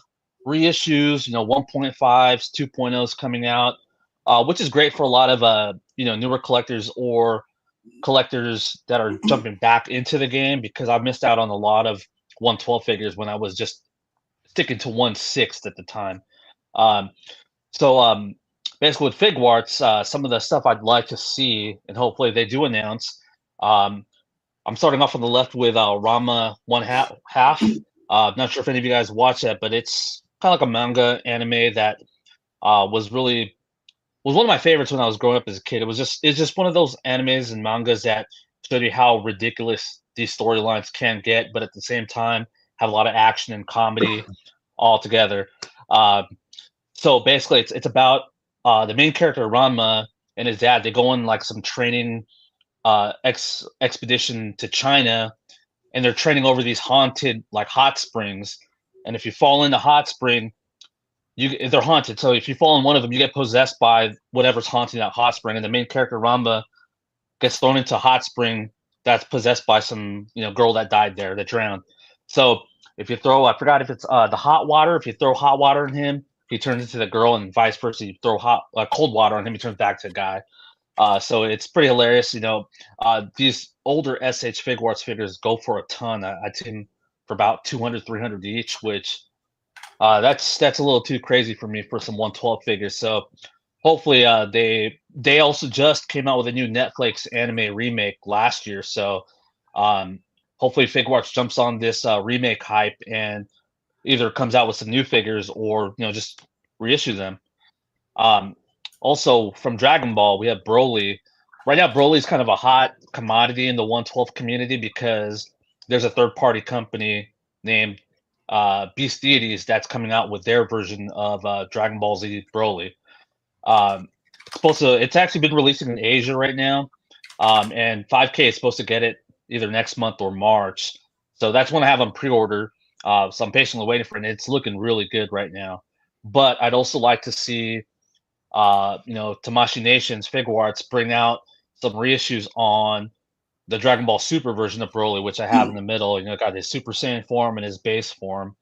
[SPEAKER 4] reissues, 1.5s, 2.0s coming out, which is great for a lot of newer collectors or collectors that are jumping back into the game, because I missed out on a lot of 112 figures when I was just sticking to 1/6 at the time. So basically with Figuarts, some of the stuff I'd like to see, and hopefully they do announce. I'm starting off on the left with Rama 1/2. Not sure if any of you guys watch that, but it's kind of like a manga anime that was really was one of my favorites when I was growing up as a kid. It's just one of those animes and mangas that show you how ridiculous these storylines can get, but at the same time have a lot of action and comedy all together. Um, so basically, it's about the main character Ranma and his dad. They go on like some training expedition to China, and they're training over these haunted like hot springs. And if you fall in the hot spring, they're haunted. So if you fall in one of them, you get possessed by whatever's haunting that hot spring. And the main character Ramba gets thrown into a hot spring that's possessed by some girl that died there, that drowned. So if you throw, I forgot if it's the hot water. If you throw hot water on him, he turns into the girl, and vice versa. You throw cold water on him, he turns back to a guy. So it's pretty hilarious. These older SH Figuarts figures go for a ton. I'd say them for about 200, 300 each, which that's a little too crazy for me for some 112 figures. So hopefully they also just came out with a new Netflix anime remake last year. So hopefully Figuarts jumps on this remake hype and either comes out with some new figures or just reissue them. Also from Dragon Ball, we have Broly. Right now, Broly's kind of a hot commodity in the 112 community because there's a third-party company named Beast Deities that's coming out with their version of Dragon Ball Z Broly. It's actually been releasing in Asia right now, and 5K is supposed to get it either next month or March. So that's when I have on pre-order. So I'm patiently waiting for it. And it's looking really good right now. But I'd also like to see, Tamashii Nation's Figuarts bring out some reissues on the Dragon Ball Super version of Broly, which I have in the middle. Got his Super Saiyan form and his base form.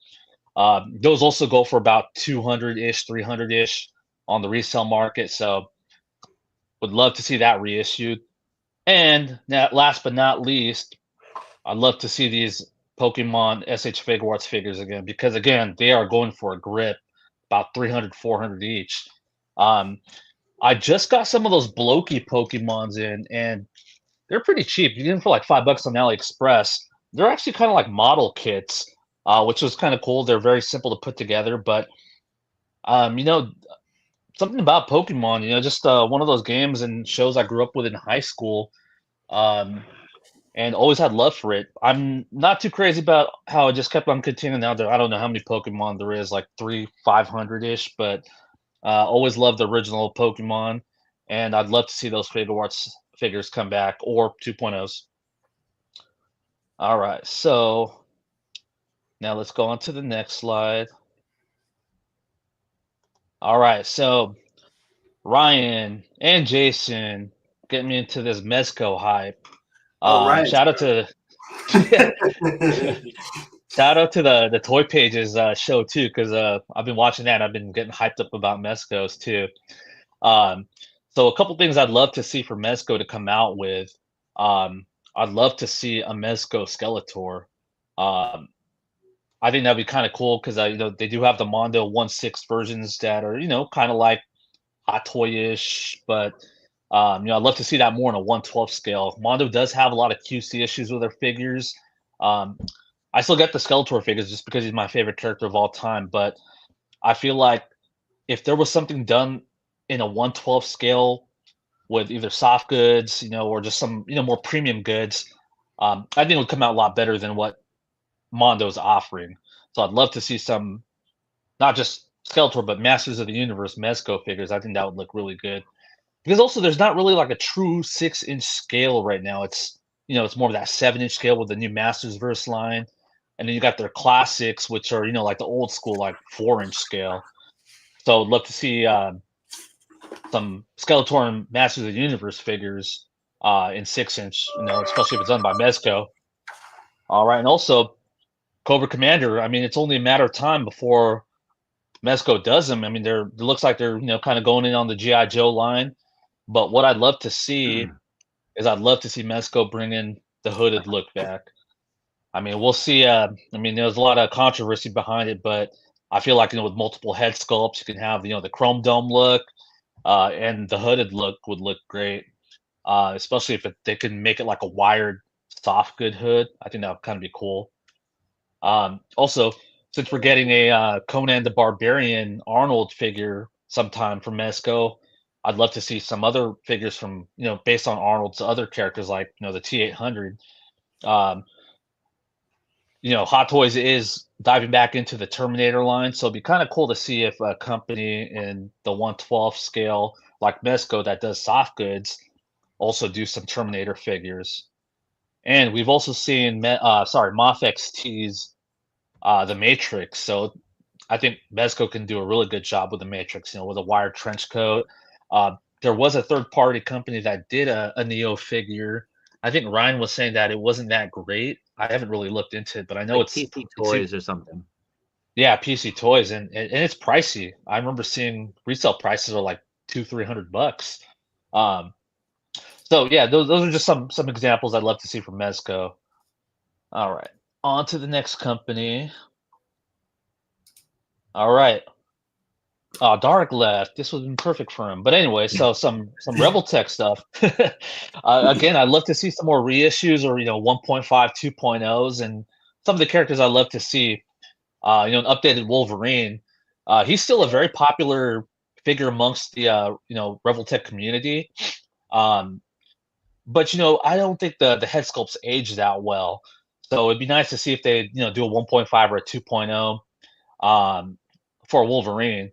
[SPEAKER 4] Those also go for about 200-ish, 300-ish on the resale market. So would love to see that reissued. And last but not least, I'd love to see these Pokemon SH Figuarts figures again, because again, they are going for a grip, about 300, 400 each. I just got some of those Bloki Pokemons in, and they're pretty cheap. You get them for like $5 on AliExpress. They're actually kind of like model kits, which was kind of cool. They're very simple to put together, but something about Pokemon, just one of those games and shows I grew up with in high school, and always had love for it. I'm not too crazy about how it just kept on continuing out there. I don't know how many Pokemon there is, like 500-ish, but always loved the original Pokemon, and I'd love to see those figures come back, or 2.0s. All right, so now let's go on to the next slide. All right, so Ryan and Jason getting me into this Mezco hype.
[SPEAKER 3] Right.
[SPEAKER 4] Shout out to the Toy Pages show too, because I've been watching that. I've been getting hyped up about Mezcos too. So a couple things I'd love to see for Mezco to come out with. I'd love to see a Mezco Skeletor. I think that'd be kind of cool because they do have the Mondo 1/6 versions that are kind of like Hot Toy-ish, but I'd love to see that more on a 1/12 scale. Mondo does have a lot of QC issues with their figures. I still get the Skeletor figures just because he's my favorite character of all time, but I feel like if there was something done in a 1/12 scale with either soft goods, or just some, more premium goods, I think it would come out a lot better than what Mondo's offering. So I'd love to see some, not just Skeletor, but Masters of the Universe Mezco figures. I think that would look really good. Because also there's not really like a true 6-inch scale right now. It's it's more of that 7-inch scale with the new Masters Verse line. And then you got their classics, which are, like the old school, like 4-inch scale. So I'd love to see some Skeletor and Masters of the Universe figures in 6-inch, especially if it's done by Mezco. All right. And also Cobra Commander, I mean, it's only a matter of time before Mezco does them. I mean, it looks like they're, kind of going in on the G.I. Joe line. But what I'd love to see is Mezco bring in the hooded look back. I mean, we'll see. There's a lot of controversy behind it, but I feel like, with multiple head sculpts, you can have, the chrome dome look, and the hooded look would look great, especially if they can make it like a wired soft good hood. I think that would kind of be cool. Also, since we're getting a Conan the Barbarian Arnold figure sometime from Mezco, I'd love to see some other figures from, based on Arnold's other characters, like, the T-800. Um, Hot Toys is diving back into the Terminator line, so it'd be kind of cool to see if a company in the 1/12 scale like Mezco that does soft goods also do some Terminator figures. And we've also seen, Mofex tease the Matrix. So I think Mezco can do a really good job with the Matrix, with a wired trench coat. There was a third-party company that did a Neo figure. I think Ryan was saying that it wasn't that great. I haven't really looked into it, but I know
[SPEAKER 1] Like
[SPEAKER 4] it's
[SPEAKER 1] PC Toys or something.
[SPEAKER 4] Yeah, PC Toys, and it's pricey. I remember seeing resale prices are like $200-300. Um, so yeah, those are just some examples I'd love to see from Mezco. All right, on to the next company. All right. Dark left. This would have been perfect for him. But anyway, so some Rebel Tech stuff. Again, I'd love to see some more reissues or 1.5, 2.0s, and some of the characters I'd love to see. An updated Wolverine. He's still a very popular figure amongst the Rebel Tech community. But I don't think the head sculpts age that well. So it'd be nice to see if they do a 1.5 or a 2.0 for Wolverine.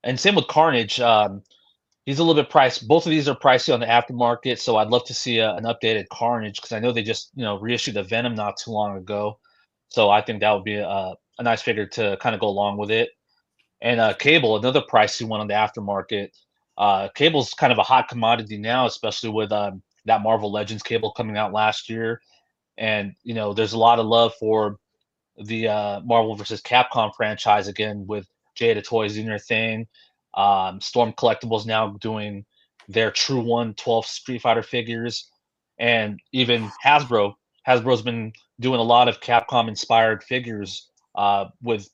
[SPEAKER 4] And same with Carnage. He's a little bit priced. Both of these are pricey on the aftermarket, so I'd love to see an updated Carnage because I know they just reissued the Venom not too long ago. So I think that would be a nice figure to kind of go along with it. And Cable, another pricey one on the aftermarket. Cable's kind of a hot commodity now, especially with that Marvel Legends Cable coming out last year. And there's a lot of love for the Marvel versus Capcom franchise again with Jada Toys doing their thing. Storm Collectibles now doing their True 1/12 Street Fighter figures, and even Hasbro. Hasbro's been doing a lot of Capcom-inspired figures. With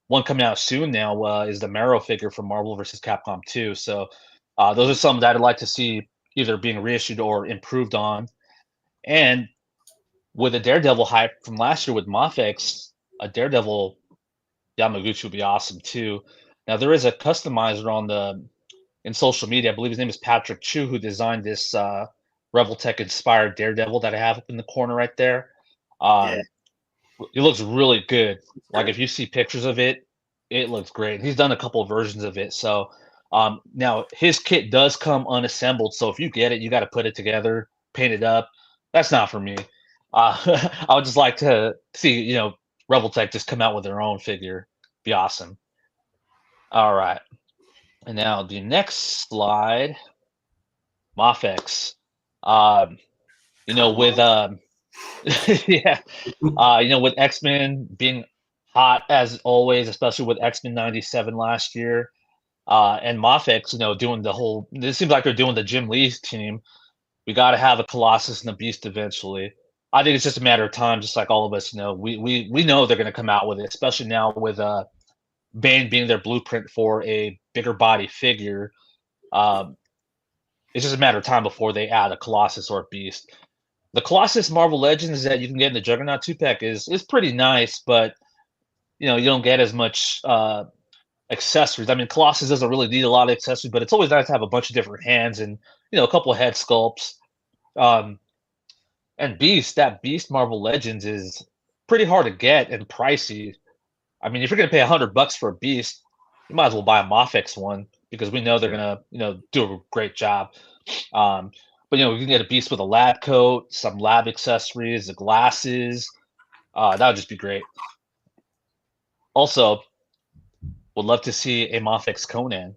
[SPEAKER 4] one coming out soon now is the Marrow figure from Marvel vs. Capcom 2. So those are some that I'd like to see either being reissued or improved on. And with the Daredevil hype from last year with Mofex, a Daredevil Yamaguchi would be awesome too. Now there is a customizer in social media. I believe his name is Patrick Chu, who designed this Rebel Tech inspired Daredevil that I have up in the corner right there. It looks really good. Like if you see pictures of it, it looks great. He's done a couple of versions of it. So now his kit does come unassembled. So if you get it, you got to put it together, paint it up. That's not for me. I would just like to see, Rebel Tech just come out with their own figure. Be awesome. All right. And now the next slide, Mofex. With yeah, with X-Men being hot as always, especially with X-Men 97 last year, and Mofex, doing the whole. It seems like they're doing the Jim Lee team. We got to have a Colossus and a Beast eventually. I think it's just a matter of time. Just like all of us know, we know they're going to come out with it, especially now with Bane being their blueprint for a bigger body figure. It's just a matter of time before they add a Colossus or a Beast. The Colossus Marvel Legends that you can get in the Juggernaut 2-pack is pretty nice, but you don't get as much accessories. I mean, Colossus doesn't really need a lot of accessories, but it's always nice to have a bunch of different hands and a couple of head sculpts. And that Beast Marvel Legends is pretty hard to get and pricey. I mean, if you're gonna pay $100 for a Beast, you might as well buy a Mofex one because we know they're gonna do a great job. But you can get a Beast with a lab coat, some lab accessories, the glasses. That would just be great. Also, would love to see a Mofex Conan.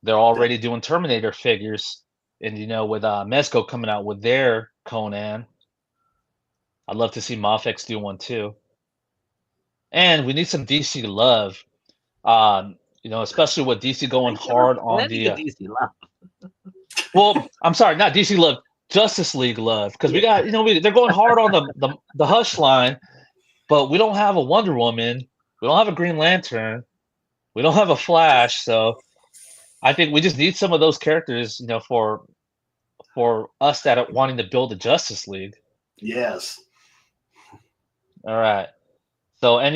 [SPEAKER 4] They're already doing Terminator figures, and with Mezco coming out with their Conan, I'd love to see Mofex do one too. And we need some DC love. Especially with DC going hard on the
[SPEAKER 1] DC love.
[SPEAKER 4] Well, I'm sorry, not DC love, Justice League love, because we got they're going hard on the Hush line, but we don't have a Wonder Woman, we don't have a Green Lantern, we don't have a Flash, so I think we just need some of those characters, for us that are wanting to build a Justice League.
[SPEAKER 3] Yes.
[SPEAKER 4] All right. So, and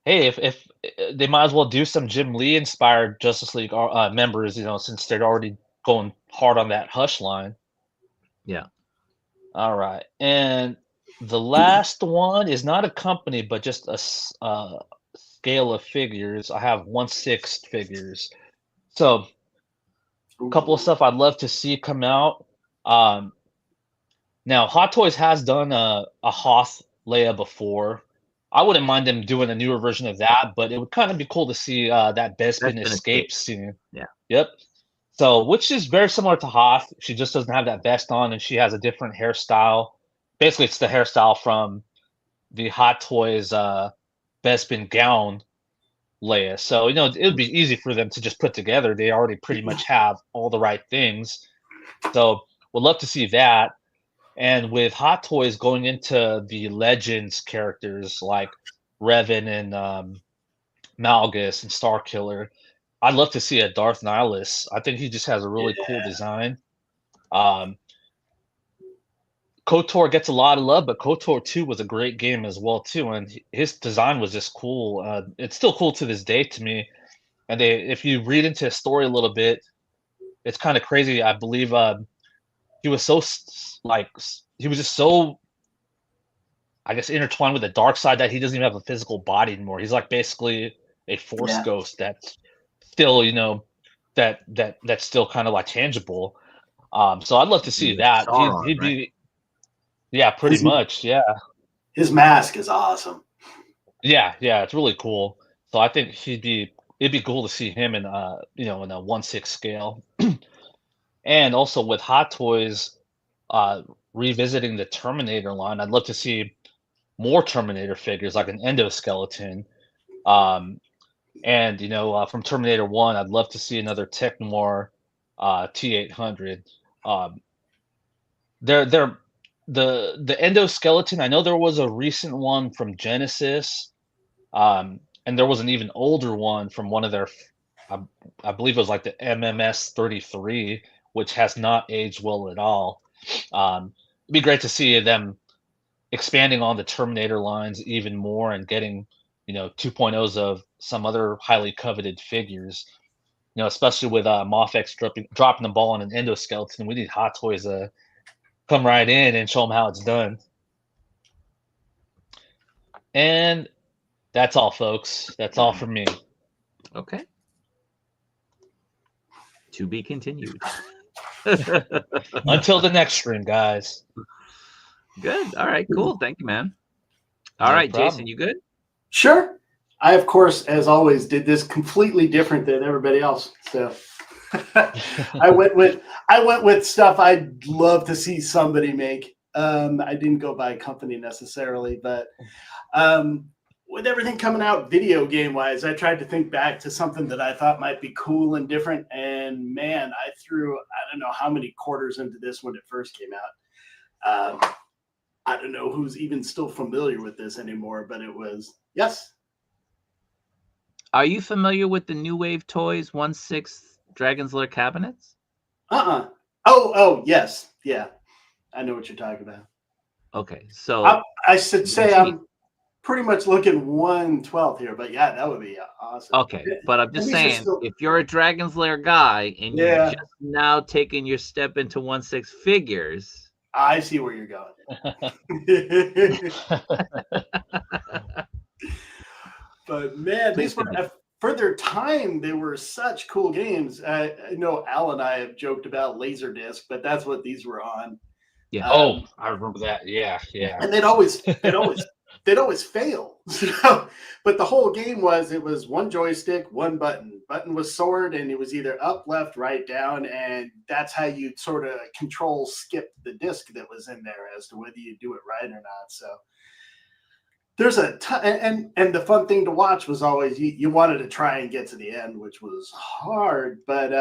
[SPEAKER 4] hey, if they might as well do some Jim Lee inspired Justice League members, since they're already going hard on that Hush line.
[SPEAKER 1] Yeah.
[SPEAKER 4] All right, and the last one is not a company, but just a scale of figures. I have 1/6 figures. So a couple of stuff I'd love to see come out. Um, Now, Hot Toys has done a Hoth Leia before. I wouldn't mind them doing a newer version of that, but it would kind of be cool to see that Bespin
[SPEAKER 1] Bespin
[SPEAKER 4] escape
[SPEAKER 1] escape.
[SPEAKER 4] scene.
[SPEAKER 1] Yeah.
[SPEAKER 4] Yep. So, which is very similar to Hoth. She just doesn't have that vest on, and she has a different hairstyle. Basically, it's the hairstyle from the Hot Toys Bespin gown Leia. So, it would be easy for them to just put together. They already pretty much have all the right things. So, we'd love to see that. And with Hot Toys going into the Legends characters like Revan and Malgus and Starkiller, I'd love to see a Darth Nihilus. I think he just has a really cool design. KOTOR gets a lot of love, but KOTOR 2 was a great game as well too, and his design was just cool. It's still cool to this day to me. And if you read into his story a little bit, it's kind of crazy. I believe he was he was just so, I guess, intertwined with the dark side that he doesn't even have a physical body anymore. He's like basically a force ghost that's still, that's still kind of like tangible. So I'd love to see that.
[SPEAKER 1] Sauron,
[SPEAKER 4] He'd
[SPEAKER 1] right?
[SPEAKER 4] be, yeah, pretty much, yeah.
[SPEAKER 3] His mask is awesome.
[SPEAKER 4] Yeah, it's really cool. So I think it'd be cool to see him in in a 1/6 scale. And also with Hot Toys revisiting the Terminator line, I'd love to see more Terminator figures, like an endoskeleton. And from Terminator 1, I'd love to see another Technoir T800. They're the endoskeleton. I know there was a recent one from Genesis, and there was an even older one from one of their, I believe it was like the MMS 33, which has not aged well at all. It'd be great to see them expanding on the Terminator lines even more and getting 2.0s of some other highly coveted figures. Especially with Moff X dropping the ball on an endoskeleton. We need Hot Toys to come right in and show them how it's done. And that's all, folks. That's all from me.
[SPEAKER 1] Okay. To be continued.
[SPEAKER 4] Until the next stream, guys.
[SPEAKER 1] Good. All right. Cool. Thank you, man. All
[SPEAKER 4] No
[SPEAKER 1] right,
[SPEAKER 4] problem.
[SPEAKER 1] Jason, you good?
[SPEAKER 3] Sure. I, of course, as always, did this completely different than everybody else. So I went with stuff I'd love to see somebody make. I didn't go by company necessarily, but with everything coming out video game wise, I tried to think back to something that I thought might be cool and different. And man, I don't know how many quarters into this when it first came out. I don't know who's even still familiar with this anymore, but it was, yes.
[SPEAKER 1] Are you familiar with the New Wave Toys 1/6 Dragon's Lair cabinets?
[SPEAKER 3] Oh, yes. Yeah. I know what you're talking about.
[SPEAKER 1] Okay. So
[SPEAKER 3] I should say I'm pretty much looking 1/12 here, but yeah, that would be awesome.
[SPEAKER 1] Okay. But I'm just saying, if you're a Dragon's Lair guy and you're just now taking your step into 1/6 figures,
[SPEAKER 3] I see where you're going. But man, these were, for their time, they were such cool games. I know Al and I have joked about Laserdisc, but that's what these were on.
[SPEAKER 4] Yeah. I remember that. Yeah.
[SPEAKER 3] And they'd always fail. But the whole game it was one joystick, one button. Button was sword, and it was either up, left, right, down, and that's how you sort of control skip the disc that was in there as to whether you do it right or not. So there's a ton, and the fun thing to watch was always you wanted to try and get to the end, which was hard, but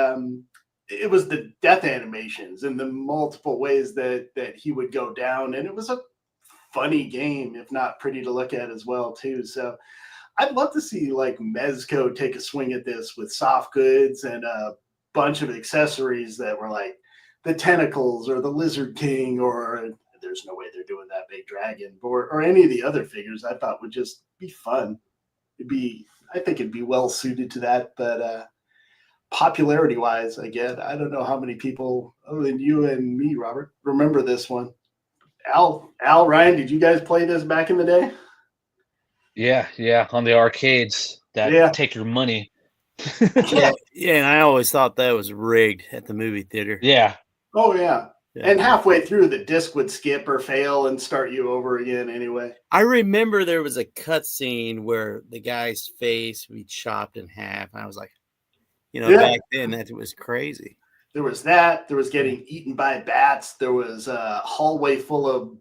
[SPEAKER 3] it was the death animations and the multiple ways that he would go down, and it was a funny game, if not pretty to look at as well too. So I'd love to see like Mezco take a swing at this with soft goods and a bunch of accessories that were like the tentacles or the Lizard King, or there's no way they're doing that big dragon, or any of the other figures. I thought would just be fun. I think it'd be well suited to that, but popularity wise, again, I don't know how many people other than you and me, Robert, remember this one. Al, Ryan, did you guys play this back in the day?
[SPEAKER 4] Yeah, on the arcades that take your money.
[SPEAKER 2] yeah, and I always thought that was rigged at the movie theater.
[SPEAKER 4] Yeah.
[SPEAKER 3] Oh, yeah. And halfway through, the disc would skip or fail and start you over again anyway.
[SPEAKER 2] I remember there was a cut scene where the guy's face would be chopped in half. And I was like, back then, that was crazy.
[SPEAKER 3] There was that. There was getting eaten by bats. There was a hallway full of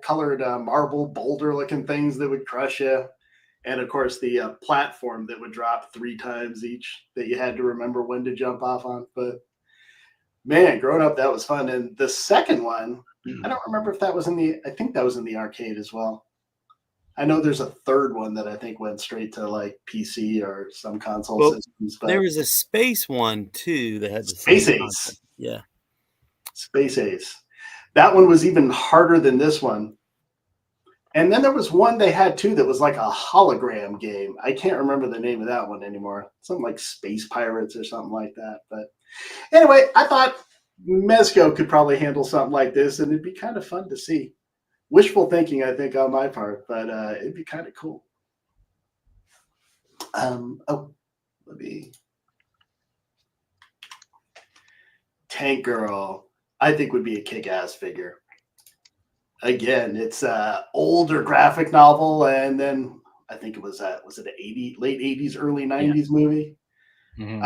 [SPEAKER 3] colored marble boulder-looking things that would crush you. And, of course, the platform that would drop 3 times each that you had to remember when to jump off on. But, man, growing up, that was fun. And the second one, I don't remember if that was I think that was in the arcade as well. I know there's a third one that I think went straight to like PC or some console systems. But
[SPEAKER 2] there was a space one too that had the
[SPEAKER 3] Space
[SPEAKER 2] same
[SPEAKER 3] Ace.
[SPEAKER 2] concept. Yeah.
[SPEAKER 3] Space Ace. That one was even harder than this one. And then there was one they had too that was like a hologram game. I can't remember the name of that one anymore. Something like Space Pirates or something like that. But anyway, I thought Mezco could probably handle something like this, and it'd be kind of fun to see. Wishful thinking, I think, on my part, but it'd be kind of cool. Tank Girl, I think would be a kick-ass figure. Again, it's an older graphic novel, and then I think it was it an late 80s, early 90s movie? Mm-hmm.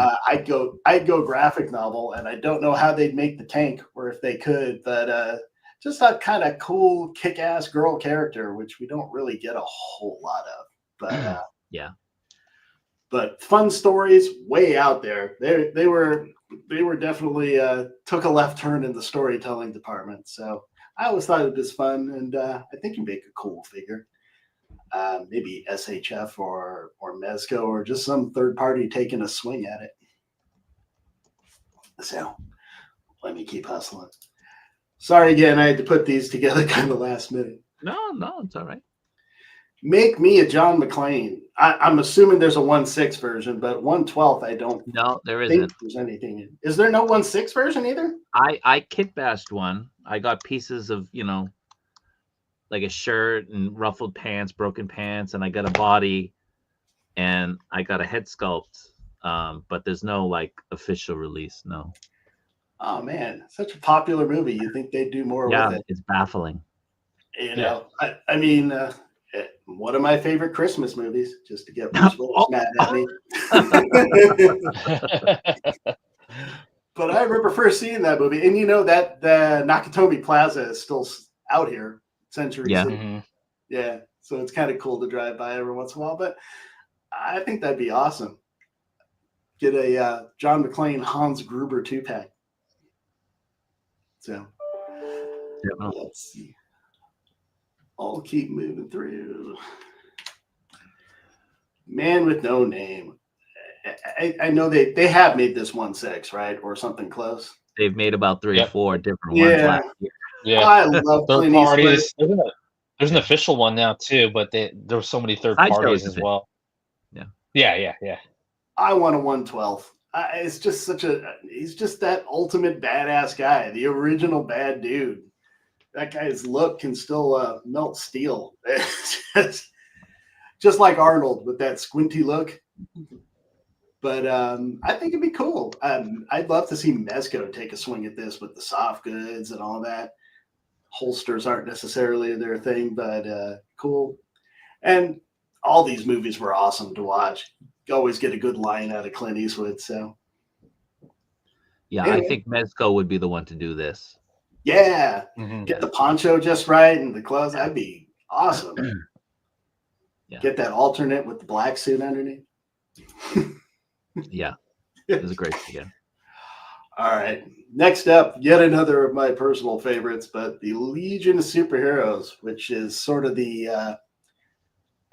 [SPEAKER 3] I'd go graphic novel, and I don't know how they'd make the tank, or if they could, but just a kind of cool, kick-ass girl character, which we don't really get a whole lot of. But but fun stories, way out there. They were definitely took a left turn in the storytelling department. So I always thought it was fun, and I think you make a cool figure. Maybe SHF or Mezco or just some third party taking a swing at it. So let me keep hustling. Sorry again, I had to put these together kind of last minute.
[SPEAKER 1] No, it's all right.
[SPEAKER 3] Make me a John McClane. I'm assuming there's a 1/6 version, but 1/12 I don't.
[SPEAKER 1] No, there isn't.
[SPEAKER 3] There's anything in. Is there no 1/6 version either?
[SPEAKER 1] I kit bashed one. I got pieces of like a shirt and ruffled pants, broken pants, and I got a body, and I got a head sculpt. But there's no like official release. No.
[SPEAKER 3] Oh man, such a popular movie. You think they'd do more with it? Yeah,
[SPEAKER 1] it's baffling.
[SPEAKER 3] I mean, one of my favorite Christmas movies, just to get Bruce Willis mad at me. But I remember first seeing that movie, and that the Nakatomi Plaza is still out here, Century City. Mm-hmm. Yeah, so it's kind of cool to drive by every once in a while. But I think that'd be awesome. Get a John McClane Hans Gruber 2-pack. So let's see. I'll keep moving through. Man with No Name. I know they have made this 1/6, right? Or something close.
[SPEAKER 1] They've made about 3 or 4 different ones last year.
[SPEAKER 4] Yeah.
[SPEAKER 3] I love
[SPEAKER 4] third parties. There's an official one now too, but there's so many third parties as well. Yeah.
[SPEAKER 3] I want a 1/12. It's just he's just that ultimate badass guy, the original bad dude. That guy's look can still melt steel. just like Arnold with that squinty look. But I think it'd be cool. I'd love to see Mezco take a swing at this with the soft goods and all that. Holsters aren't necessarily their thing, but cool. And all these movies were awesome to watch. You always get a good line out of Clint Eastwood. So,
[SPEAKER 1] yeah, anyway. I think Mezco would be the one to do this.
[SPEAKER 3] Yeah, Get the poncho just right and the clothes. That'd be awesome. Get that alternate with the black suit underneath.
[SPEAKER 1] Yeah, it was a great figure.
[SPEAKER 3] All right, next up, yet another of my personal favorites, but the Legion of Superheroes, which is sort of the, I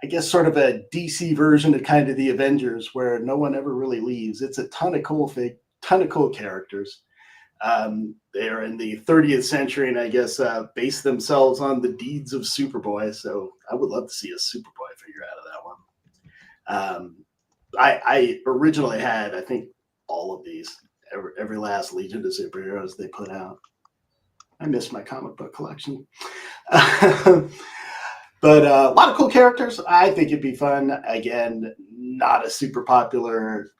[SPEAKER 3] guess, sort of a DC version of kind of the Avengers, where no one ever really leaves. It's a ton of cool characters. They are in the 30th century, and I guess base themselves on the deeds of Superboy. So I would love to see a Superboy figure out of that one. I originally had, I think, all of these, every last Legion of Superheroes they put out. I missed my comic book collection. But a lot of cool characters. I think it'd be fun. Again, not a super popular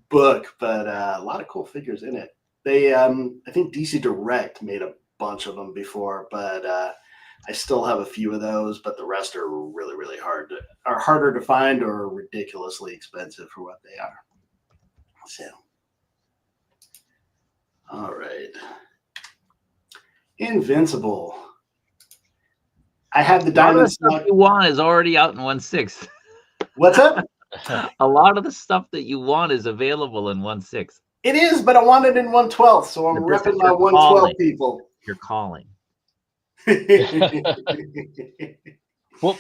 [SPEAKER 3] book, but a lot of cool figures in it. They, I think DC Direct made a bunch of them before, but I still have a few of those. But the rest are really, really harder to find or ridiculously expensive for what they are. So, all right, Invincible. I had the diamond
[SPEAKER 1] stuff you want is already out in 1/6.
[SPEAKER 3] What's up?
[SPEAKER 1] A lot of the stuff that you want is available in 1/6.
[SPEAKER 3] It is, but I want it in 1/12, so I'm repping my 1/12 people.
[SPEAKER 1] You're calling.
[SPEAKER 3] Well,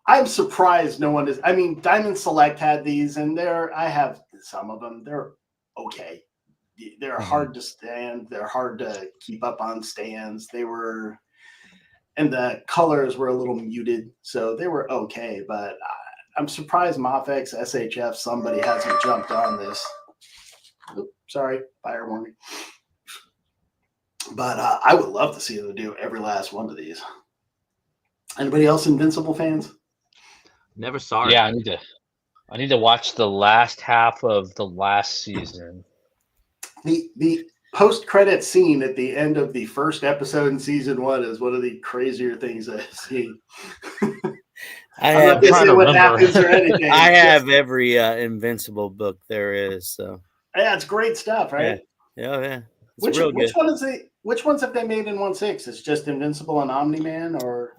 [SPEAKER 3] I'm surprised no one is. I mean, Diamond Select had these, and I have some of them. They're okay. They're hard to stand. They're hard to keep up on stands. And the colors were a little muted, so they were okay. But I'm surprised MoffX, SHF, somebody hasn't jumped on this. Oops, sorry, fire warning. But I would love to see them do every last one of these. Anybody else Invincible fans?
[SPEAKER 1] Never saw it.
[SPEAKER 4] Yeah, I need to watch the last half of the last season.
[SPEAKER 3] The post-credit scene at the end of the first episode in season 1 is one of the crazier things I've seen.
[SPEAKER 2] I'm not
[SPEAKER 3] gonna say what happens or anything.
[SPEAKER 2] I have every Invincible book there is. So
[SPEAKER 3] yeah, it's great stuff, right?
[SPEAKER 2] Yeah.
[SPEAKER 3] Which ones have they made in 1/6? It's just Invincible and Omni-Man, or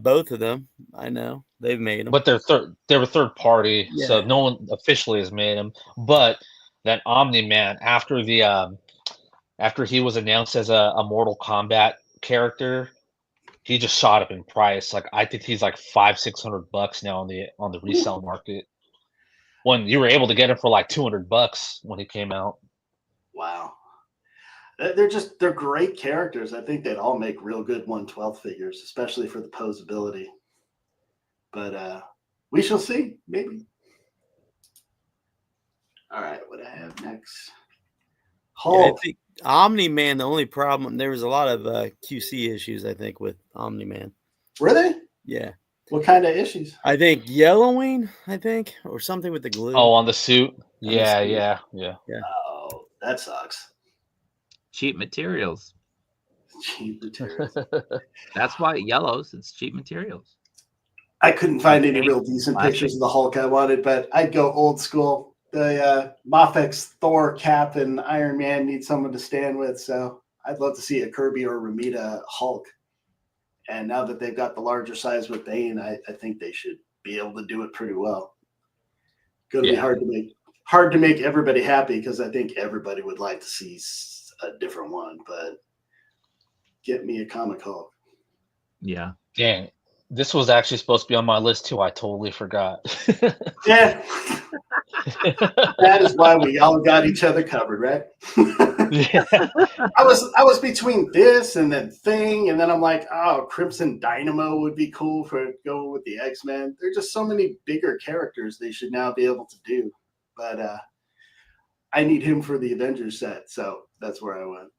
[SPEAKER 2] both of them. I know they've made them,
[SPEAKER 4] but they were third party, so no one officially has made them. But that Omni-Man, after he was announced as a Mortal Kombat character, he just shot up in price. Like I think he's like $500-600 now on the resale market. When you were able to get him for like $200 when he came out.
[SPEAKER 3] Wow. They're great characters. I think they'd all make real good 1/12 figures, especially for the posability. But we shall see, maybe. All right, what I have next?
[SPEAKER 2] Hulk. I think Omni-Man, the only problem, there was a lot of QC issues, I think, with Omni-Man.
[SPEAKER 3] Were they?
[SPEAKER 2] Yeah.
[SPEAKER 3] What kind of issues?
[SPEAKER 2] I think yellowing, or something with the glue.
[SPEAKER 4] Oh, on the suit? Yeah.
[SPEAKER 3] Oh, that sucks.
[SPEAKER 1] Cheap materials.
[SPEAKER 3] Cheap materials.
[SPEAKER 1] That's why it yellows. It's cheap materials.
[SPEAKER 3] I couldn't find any real decent pictures of the Hulk I wanted, but I'd go old school. The Moffix Thor, Cap, and Iron Man need someone to stand with, so I'd love to see a Kirby or Ramita Hulk. And now that they've got the larger size with Bane, I think they should be able to do it pretty well. Going to be hard to make everybody happy, because I think everybody would like to see a different one, but get me a comic Hulk.
[SPEAKER 1] Yeah.
[SPEAKER 4] Dang. This was actually supposed to be on my list too. I totally forgot.
[SPEAKER 3] Yeah. That is why we all got each other covered, right?
[SPEAKER 4] Yeah.
[SPEAKER 3] I was between this and then Thing, and then I'm like, oh, Crimson Dynamo would be cool for going with the X-Men. There's just so many bigger characters they should now be able to do. But I need him for the Avengers set, so that's where I went.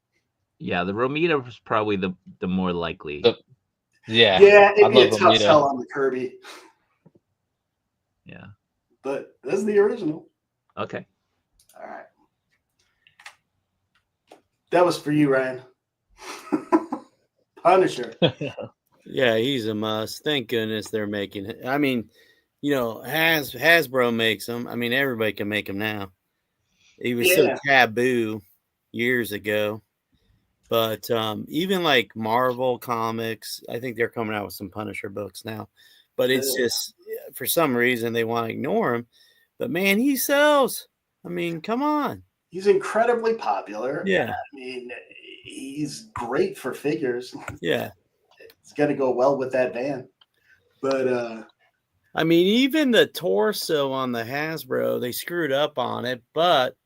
[SPEAKER 1] Yeah, the Romita was probably the more likely.
[SPEAKER 3] Yeah, it'd be a tough sell on the Kirby.
[SPEAKER 1] Yeah.
[SPEAKER 3] But that's the original.
[SPEAKER 1] Okay.
[SPEAKER 3] All right. That was for you, Ryan. Punisher.
[SPEAKER 2] Yeah, he's a must. Thank goodness they're making it. I mean, Hasbro makes them. I mean, everybody can make them now. He was so taboo years ago. But even like Marvel Comics, I think they're coming out with some Punisher books now. But it's just, for some reason, they want to ignore him. But man, he sells. I mean, come on.
[SPEAKER 3] He's incredibly popular.
[SPEAKER 2] Yeah.
[SPEAKER 3] I mean, he's great for figures.
[SPEAKER 2] Yeah.
[SPEAKER 3] It's going to go well with that van. But
[SPEAKER 2] I mean, even the torso on the Hasbro, they screwed up on it. But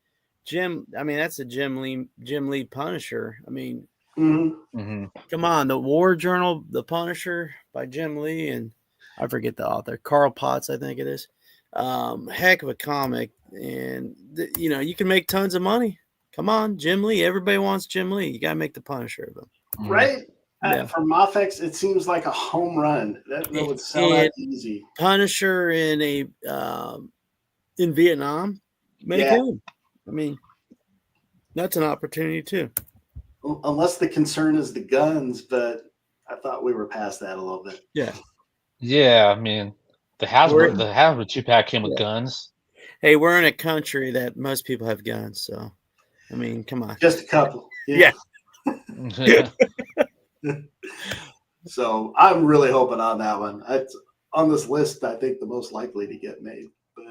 [SPEAKER 2] that's a Jim Lee Punisher. I mean,
[SPEAKER 3] come
[SPEAKER 2] on, the War Journal, The Punisher by Jim Lee, and I forget the author, Carl Potts, I think it is. Heck of a comic, and you can make tons of money. Come on, Jim Lee. Everybody wants Jim Lee. You gotta make the Punisher of him,
[SPEAKER 3] right?
[SPEAKER 2] Yeah.
[SPEAKER 3] For Moffex, it seems like a home run. That would sell out easy.
[SPEAKER 2] Punisher in Vietnam, make him. I mean, that's an opportunity too.
[SPEAKER 3] Unless the concern is the guns, but I thought we were past that a little bit.
[SPEAKER 2] Yeah.
[SPEAKER 4] Yeah, I mean, the Hasbro 2-pack came with guns.
[SPEAKER 2] Hey, we're in a country that most people have guns, so I mean, come on.
[SPEAKER 3] Just a couple.
[SPEAKER 2] Yeah.
[SPEAKER 3] So I'm really hoping on that one. It's on this list, I think the most likely to get made. But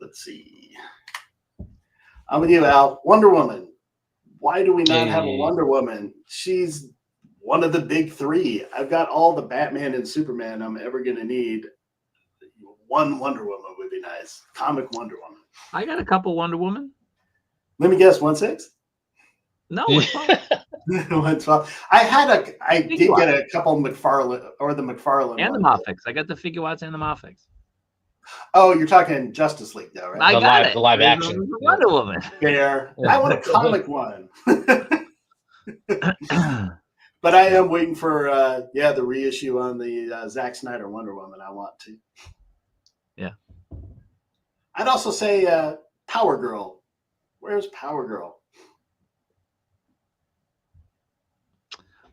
[SPEAKER 3] let's see. I'm with you, Al. Wonder Woman. Why do we not have a Wonder Woman? She's one of the big three. I've got all the Batman and Superman I'm ever going to need. One Wonder Woman would be nice. Comic Wonder Woman.
[SPEAKER 1] I got a couple Wonder Woman.
[SPEAKER 3] Let me guess, 1/6?
[SPEAKER 1] No, it's fine.
[SPEAKER 3] 1/12. I did get a couple McFarlane or the McFarlane
[SPEAKER 1] and the Muffix. I got the figure arts and the Muffix.
[SPEAKER 3] Oh, you're talking Justice League, though, right?
[SPEAKER 1] I got it.
[SPEAKER 4] The live action
[SPEAKER 1] Wonder Woman.
[SPEAKER 3] Fair. I want a comic one. But I am waiting for the reissue on the Zack Snyder Wonder Woman. I want to.
[SPEAKER 1] Yeah.
[SPEAKER 3] I'd also say Power Girl. Where's Power Girl?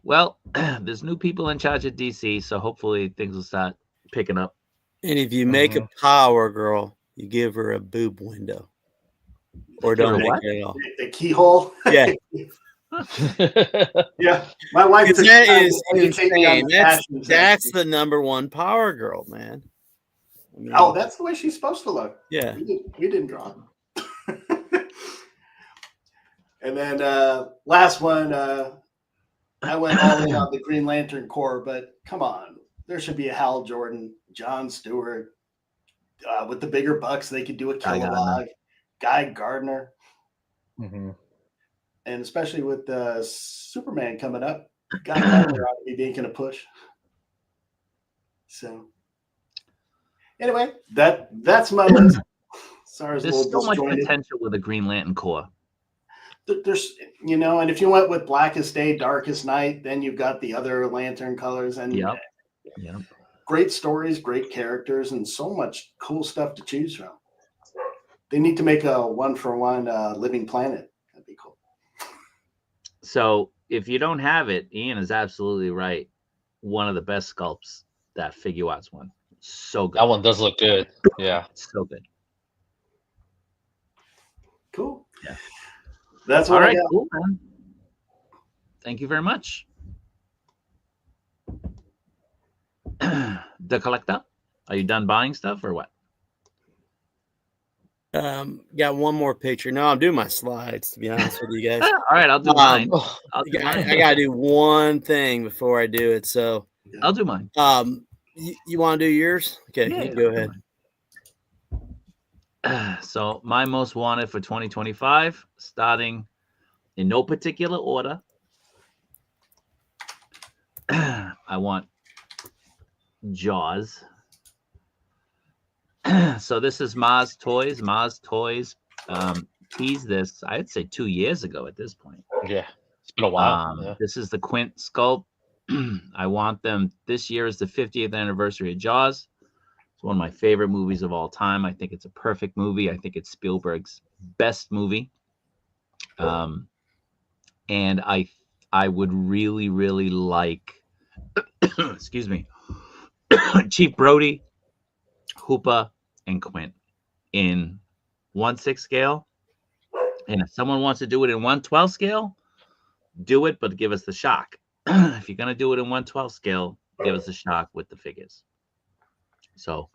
[SPEAKER 1] Well, there's new people in charge at DC, so hopefully things will start picking up.
[SPEAKER 2] And if you make a Power Girl, you give her a boob window. Or don't make it at all.
[SPEAKER 3] The keyhole?
[SPEAKER 2] Yeah.
[SPEAKER 3] Yeah. My wife
[SPEAKER 2] that is insane. That's the number one Power Girl, man.
[SPEAKER 3] I mean, that's the way she's supposed to look.
[SPEAKER 2] Yeah.
[SPEAKER 3] We didn't draw. And then last one, I went all in on the Green Lantern Corps, but come on. There should be a Hal Jordan, John Stewart. With the bigger bucks, they could do a Kilowog, Guy Gardner.
[SPEAKER 4] Mm-hmm.
[SPEAKER 3] And especially with Superman coming up, Guy Gardner ought to be making a push. So anyway, that's my list. Sorry,
[SPEAKER 1] there's so much potential with the Green Lantern Corps.
[SPEAKER 3] There's, and if you went with Blackest Day, Darkest Night, then you've got the other Lantern colors, and great stories, great characters, and so much cool stuff to choose from. They need to make a 1-for-1 Living Planet. That'd be cool.
[SPEAKER 1] So if you don't have it, Ian is absolutely right. One of the best sculpts, that figure arts one. So good.
[SPEAKER 4] That one does look good. Yeah.
[SPEAKER 1] So good.
[SPEAKER 3] Cool.
[SPEAKER 1] Yeah.
[SPEAKER 3] That's what
[SPEAKER 1] all right. Cool, man. Thank you very much. The collector, are you done buying stuff or what?
[SPEAKER 2] Got one more picture. No, I'm doing my slides, to be honest with you guys.
[SPEAKER 1] All right, I'll do mine.
[SPEAKER 2] I gotta do one thing before I do it. So
[SPEAKER 1] I'll do mine.
[SPEAKER 2] You want to do yours? Okay,
[SPEAKER 1] Yeah,
[SPEAKER 2] you go ahead.
[SPEAKER 1] So my most wanted for 2025, starting in no particular order. I want Jaws. So this is Maz Toys. Maz Toys teased this, I'd say 2 years ago at this point.
[SPEAKER 4] Yeah, it's been a while.
[SPEAKER 1] This is the Quint sculpt. I want them. This year is the 50th anniversary of Jaws. It's one of my favorite movies of all time. I think it's a perfect movie. I think it's Spielberg's best movie. And I would really, really like, excuse me, Chief Brody, Hoopa, and Quint in 1/6 scale. And if someone wants to do it in 1/12 scale, do it, but give us the shock. If you're going to do it in 1/12 scale, give us a shock with the figures. So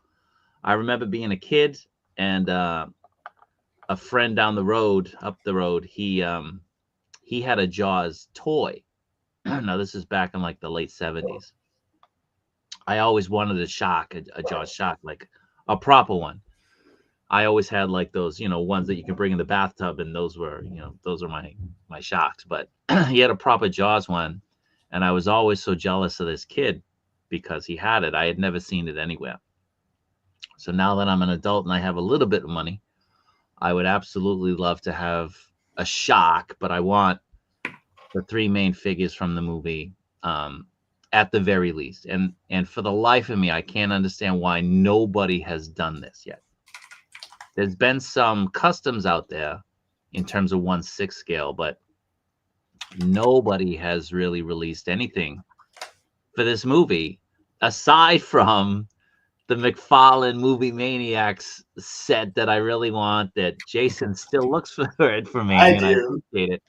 [SPEAKER 1] I remember being a kid and a friend up the road, he had a Jaws toy. Now this is back in like the late 70s. I always wanted a Jaws shock, like a proper one. I always had like those, ones that you can bring in the bathtub, and those were my shocks. But he had a proper Jaws one, and I was always so jealous of this kid because he had it. I had never seen it anywhere. So now that I'm an adult and I have a little bit of money, I would absolutely love to have a shock, but I want the 3 main figures from the movie at the very least. And for the life of me, I can't understand why nobody has done this yet. There's been some customs out there in terms of 1/6 scale, but nobody has really released anything for this movie aside from the McFarlane Movie Maniacs set that I really want, that Jason still looks for it for me, and I appreciate it.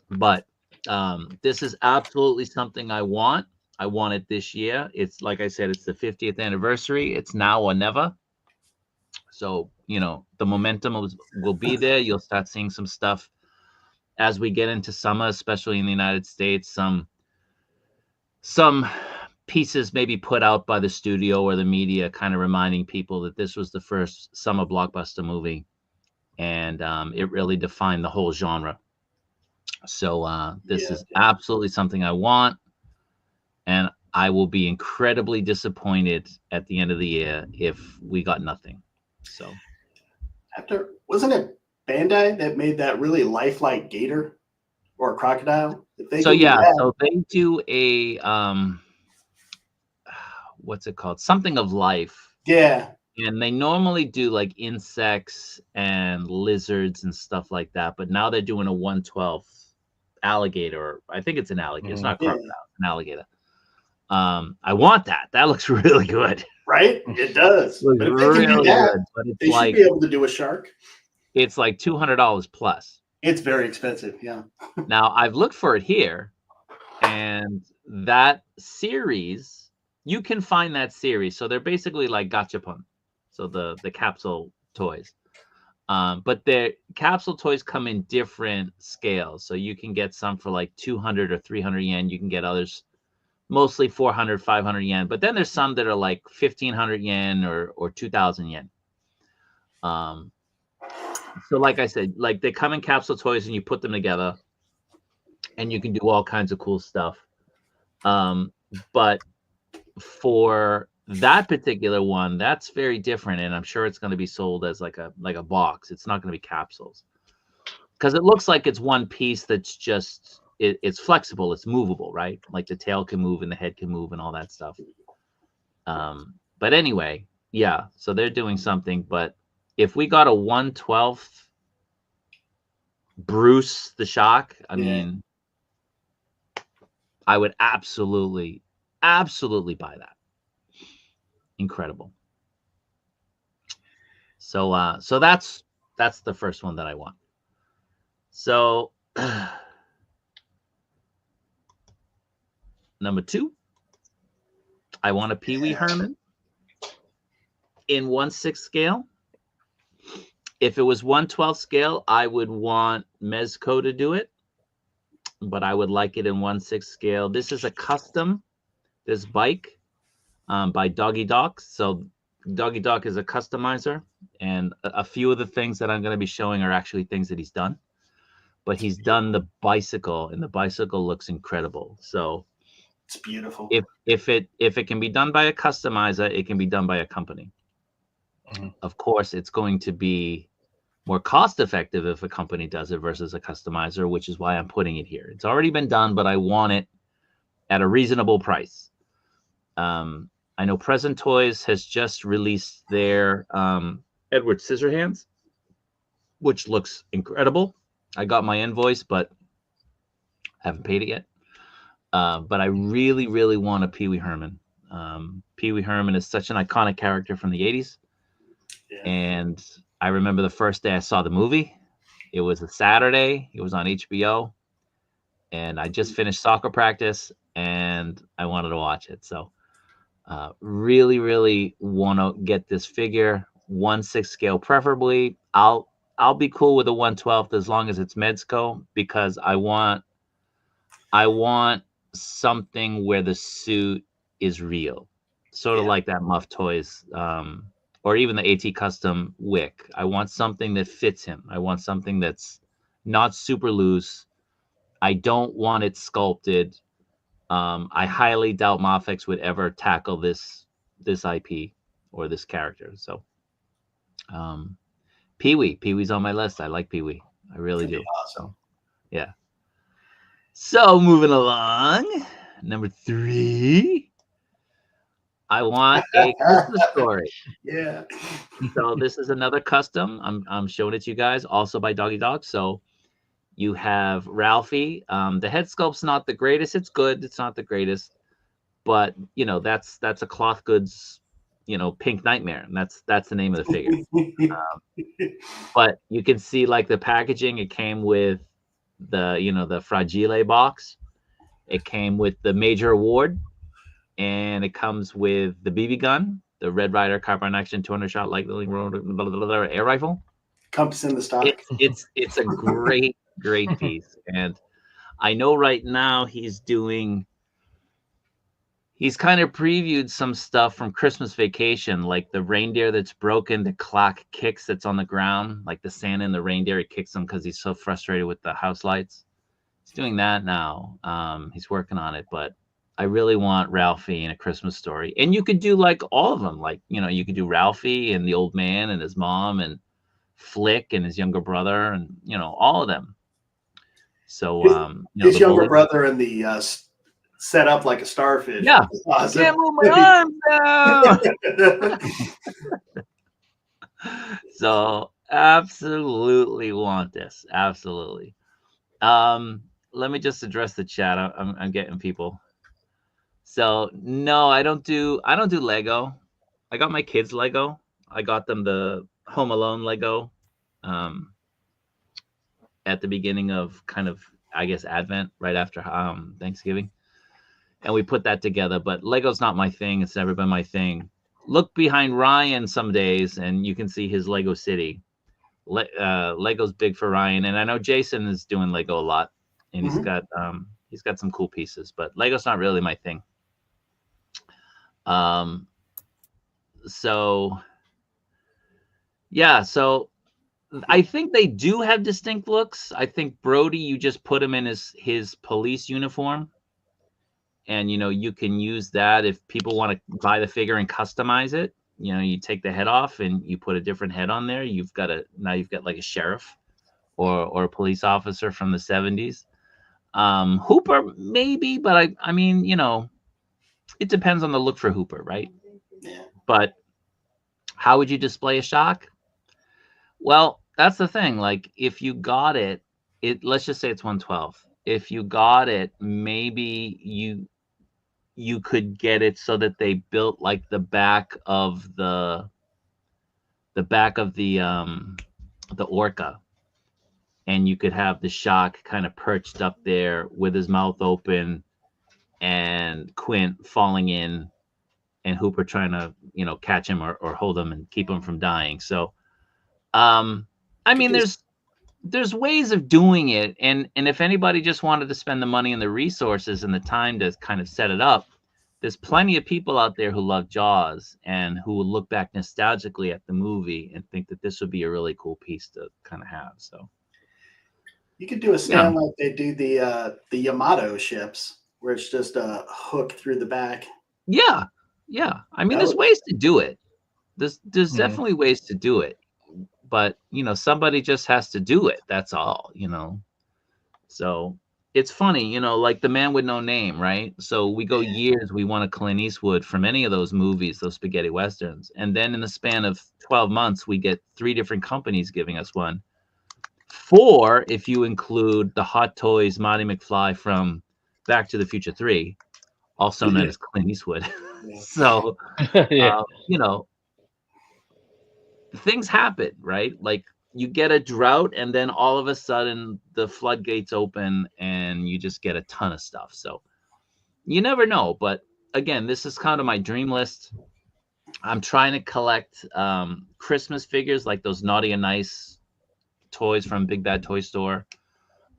[SPEAKER 1] But this is absolutely something I want. I want it this year. It's like I said, it's the 50th anniversary. It's now or never. So, you know, the momentum will be there. You'll start seeing some stuff as we get into summer, especially in the United States. Some pieces maybe put out by the studio or the media, kind of reminding people that this was the first summer blockbuster movie, and it really defined the whole genre. So this is absolutely something I want, and I will be incredibly disappointed at the end of the year if we got nothing. So
[SPEAKER 3] wasn't it Bandai that made that really lifelike gator or crocodile?
[SPEAKER 1] So they do a what's it called? Something of life.
[SPEAKER 3] Yeah.
[SPEAKER 1] And they normally do like insects and lizards and stuff like that, but now they're doing a 1/12 alligator. I think it's an alligator. It's not a crocodile, it's an alligator. I want that. That looks really good.
[SPEAKER 3] Right? It does.
[SPEAKER 1] But if they can do that, but it's
[SPEAKER 3] they should be able to do a shark.
[SPEAKER 1] It's like $200 plus.
[SPEAKER 3] It's very expensive, yeah.
[SPEAKER 1] Now, I've looked for it here, and that series, you can find that series. So they're basically like gachapon. So the capsule toys. But the capsule toys come in different scales. So you can get some for like 200 or 300 yen. You can get others mostly 400, 500 yen. But then there's some that are like 1,500 yen or 2,000 yen. So like I said, like they come in capsule toys and you put them together and you can do all kinds of cool stuff. But for that particular one, that's very different, and I'm sure it's going to be sold as like a box. It's not going to be capsules, because it looks like it's one piece that's just it's flexible, it's movable, right? Like the tail can move and the head can move and all that stuff. But anyway, yeah, so they're doing something. But if we got a 1/12 Bruce the Shock, I mean, I would absolutely buy that. Incredible. So so that's the first one that I want. So number 2, I want a Pee Wee Herman in 1/6 scale. If it was 1/12 scale, I would want Mezco to do it, but I would like it in 1/6 scale. This is a custom, this bike by Doggy Doc. So Doggy Doc is a customizer, and a few of the things that I'm going to be showing are actually things that he's done. But he's done the bicycle, and the bicycle looks incredible. So
[SPEAKER 3] it's beautiful.
[SPEAKER 1] If it can be done by a customizer, it can be done by a company. Of course, it's going to be more cost effective if a company does it versus a customizer, which is why I'm putting it here. It's already been done, but I want it at a reasonable price. I know Present Toys has just released their Edward Scissorhands, which looks incredible. I got my invoice, but haven't paid it yet. But I really, really want a Pee Wee Herman. Pee Wee Herman is such an iconic character from the 80s. Yeah. And I remember the first day I saw the movie. It was a Saturday. It was on HBO. And I just finished soccer practice, and I wanted to watch it. So really, really want to get this figure, 1/6 scale preferably. I'll be cool with a 1/12 as long as it's Mezco, because I want something where the suit is real, sort of like that Muff Toys, or even the AT Custom Wick. I want something that fits him. I want something that's not super loose. I don't want it sculpted. I highly doubt Mafex would ever tackle this IP or this character. So Pee-wee's on my list. I like Pee-wee. I really do.
[SPEAKER 3] Awesome.
[SPEAKER 1] So yeah. So moving along, number 3. I want a Christmas story.
[SPEAKER 3] Yeah.
[SPEAKER 1] So this is another custom. I'm showing it to you guys, also by Doggy Dog. So you have Ralphie. The head sculpt's not the greatest. It's good. It's not the greatest, but that's a cloth goods, pink nightmare, and that's the name of the figure. But you can see like the packaging. It came with the Fragile box. It came with the major award, and it comes with the BB gun, the Red Ryder Carbine Action 200-shot lightning air rifle.
[SPEAKER 3] Compass in the stock.
[SPEAKER 1] It's a great piece, and I know right now he's kind of previewed some stuff from Christmas Vacation, like the reindeer that's broken, the clock kicks that's on the ground, like the Santa and the reindeer. He kicks them because he's so frustrated with the house lights. He's doing that now. He's working on it, but I really want Ralphie in A Christmas Story. And you could do like all of them. Like, you could do Ralphie and the old man and his mom and Flick and his younger brother and, all of them. So,
[SPEAKER 3] his younger brother and the set up like a starfish.
[SPEAKER 1] Yeah.
[SPEAKER 3] Awesome.
[SPEAKER 1] Can't move my arms down. So absolutely want this. Absolutely. Let me just address the chat. I'm getting people. So no, I don't do Lego. I got my kids Lego. I got them the Home Alone Lego at the beginning of kind of, I guess, Advent, right after Thanksgiving. And we put that together, but Lego's not my thing. It's never been my thing. Look behind Ryan some days and you can see his Lego City. Lego's big for Ryan, and I know Jason is doing Lego a lot, and he's got some cool pieces, but Lego's not really my thing. So yeah, so I think they do have distinct looks. I think Brody, you just put him in his police uniform, and you can use that if people want to buy the figure and customize it. You take the head off and you put a different head on there. You've got like a sheriff or a police officer from the 70s. Hooper maybe, but I mean, it depends on the look for Hooper, right?
[SPEAKER 3] Yeah.
[SPEAKER 1] But how would you display a shock? Well, that's the thing. Like if you got it, let's just say it's 112. If you got it, maybe you could get it so that they built like the back of the Orca, and you could have the shock kind of perched up there with his mouth open and Quint falling in and Hooper trying to catch him or hold him and keep him from dying. So I mean there's ways of doing it, and if anybody just wanted to spend the money and the resources and the time to kind of set it up, there's plenty of people out there who love Jaws and who will look back nostalgically at the movie and think that this would be a really cool piece to kind of have. So
[SPEAKER 3] you could do a stand like they do the Yamato ships, where it's just a hook through the back.
[SPEAKER 1] Yeah. I mean, there's ways to do it. There's definitely ways to do it, but somebody just has to do it. That's all. So it's funny, like The Man with No Name, right? So we go years, we want a Clint Eastwood from any of those movies, those spaghetti westerns. And then in the span of 12 months, we get 3 different companies giving us one. 4, if you include the Hot Toys Marty McFly from Back to the Future 3, also known as Clint Eastwood. So, things happen, right? Like, you get a drought and then all of a sudden the floodgates open and you just get a ton of stuff. So you never know. But again, this is kind of my dream list. I'm trying to collect Christmas figures, like those Naughty and Nice toys from Big Bad Toy Store.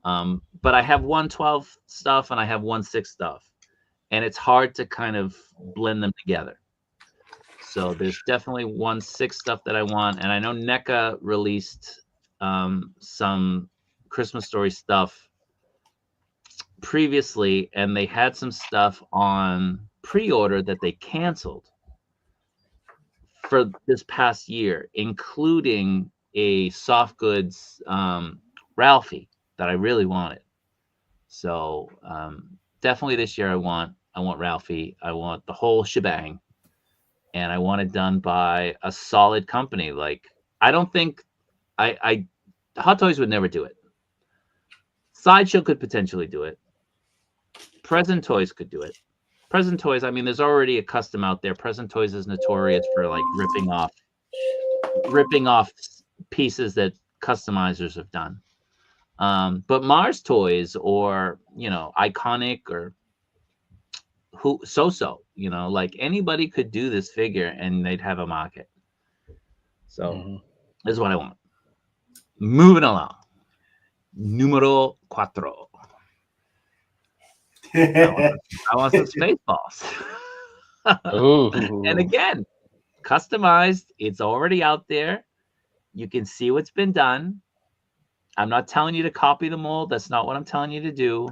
[SPEAKER 1] But I have 112 stuff and I have 1/6 stuff, and it's hard to kind of blend them together. So there's definitely 1/6 stuff that I want. And I know NECA released some Christmas Story stuff previously, and they had some stuff on pre-order that they canceled for this past year, including a soft goods Ralphie that I really wanted. So definitely this year I want Ralphie. I want the whole shebang, and I want it done by a solid company. Like, I don't think I Hot Toys would never do it. Sideshow could potentially do it. Present Toys could do it. Present Toys, I mean, there's already a custom out there. Present Toys is notorious for like ripping off pieces that customizers have done. But Mars Toys, or Iconic, or So, like, anybody could do this figure and they'd have a market. So this is what I want. Moving along. Numero cuatro. I want some Spaceballs. And again, customized. It's already out there. You can see what's been done. I'm not telling you to copy the mold. That's not what I'm telling you to do.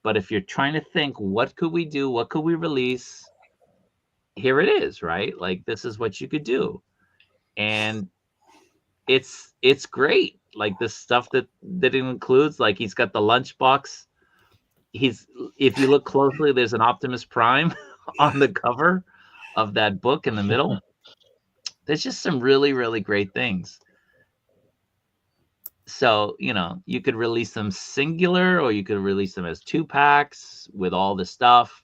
[SPEAKER 1] But if you're trying to think, what could we do? What could we release? Here it is, right? Like, this is what you could do. And it's great. Like, the stuff that it includes, like, he's got the lunchbox. If you look closely, there's an Optimus Prime on the cover of that book in the middle. There's just some really, really great things. So, you could release them singular, or you could release them as 2-packs with all the stuff.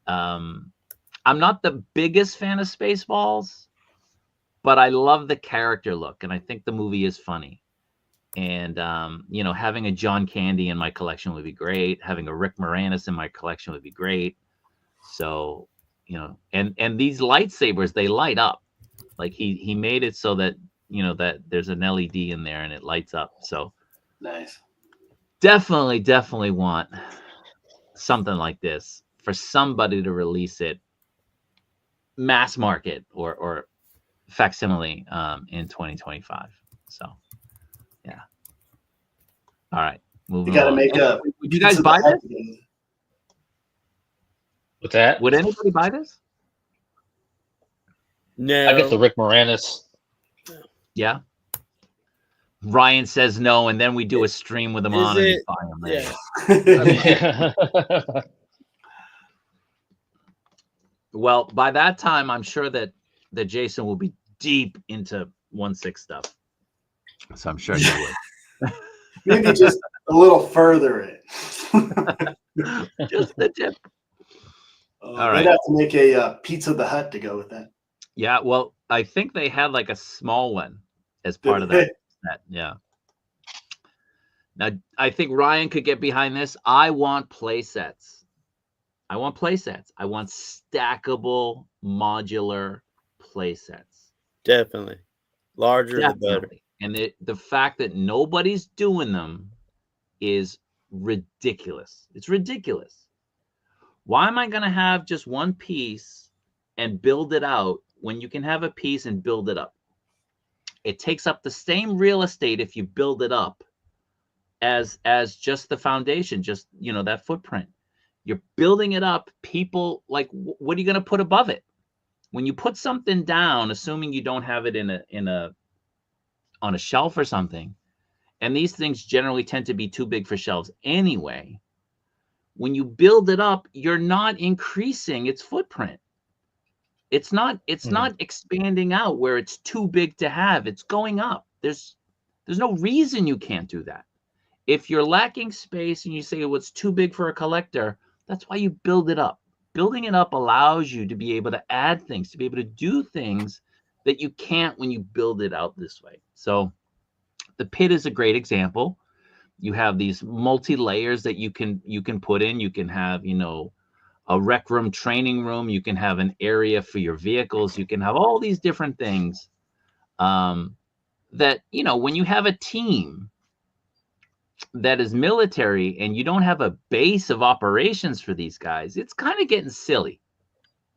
[SPEAKER 1] I'm not the biggest fan of Spaceballs, but I love the character look, and I think the movie is funny. And, having a John Candy in my collection would be great. Having a Rick Moranis in my collection would be great. So, and these lightsabers, they light up. Like, he made it so that, that there's an LED in there and it lights up. So
[SPEAKER 3] nice.
[SPEAKER 1] Definitely want something like this for somebody to release it mass market or facsimile in 2025. So yeah. All right. Moving
[SPEAKER 3] You got to
[SPEAKER 1] on.
[SPEAKER 3] make up.
[SPEAKER 1] Would you guys buy this?
[SPEAKER 4] What's that?
[SPEAKER 1] Would anybody buy this?
[SPEAKER 2] No.
[SPEAKER 4] I get the Rick Moranis.
[SPEAKER 1] Yeah. Ryan says no, and then we do a stream with him on and buy him.
[SPEAKER 2] Yeah.
[SPEAKER 1] Well, by that time, I'm sure that Jason will be deep into 1/6 stuff. So I'm sure he would.
[SPEAKER 3] Maybe just a little further in.
[SPEAKER 1] Just the tip.
[SPEAKER 3] All
[SPEAKER 1] right.
[SPEAKER 3] They'd have to make a Pizza the Hut to go with that.
[SPEAKER 1] Yeah, well, I think they had like a small one as part of that set. Yeah. Now, I think Ryan could get behind this. I want play sets. I want stackable, modular play sets.
[SPEAKER 2] Definitely. Larger the better.
[SPEAKER 1] And the fact that nobody's doing them is ridiculous. It's ridiculous. Why am I going to have just one piece and build it out when you can have a piece and build it up? It takes up the same real estate if you build it up as just the foundation, just, that footprint. You're building it up. People, like, what are you going to put above it? When you put something down, assuming you don't have it on a shelf or something, and these things generally tend to be too big for shelves anyway, when you build it up, you're not increasing its footprint. It's not expanding out where it's too big to have. It's going up. There's no reason you can't do that. If you're lacking space and you say, well, it's too big for a collector, that's why you build it up. Building it up allows you to be able to add things, to be able to do things that you can't when you build it out this way. So the pit is a great example. You have these multi-layers that you can put in. You can have, a rec room, training room. You can have an area for your vehicles. You can have all these different things that, when you have a team that is military and you don't have a base of operations for these guys, it's kind of getting silly.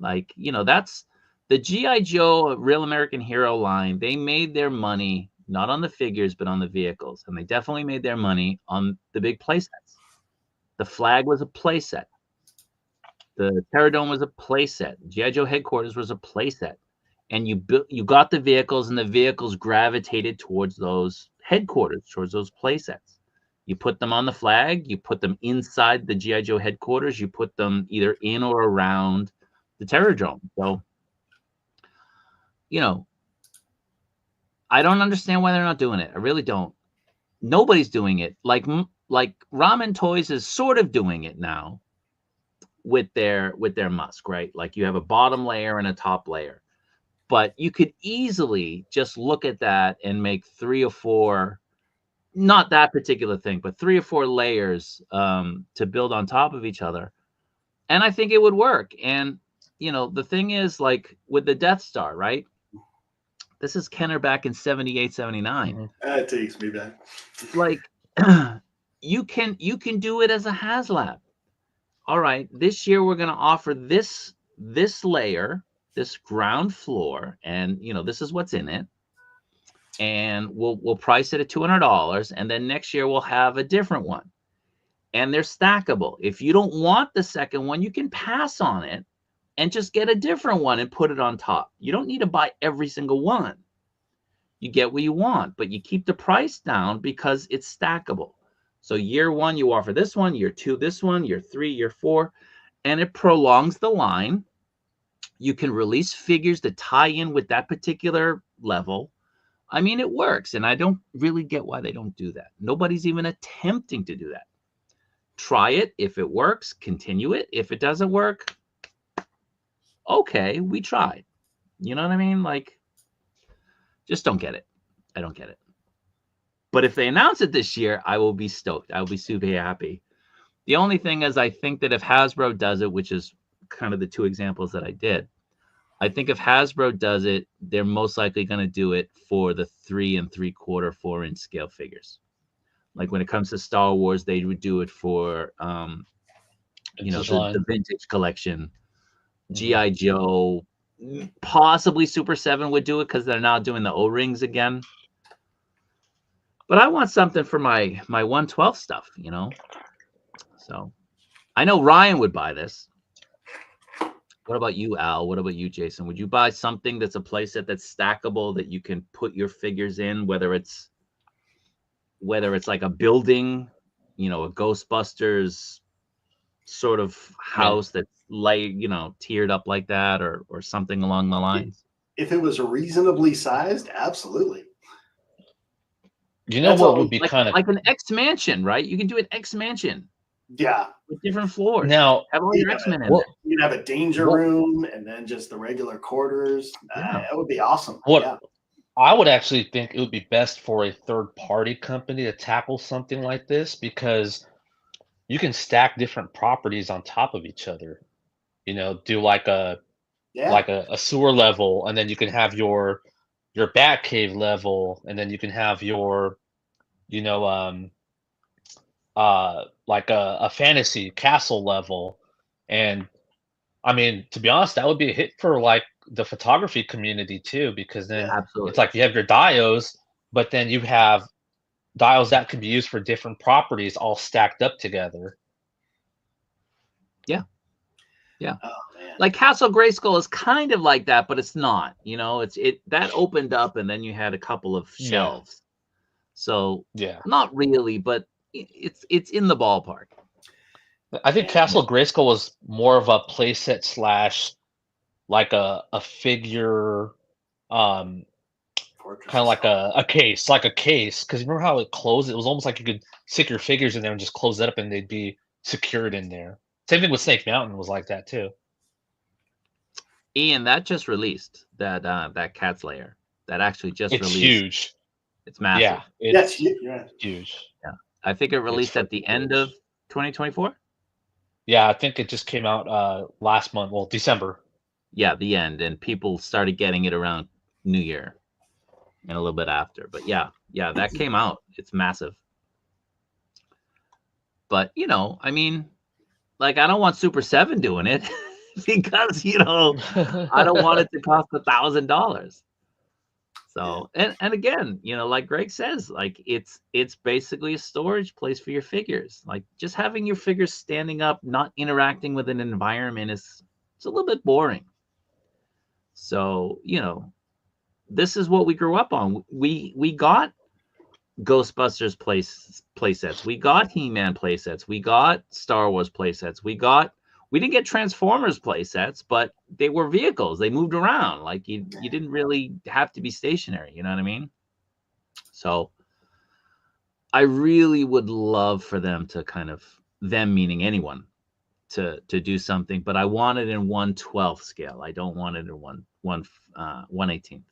[SPEAKER 1] Like, that's the G.I. Joe Real American Hero line. They made their money not on the figures, but on the vehicles. And they definitely made their money on the big play sets. The flag was a playset. The Terradome was a playset. G.I. Joe headquarters was a playset. And you got the vehicles, and the vehicles gravitated towards those headquarters, towards those playsets. You put them on the flag, you put them inside the G.I. Joe headquarters, you put them either in or around the Terradome. So, I don't understand why they're not doing it. I really don't. Nobody's doing it. Like Ramen Toys is sort of doing it now with their Musk, right? Like you have a bottom layer and a top layer. But you could easily just look at that and make 3 or 4, not that particular thing, but 3 or 4 layers to build on top of each other. And I think it would work. And, the thing is, like with the Death Star, right? This is Kenner back in 78, 79.
[SPEAKER 3] Mm-hmm. That takes me back.
[SPEAKER 1] Like you can do it as a HasLab. All right, this year we're going to offer this layer, this ground floor, and this is what's in it, and we'll price it at $200, and then next year we'll have a different one, and they're stackable. If you don't want the second one, you can pass on it and just get a different one and put it on top. You don't need to buy every single one. You get what you want, but you keep the price down because it's stackable. So year 1 you offer this one, year 2 this one, year 3, year 4, and it prolongs the line. You can release figures that tie in with that particular level. I mean, it works, and I don't really get why they don't do that. Nobody's even attempting to do that. Try it. If it works, continue it. If it doesn't work, okay, we tried. You know what I mean? Like, just don't get it. I don't get it. But if they announce it this year, I will be stoked. I will be super happy. The only thing is, I think that if Hasbro does it, which is kind of the 2 examples that I did, I think if Hasbro does it, they're most likely going to do it for the 3 3/4, 4-inch scale figures. Like when it comes to Star Wars, they would do it for, the vintage collection. G.I. Joe, possibly Super 7 would do it because they're now doing the O-rings again. But I want something for my 112 stuff, So I know Ryan would buy this. What about you, Al? What about you, Jason? Would you buy something that's a playset that's stackable that you can put your figures in, whether it's like a building, a Ghostbusters sort of house that's tiered up like that, or something along the lines?
[SPEAKER 3] If it was reasonably sized, absolutely.
[SPEAKER 4] What would be kind of
[SPEAKER 1] like an X Mansion, right? You can do an X Mansion.
[SPEAKER 3] Yeah.
[SPEAKER 1] With different floors.
[SPEAKER 4] Now,
[SPEAKER 1] have all your X-Men in
[SPEAKER 3] there. You can have a danger room and then just the regular quarters. That would be awesome.
[SPEAKER 4] I would actually think it would be best for a third-party company to tackle something like this, because you can stack different properties on top of each other. Do like a sewer level, and then you can have your Batcave level, and then you can have your like a fantasy castle level. And I mean, to be honest, that would be a hit for like the photography community too, because then it's like you have your dials, but then you have dials that can be used for different properties all stacked up together.
[SPEAKER 1] Yeah. Oh, like Castle Grayskull is kind of like that, but it's not. That opened up, and then you had a couple of shelves. So not really, but it's in the ballpark.
[SPEAKER 4] I think Castle Grayskull was more of a playset / like a figure, kind of like a case, because remember how it closed? It was almost like you could stick your figures in there and just close it up, and they'd be secured in there. Same thing with Snake Mountain was like that too.
[SPEAKER 1] Ian, that just released that Cat's Lair. That actually just released.
[SPEAKER 4] It's huge.
[SPEAKER 1] It's massive.
[SPEAKER 4] Yeah, it's huge.
[SPEAKER 1] Yeah, I think it released at the end of 2024.
[SPEAKER 4] Yeah, I think it just came out last month. Well, December.
[SPEAKER 1] Yeah, the end, and people started getting it around New Year and a little bit after. But yeah, that came out. It's massive. But I mean, like, I don't want Super 7 doing it because I don't want it to cost $1,000. So, and again, like Greg says, like it's basically a storage place for your figures. Like just having your figures standing up, not interacting with an environment it's a little bit boring. So, this is what we grew up on. We got Ghostbusters playsets. We got He-Man playsets. We got Star Wars playsets. We didn't get Transformers playsets, but they were vehicles. They moved around. Like you didn't really have to be stationary. You know what I mean? So I really would love for them to them meaning anyone, to do something, but I want it in 1/12 scale. I don't want it in 1/18.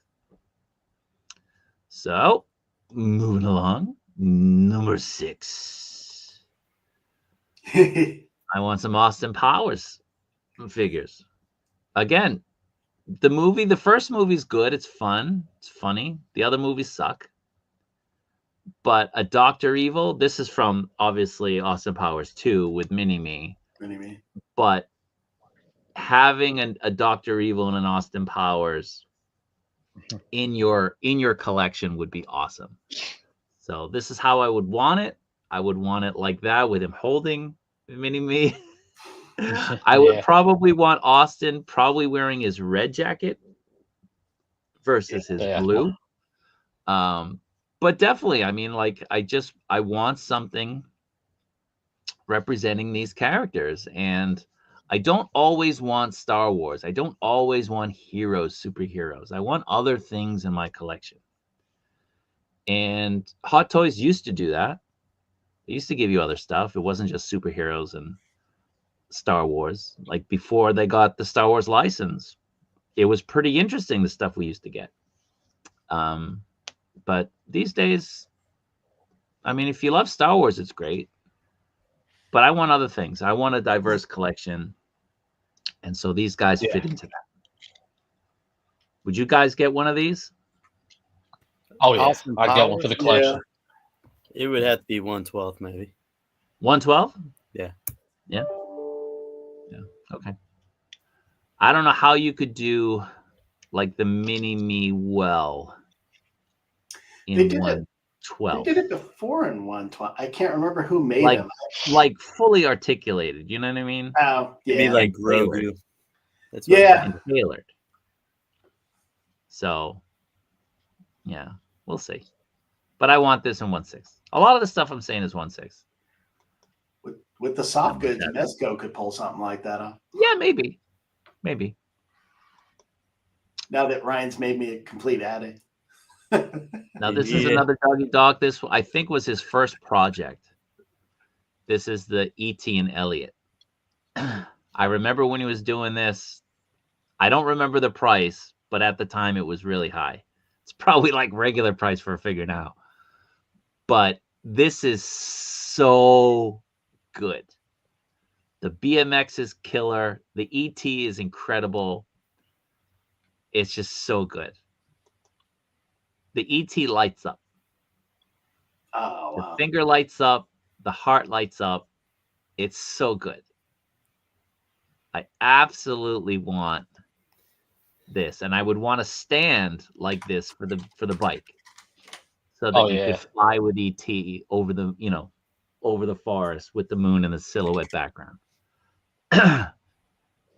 [SPEAKER 1] So moving along, number 6. I want some Austin Powers figures. Again, the first movie's good. It's fun. It's funny. The other movies suck. But a Dr. Evil, this is from obviously Austin Powers 2 with Mini-Me.
[SPEAKER 3] Mini-Me.
[SPEAKER 1] But having a Dr. Evil and an Austin Powers in your collection would be awesome. So this is how I would want it. I would want it like that with him holding Mini-Me. I would probably want Austin probably wearing his red jacket versus his blue. But definitely, I mean, like I want something representing these characters, and I don't always want Star Wars. I don't always want heroes, superheroes. I want other things in my collection. And Hot Toys used to do that. They used to give you other stuff. It wasn't just superheroes and Star Wars. Like before they got the Star Wars license, it was pretty interesting, the stuff we used to get. But these days, I mean, if you love Star Wars, it's great. But I want other things. I want a diverse collection. And so these guys fit into that. Would you guys get one of these?
[SPEAKER 4] Oh, yeah. I'd get one for the collection.
[SPEAKER 2] Yeah. It would have to be 1/12, maybe.
[SPEAKER 1] 1/12?
[SPEAKER 2] Yeah.
[SPEAKER 1] Yeah. Yeah. Okay. I don't know how you could do like the Mini-Me well in 1/12.
[SPEAKER 3] They did it before in 1/12. I can't remember who made them.
[SPEAKER 1] Like fully articulated. You know what I mean?
[SPEAKER 3] Oh, yeah.
[SPEAKER 2] Maybe like Grogu.
[SPEAKER 3] That's yeah.
[SPEAKER 1] And tailored. So, yeah, we'll see. But I want this in 1/6. A lot of the stuff I'm saying is 1/6.
[SPEAKER 3] With the soft goods, Mezco could pull something like that off.
[SPEAKER 1] Yeah, maybe. Maybe.
[SPEAKER 3] Now that Ryan's made me a complete addict.
[SPEAKER 1] Now, this is another doggy dog. This, I think, was his first project. This is the E.T. and Elliot. I remember when he was doing this. I don't remember the price, but at the time it was really high. It's probably like regular price for a figure now. But this is so good. The BMX is killer. The ET is incredible. It's just so good. The ET lights up.
[SPEAKER 3] Oh, wow.
[SPEAKER 1] The finger lights up. The heart lights up. It's so good. I absolutely want this, and I would want a stand like this for the bike, so that you could fly with ET over the forest with the moon and the silhouette background.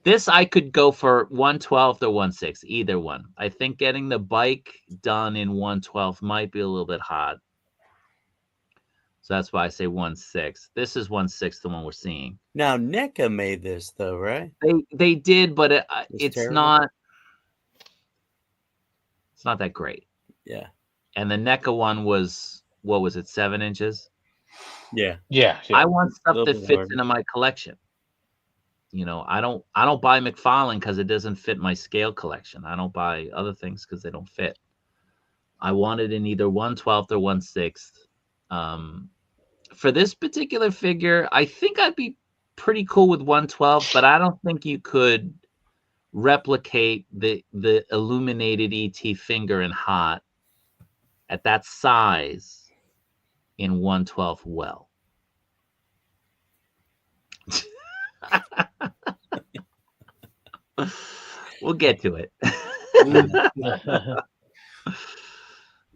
[SPEAKER 1] This I could go for 1/12 or 1/6, either one. I think getting the bike done in 1/12 might be a little bit hard, so that's why I say 1/6. This is 1/6, the one we're seeing.
[SPEAKER 2] Now NECA made this though, right?
[SPEAKER 1] They did, but it's not. It's not that great.
[SPEAKER 2] Yeah.
[SPEAKER 1] And the NECA one was, what was it, 7 inches?
[SPEAKER 2] Yeah.
[SPEAKER 1] I want stuff that fits into my collection. You know, I don't buy McFarlane because it doesn't fit my scale collection. I don't buy other things because they don't fit. I want it in either 1/12 or 1/6. For this particular figure, I think I'd be pretty cool with 1/12, but I don't think you could replicate the illuminated ET finger and heart at that size in 1/12 well. We'll get to it.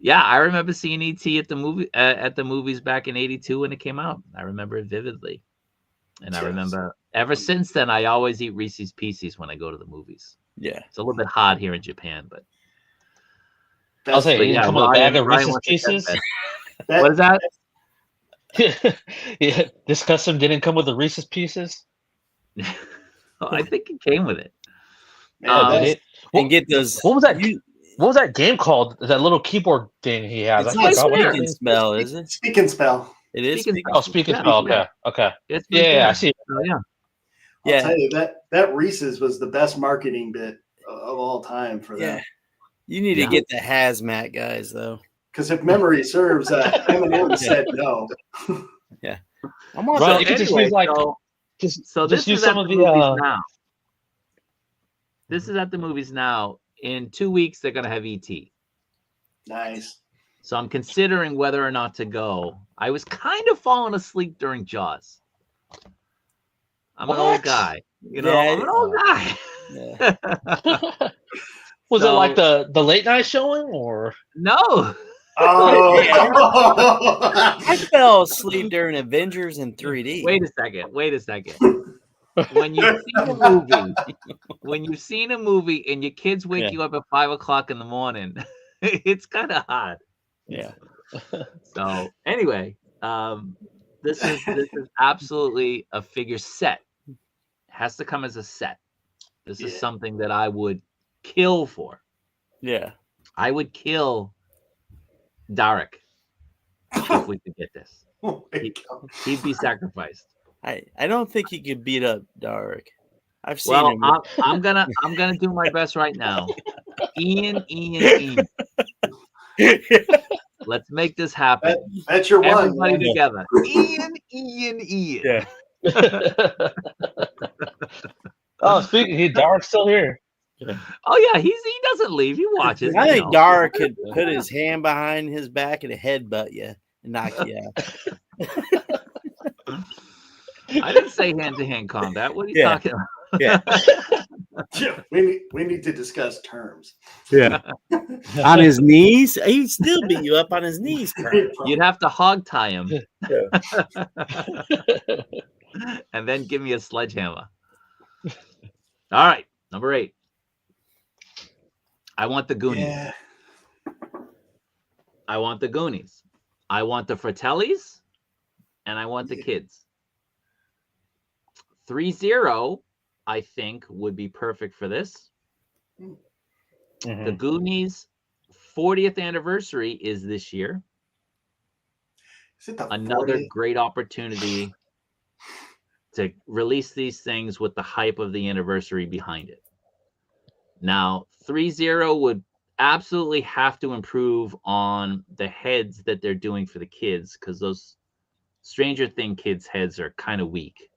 [SPEAKER 1] Yeah, I remember seeing E.T. at the movies back in '82 when it came out. I remember it vividly, and I remember ever since then I always eat Reese's Pieces when I go to the movies.
[SPEAKER 2] Yeah,
[SPEAKER 1] it's a little bit hot here in Japan, but
[SPEAKER 4] I'll say you didn't come with a bag of Reese's Pieces.
[SPEAKER 1] What is that?
[SPEAKER 4] Yeah, this custom didn't come with the Reese's Pieces.
[SPEAKER 1] I think it came with it.
[SPEAKER 4] Did it?
[SPEAKER 2] And get those.
[SPEAKER 4] What was that? What was that game called? That little keyboard thing he has.
[SPEAKER 2] It's not Speak and Spell, is it?
[SPEAKER 3] Speak and Spell.
[SPEAKER 2] It is.
[SPEAKER 4] Speak and Spell. Okay. Okay. Yeah, I see it.
[SPEAKER 3] I'll tell you that Reese's was the best marketing bit of all time for that.
[SPEAKER 2] You need to get the hazmat guys though.
[SPEAKER 3] Because if memory serves, Eminem said no.
[SPEAKER 2] Yeah.
[SPEAKER 4] I'm on. Right, you could just use like just use some of the
[SPEAKER 1] now. This is at the movies now. In 2 weeks, they're gonna have E.T.
[SPEAKER 3] Nice.
[SPEAKER 1] So I'm considering whether or not to go. I was kind of falling asleep during Jaws. I'm an old guy. I'm an old guy.
[SPEAKER 2] Yeah.
[SPEAKER 4] Was it like the late night showing or
[SPEAKER 1] no?
[SPEAKER 2] Oh, I fell asleep during Avengers in 3D.
[SPEAKER 1] Wait a second. When you've seen a movie and your kids wake you up at 5 o'clock in the morning, it's kind of hard.
[SPEAKER 2] Yeah.
[SPEAKER 1] So anyway, this is absolutely a figure set. It has to come as a set. This is something that I would kill for.
[SPEAKER 2] Yeah.
[SPEAKER 1] I would kill Derek if we could get this. He'd be sacrificed.
[SPEAKER 2] I don't think he could beat up Derek. I've seen him.
[SPEAKER 1] I'm gonna do my best right now. Ian. Let's make this happen.
[SPEAKER 3] That's your one.
[SPEAKER 1] Everybody together. Ian.
[SPEAKER 2] Yeah.
[SPEAKER 4] Oh, speaking, Derek's still here.
[SPEAKER 1] Oh yeah, he doesn't leave. He watches.
[SPEAKER 2] I think Derek could put his hand behind his back and headbutt you and knock you out.
[SPEAKER 1] I didn't say hand-to-hand combat. What are you talking about?
[SPEAKER 2] Yeah.
[SPEAKER 3] we need to discuss terms.
[SPEAKER 2] Yeah. On his knees? He'd still beat you up on his knees.
[SPEAKER 1] You'd have to hog tie him. And then give me a sledgehammer. All right, number 8. I want the Goonies.
[SPEAKER 3] Yeah.
[SPEAKER 1] I want the Goonies. I want the Fratellis, and I want the kids. 3-0, I think, would be perfect for this.
[SPEAKER 2] Mm-hmm.
[SPEAKER 1] The Goonies 40th anniversary is this year.
[SPEAKER 3] Is it the
[SPEAKER 1] Another
[SPEAKER 3] 40th?
[SPEAKER 1] great opportunity to release these things with the hype of the anniversary behind it. Now, 3-0 would absolutely have to improve on the heads that they're doing for the kids, because those Stranger Things kids' heads are kind of weak.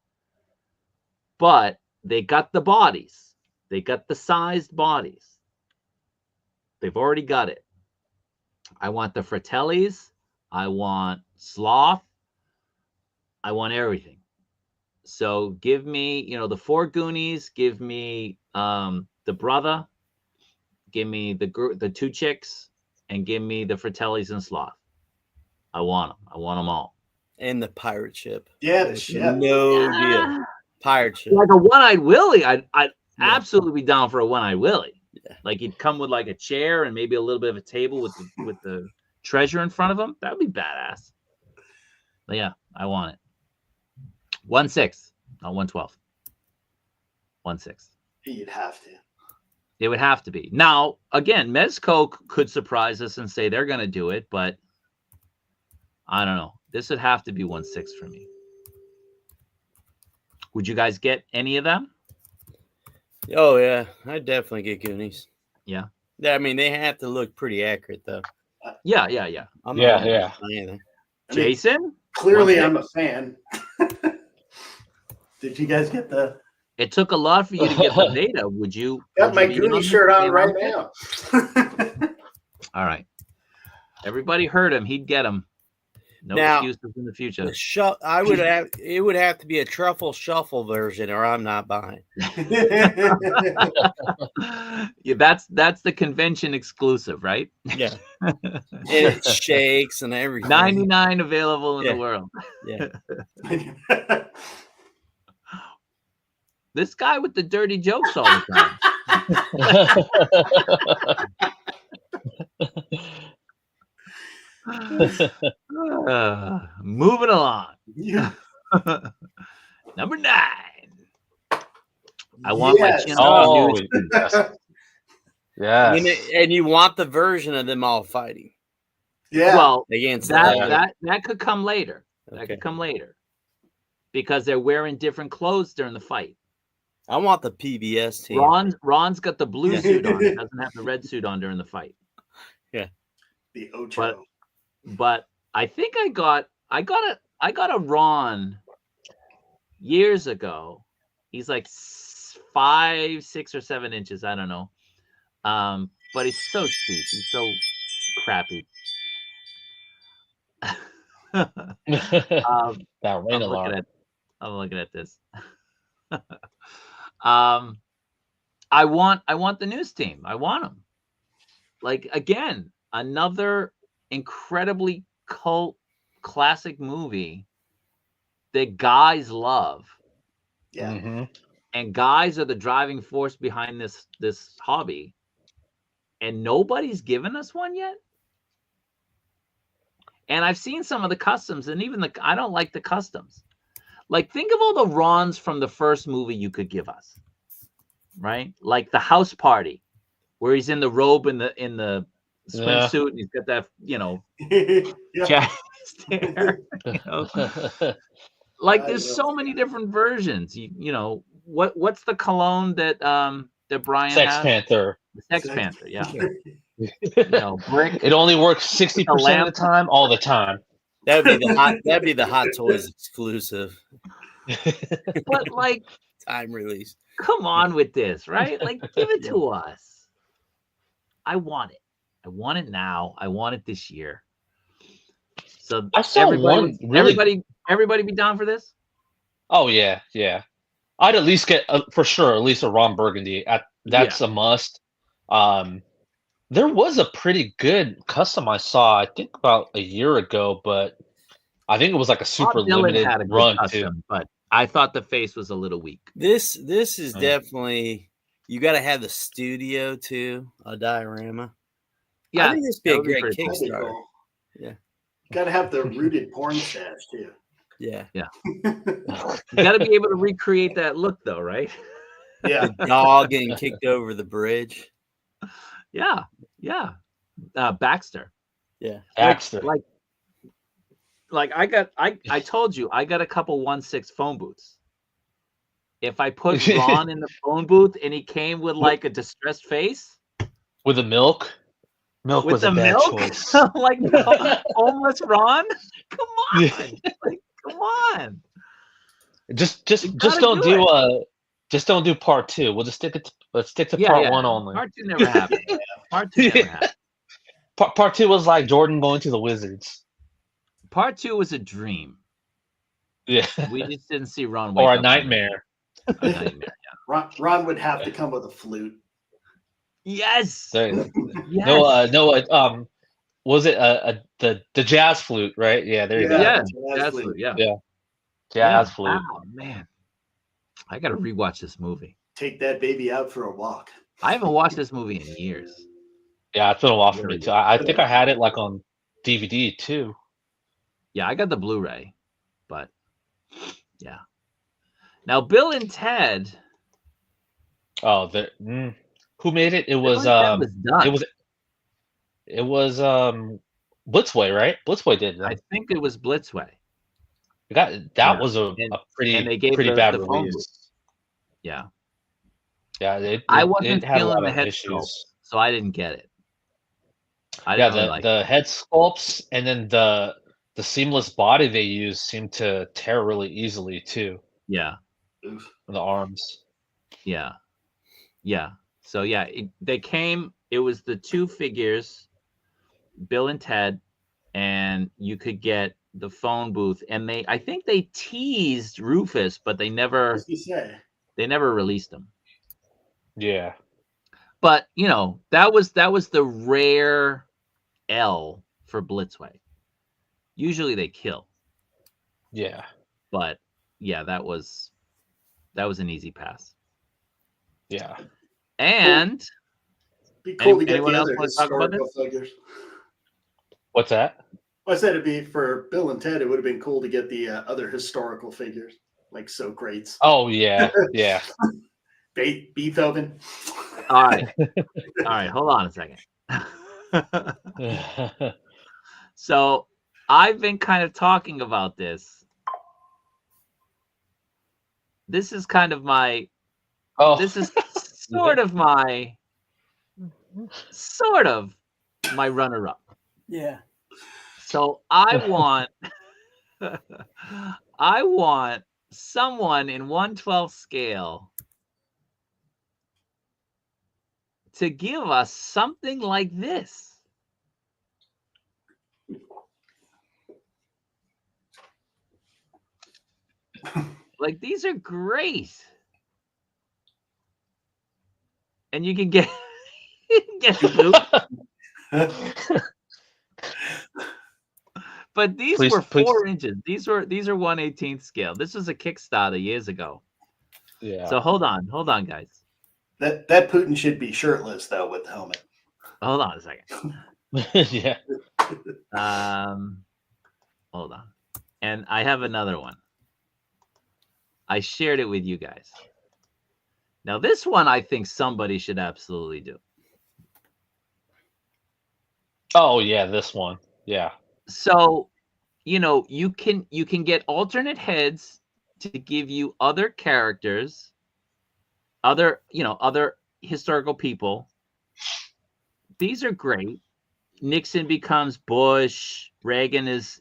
[SPEAKER 1] But they got the bodies. They got the sized bodies. They've already got it. I want the Fratellis. I want Sloth. I want everything. So give me, the 4 Goonies. Give me the brother. Give me the 2 chicks, and give me the Fratellis and Sloth. I want them. I want them all.
[SPEAKER 2] And the pirate ship.
[SPEAKER 3] Yeah, the ship.
[SPEAKER 2] No deal. Pirate ship.
[SPEAKER 1] Like a one-eyed Willie, I'd absolutely be down for a one-eyed Willie. Yeah. Like he'd come with like a chair and maybe a little bit of a table with the treasure in front of him. That would be badass. But yeah, I want it. 1/6, not 1/12. 1/6.
[SPEAKER 3] You'd have to.
[SPEAKER 1] It would have to be. Now, again, Mezco could surprise us and say they're going to do it, but I don't know. This would have to be 1/6 for me. Would you guys get any of them?
[SPEAKER 2] Oh, yeah. I'd definitely get Goonies.
[SPEAKER 1] Yeah.
[SPEAKER 2] I mean, they have to look pretty accurate, though.
[SPEAKER 1] Yeah. Jason?
[SPEAKER 3] Clearly, I'm a fan. Did you guys get the...
[SPEAKER 1] It took a lot for you to get the data. Would you?
[SPEAKER 3] Got my Goonie shirt on right now.
[SPEAKER 1] All right. Everybody heard him. He'd get him. No
[SPEAKER 2] Now,
[SPEAKER 1] excuses in the future.
[SPEAKER 2] It would have to be a truffle shuffle version, or I'm not buying.
[SPEAKER 1] Yeah, that's the convention exclusive, right?
[SPEAKER 2] Yeah. And it shakes and everything.
[SPEAKER 1] 99 available in the world.
[SPEAKER 2] Yeah.
[SPEAKER 1] This guy with the dirty jokes all the time. Moving along.
[SPEAKER 3] Yeah.
[SPEAKER 1] Number 9. I want my chin
[SPEAKER 4] Oh,
[SPEAKER 1] news.
[SPEAKER 4] yes.
[SPEAKER 2] And you want the version of them all fighting.
[SPEAKER 3] Yeah.
[SPEAKER 1] Well,
[SPEAKER 2] Against
[SPEAKER 1] that could come later. That
[SPEAKER 2] Okay.
[SPEAKER 1] could come later. Because they're wearing different clothes during the fight.
[SPEAKER 2] I want the PBS team.
[SPEAKER 1] Ron's got the blue suit on. He doesn't have the red suit on during the fight.
[SPEAKER 2] Yeah.
[SPEAKER 3] The Ocho.
[SPEAKER 1] But I think I got a Ron years ago. He's like 5, 6, or 7 inches. I don't know. But he's so cheap. He's so crappy.
[SPEAKER 4] That rain alarm.
[SPEAKER 1] I'm looking at this. I want the news team. I want them. Like, again, another incredibly cult classic movie that guys love.
[SPEAKER 3] Yeah.
[SPEAKER 4] Mm-hmm.
[SPEAKER 1] And guys are the driving force behind this hobby. And nobody's given us one yet. And I've seen some of the customs, and even I don't like the customs. Like, think of all the Rons from the first movie you could give us, right? Like the house party, where he's in the robe and the swimsuit, and he's got that, chest hair. Like, there's so many different versions. What's the cologne that Brian
[SPEAKER 4] Sex
[SPEAKER 1] has?
[SPEAKER 4] Panther.
[SPEAKER 1] The Sex Panther, yeah. Brick.
[SPEAKER 4] It only works 60% of the time, all the time.
[SPEAKER 2] That'd be the Hot Toys exclusive.
[SPEAKER 1] But, like,
[SPEAKER 2] time release.
[SPEAKER 1] Come on with this, right? Like, give it to us. I want it. I want it now. I want it this year. So
[SPEAKER 4] I saw
[SPEAKER 1] everybody be down for this?
[SPEAKER 4] Oh yeah. I'd at least get for sure at least a Ron Burgundy. That's a must. There was a pretty good custom I saw, I think about a year ago, but I think it was like a super limited run too.
[SPEAKER 1] But I thought the face was a little weak.
[SPEAKER 2] This is definitely, you got to have the studio too, a diorama.
[SPEAKER 1] Yeah,
[SPEAKER 2] I think this would be a great Kickstarter.
[SPEAKER 3] Cool.
[SPEAKER 2] Yeah,
[SPEAKER 3] got to have the rooted porn stash too.
[SPEAKER 2] Yeah.
[SPEAKER 1] You got to be able to recreate that look, though, right?
[SPEAKER 3] Yeah.
[SPEAKER 2] The dog getting kicked over the bridge.
[SPEAKER 1] Yeah. Baxter.
[SPEAKER 2] Yeah.
[SPEAKER 4] Baxter.
[SPEAKER 1] Like I told you, I got a couple 1/6 phone booths. If I put Ron in the phone booth and he came with like a distressed face.
[SPEAKER 4] With the milk? Milk was a bad choice.
[SPEAKER 1] Like homeless Ron? Come on. Like, come on.
[SPEAKER 4] Just don't do part 2. We'll just let's stick to part 1 only.
[SPEAKER 1] Part 2 never happened. Part 2 never happened.
[SPEAKER 4] Part 2 was like Jordan going to the Wizards.
[SPEAKER 1] Part 2 was a dream.
[SPEAKER 4] Yeah.
[SPEAKER 1] We just didn't see Ron
[SPEAKER 4] or a nightmare.
[SPEAKER 1] A nightmare, yeah.
[SPEAKER 3] Ron would have to come with a flute.
[SPEAKER 1] Yes.
[SPEAKER 4] Yes.
[SPEAKER 1] No,
[SPEAKER 4] was it the jazz flute, right? Yeah, there you go.
[SPEAKER 1] Yeah, jazz flute, yeah.
[SPEAKER 4] Jazz flute.
[SPEAKER 1] Wow, man. I gotta rewatch this movie.
[SPEAKER 3] Take that baby out for a walk.
[SPEAKER 1] I haven't watched this movie in years.
[SPEAKER 4] Yeah, it's been a while for me too. I think I had it like on DVD too.
[SPEAKER 1] Yeah, I got the Blu-ray, but yeah. Now Bill and Ted.
[SPEAKER 4] Oh, who made it? It was it was Blitzway, right? Blitzway did that.
[SPEAKER 1] I think it was Blitzway.
[SPEAKER 4] That was a pretty bad release.
[SPEAKER 1] Yeah.
[SPEAKER 4] Yeah,
[SPEAKER 1] I wasn't feeling the head sculpt, so I didn't get it.
[SPEAKER 4] The head sculpts and then the seamless body they use seemed to tear really easily too.
[SPEAKER 1] Yeah.
[SPEAKER 4] The arms.
[SPEAKER 1] Yeah. So yeah, they came. It was the 2 figures, Bill and Ted, and you could get the phone booth, and I think they teased Rufus, but they never released him.
[SPEAKER 4] Yeah.
[SPEAKER 1] But that was the rare L for Blitzway. Usually they kill.
[SPEAKER 4] Yeah.
[SPEAKER 1] But yeah, that was an easy pass.
[SPEAKER 4] Yeah.
[SPEAKER 1] And
[SPEAKER 3] be cool to get
[SPEAKER 1] anyone
[SPEAKER 3] the
[SPEAKER 1] else
[SPEAKER 3] other
[SPEAKER 1] want to talk about
[SPEAKER 3] historical
[SPEAKER 1] this?
[SPEAKER 3] figures.
[SPEAKER 4] What's that?
[SPEAKER 3] I said it'd be for Bill and Ted. It would have been cool to get the other historical figures, like so greats.
[SPEAKER 4] Oh yeah, yeah.
[SPEAKER 3] Beethoven.
[SPEAKER 1] All right. Hold on a second. So I've been kind of talking about this. This is kind of my.
[SPEAKER 4] Oh.
[SPEAKER 1] This is sort of my runner-up.
[SPEAKER 2] Yeah.
[SPEAKER 1] So I want someone in 1/12 scale to give us something like this. Like, these are great. And you can get But these were 4 inches. These are 1/18 scale. This was a Kickstarter years ago.
[SPEAKER 4] Yeah.
[SPEAKER 1] So hold on, guys.
[SPEAKER 3] That Putin should be shirtless though with the helmet.
[SPEAKER 1] Hold on a second.
[SPEAKER 4] Yeah.
[SPEAKER 1] Hold on. And I have another one. I shared it with you guys. Now this one I think somebody should absolutely do.
[SPEAKER 4] Oh yeah, this one. Yeah.
[SPEAKER 1] So, you can get alternate heads to give you other characters, other historical people. These are great. Nixon becomes Bush. Reagan is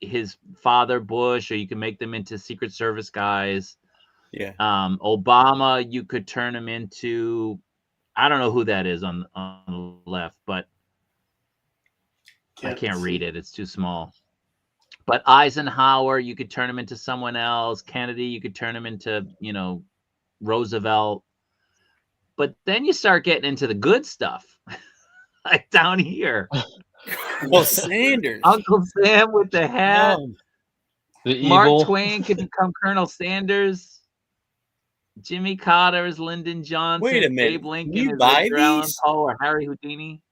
[SPEAKER 1] his father Bush, or you can make them into Secret Service guys.
[SPEAKER 2] Yeah.
[SPEAKER 1] Obama, you could turn him into, I don't know who that is on the left, but I can't read it. It's too small. But Eisenhower, you could turn him into someone else. Kennedy, you could turn him into, Roosevelt. But then you start getting into the good stuff. Like down here.
[SPEAKER 2] Well, Sanders.
[SPEAKER 1] Uncle Sam with the hat.
[SPEAKER 4] The
[SPEAKER 1] Mark
[SPEAKER 4] evil.
[SPEAKER 1] Twain could become Colonel Sanders. Jimmy Carter is Lyndon Johnson.
[SPEAKER 2] Wait a minute.
[SPEAKER 1] Abe Lincoln
[SPEAKER 2] Can you
[SPEAKER 1] is
[SPEAKER 2] buy
[SPEAKER 1] Edgar Allan
[SPEAKER 2] these?
[SPEAKER 1] Poe or Harry Houdini.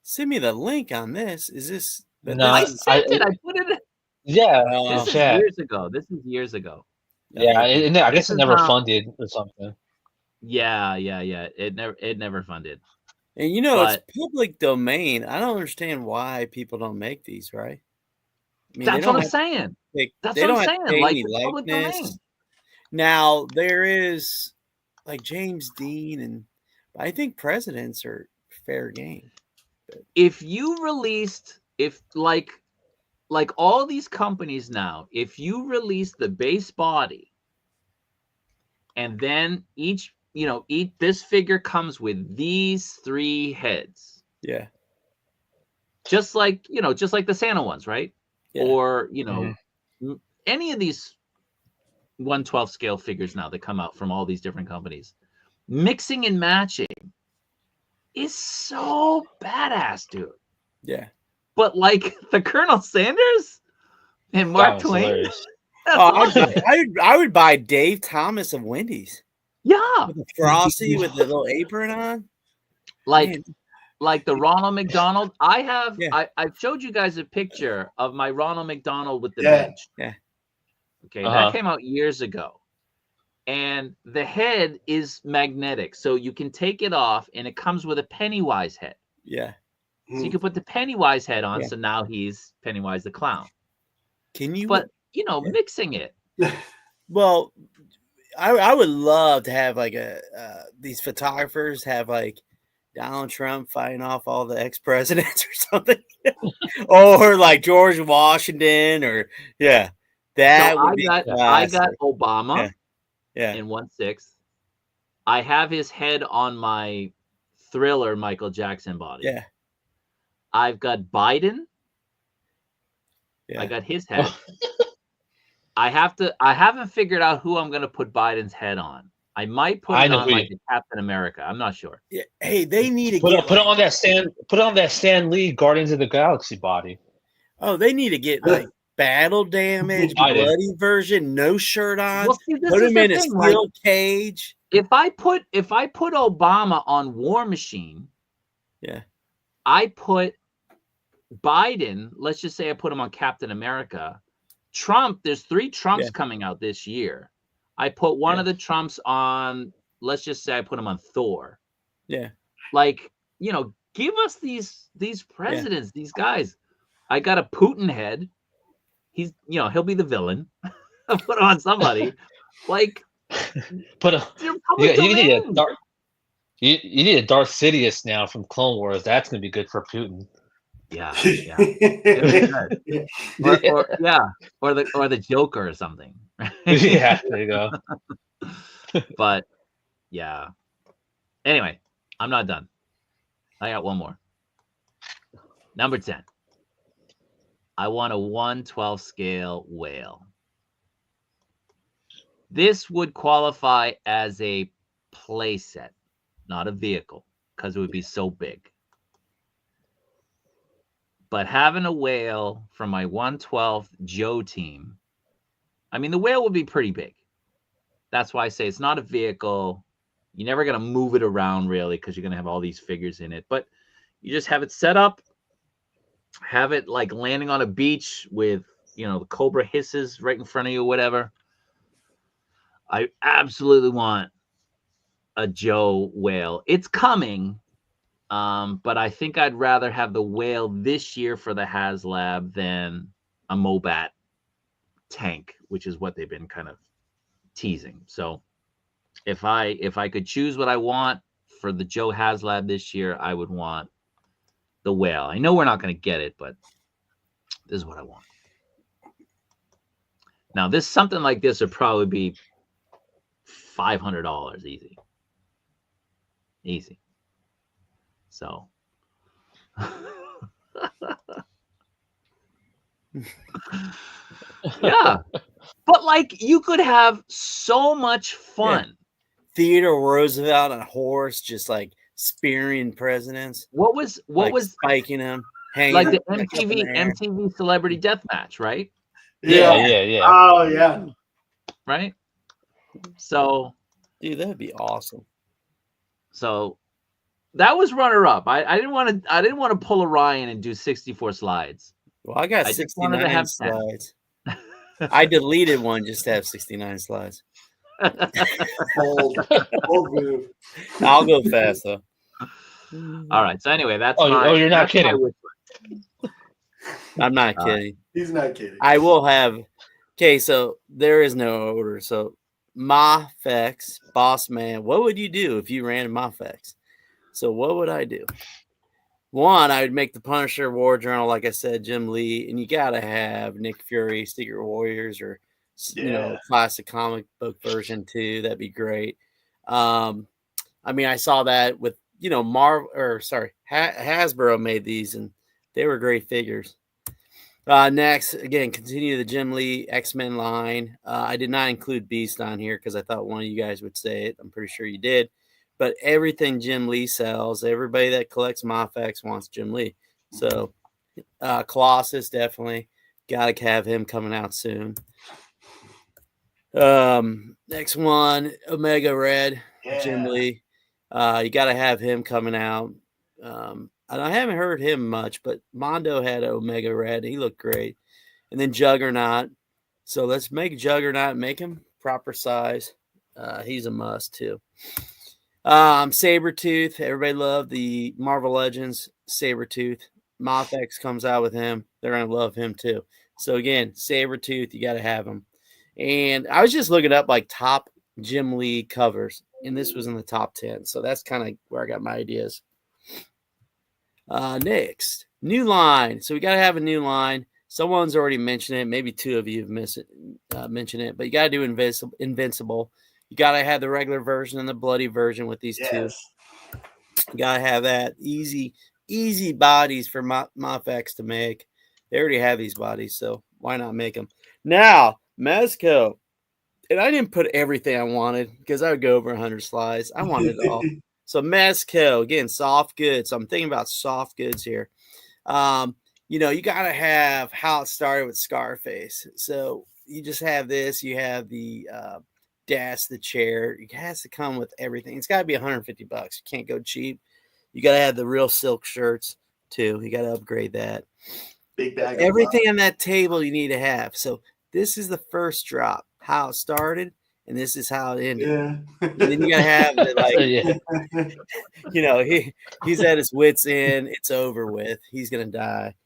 [SPEAKER 2] Send me the link on this. Is this?
[SPEAKER 4] No,
[SPEAKER 1] I sent it. I put it.
[SPEAKER 4] Yeah.
[SPEAKER 1] This is
[SPEAKER 4] chat.
[SPEAKER 1] years ago.
[SPEAKER 4] Yeah, I guess it never funded or something.
[SPEAKER 1] Yeah. It never funded.
[SPEAKER 2] And it's public domain. I don't understand why people don't make these, right? I mean,
[SPEAKER 1] that's what I'm saying. That's what I'm saying. Like the public domain.
[SPEAKER 2] Now there is like James Dean, and I think presidents are fair game. But
[SPEAKER 1] if you released, like all these companies now, if you release the base body, and then each this figure comes with these 3 heads.
[SPEAKER 2] Yeah.
[SPEAKER 1] Just like the Santa ones, right?
[SPEAKER 2] Yeah.
[SPEAKER 1] Or, any of these 1/12 scale figures now that come out from all these different companies, mixing and matching is so badass, dude.
[SPEAKER 2] Yeah.
[SPEAKER 1] But like the Colonel Sanders and Mark Twain.
[SPEAKER 2] I would buy Dave Thomas of Wendy's.
[SPEAKER 1] Yeah.
[SPEAKER 2] With the Frosty with the little apron on.
[SPEAKER 1] Like the Ronald McDonald. I've showed you guys a picture of my Ronald McDonald with the bench.
[SPEAKER 2] Yeah.
[SPEAKER 1] Okay, that came out years ago. And the head is magnetic. So you can take it off and it comes with a Pennywise head.
[SPEAKER 2] Yeah.
[SPEAKER 1] So you can put the Pennywise head on. Yeah. So now he's Pennywise the clown.
[SPEAKER 2] Can you?
[SPEAKER 1] But, mixing it.
[SPEAKER 2] Well, I would love to have like these photographers have like Donald Trump fighting off all the ex-presidents or something. Or like George Washington that
[SPEAKER 1] so
[SPEAKER 2] would be
[SPEAKER 1] I got Obama
[SPEAKER 2] in
[SPEAKER 1] 1/6. I have his head on my Thriller Michael Jackson body.
[SPEAKER 2] Yeah.
[SPEAKER 1] I've got Biden. I got his head. I haven't figured out who I'm gonna put Biden's head on. I might put it on like the Captain America. I'm not sure.
[SPEAKER 2] Yeah. Hey, they need to
[SPEAKER 4] put it on that Stan Lee Guardians of the Galaxy body.
[SPEAKER 2] Oh, they need to get like battle damage, bloody version, no shirt on.
[SPEAKER 1] Well, see,
[SPEAKER 2] put him in a steel cage.
[SPEAKER 1] If I put Obama on War Machine,
[SPEAKER 2] yeah,
[SPEAKER 1] I put Biden. Let's just say I put him on Captain America. Trump, there's 3 Trumps coming out this year. I put one of the Trumps on, let's just say I put him on Thor.
[SPEAKER 2] Yeah.
[SPEAKER 1] Like, give us these presidents, these guys. I got a Putin head. He's, he'll be the villain. I'll put him on somebody. Like,
[SPEAKER 4] you need a Darth Sidious now from Clone Wars. That's going to be good for Putin.
[SPEAKER 1] Yeah. Or the Joker or something.
[SPEAKER 4] Yeah, there you go.
[SPEAKER 1] But yeah. Anyway, I'm not done. I got one more. Number 10. I want a 1/12 scale whale. This would qualify as a playset, not a vehicle, because it would be so big. But having a whale from my 1/12 Joe team, I mean, the whale would be pretty big. That's why I say it's not a vehicle. You're never going to move it around, really, because you're going to have all these figures in it. But you just have it set up, have it like landing on a beach with, the cobra hisses right in front of you or whatever. I absolutely want a Joe whale. It's coming. But I think I'd rather have the whale this year for the HasLab than a Mobat tank, which is what they've been kind of teasing. So if I could choose what I want for the Joe HasLab this year, I would want the whale. I know we're not going to get it, but this is what I want. Now, something like this would probably be $500 easy. So, yeah, but like you could have so much fun.
[SPEAKER 2] Yeah. Theodore Roosevelt on a horse, just like spearing presidents.
[SPEAKER 1] What was
[SPEAKER 2] spiking him, hanging
[SPEAKER 1] like the MTV Celebrity Deathmatch, right?
[SPEAKER 4] Yeah.
[SPEAKER 3] Oh yeah,
[SPEAKER 1] right. So,
[SPEAKER 2] dude, that'd be awesome.
[SPEAKER 1] So. That was runner up. I didn't want to pull a Ryan and do 64 slides.
[SPEAKER 2] Well, I got 69 slides. I deleted one just to have 69 slides.
[SPEAKER 3] Bold move.
[SPEAKER 2] I'll go fast though.
[SPEAKER 1] All right. So anyway, that's
[SPEAKER 4] you're not kidding.
[SPEAKER 2] I'm not kidding.
[SPEAKER 3] He's not kidding.
[SPEAKER 2] I will have. Okay, so there is no order. So Muff, Boss Man. What would you do if you ran a Muff? So what would I do? One, I would make the Punisher War Journal, like I said, Jim Lee, and you got to have Nick Fury, Secret Warriors, or classic comic book version too. That'd be great. I mean, I saw that with Hasbro made these, and they were great figures. Next, again, continue the Jim Lee X-Men line. I did not include Beast on here because I thought one of you guys would say it. I'm pretty sure you did. But everything Jim Lee sells, everybody that collects Moffax wants Jim Lee. So Colossus, definitely. Got to have him coming out soon. Next one, Omega Red, Jim Lee. You got to have him coming out. And I haven't heard him much, but Mondo had Omega Red. He looked great. And then Juggernaut. So let's make Juggernaut, make him proper size. He's a must too. Sabretooth. Everybody loved the Marvel Legends Sabretooth. Moffax comes out with him. They're going to love him too. So again, Sabretooth, you got to have him. And I was just looking up like top Jim Lee covers, and this was in the top 10. So that's kind of where I got my ideas. Next, new line. So we got to have a new line. Someone's already mentioned it. Maybe two of you have mentioned it, but you got to do Invincible. You got to have the regular version and the bloody version with these two. You got to have that easy bodies for Moffax to make. They already have these bodies, so why not make them? Now, Mezco. And I didn't put everything I wanted because I would go over 100 slides. I wanted it all. So Mezco, again, soft goods. So I'm thinking about soft goods here. You got to have how it started with Scarface. So you just have this. You have the desk, the chair. It has to come with everything. It's got to be $150. You can't go cheap. You got to have the real silk shirts too. You got to upgrade that.
[SPEAKER 3] Big bag.
[SPEAKER 2] Everything on that table you need to have. So this is the first drop, how it started, and this is how it ended.
[SPEAKER 3] Yeah.
[SPEAKER 2] And then you gotta have it, he's at his wits' end. It's over with. He's gonna die.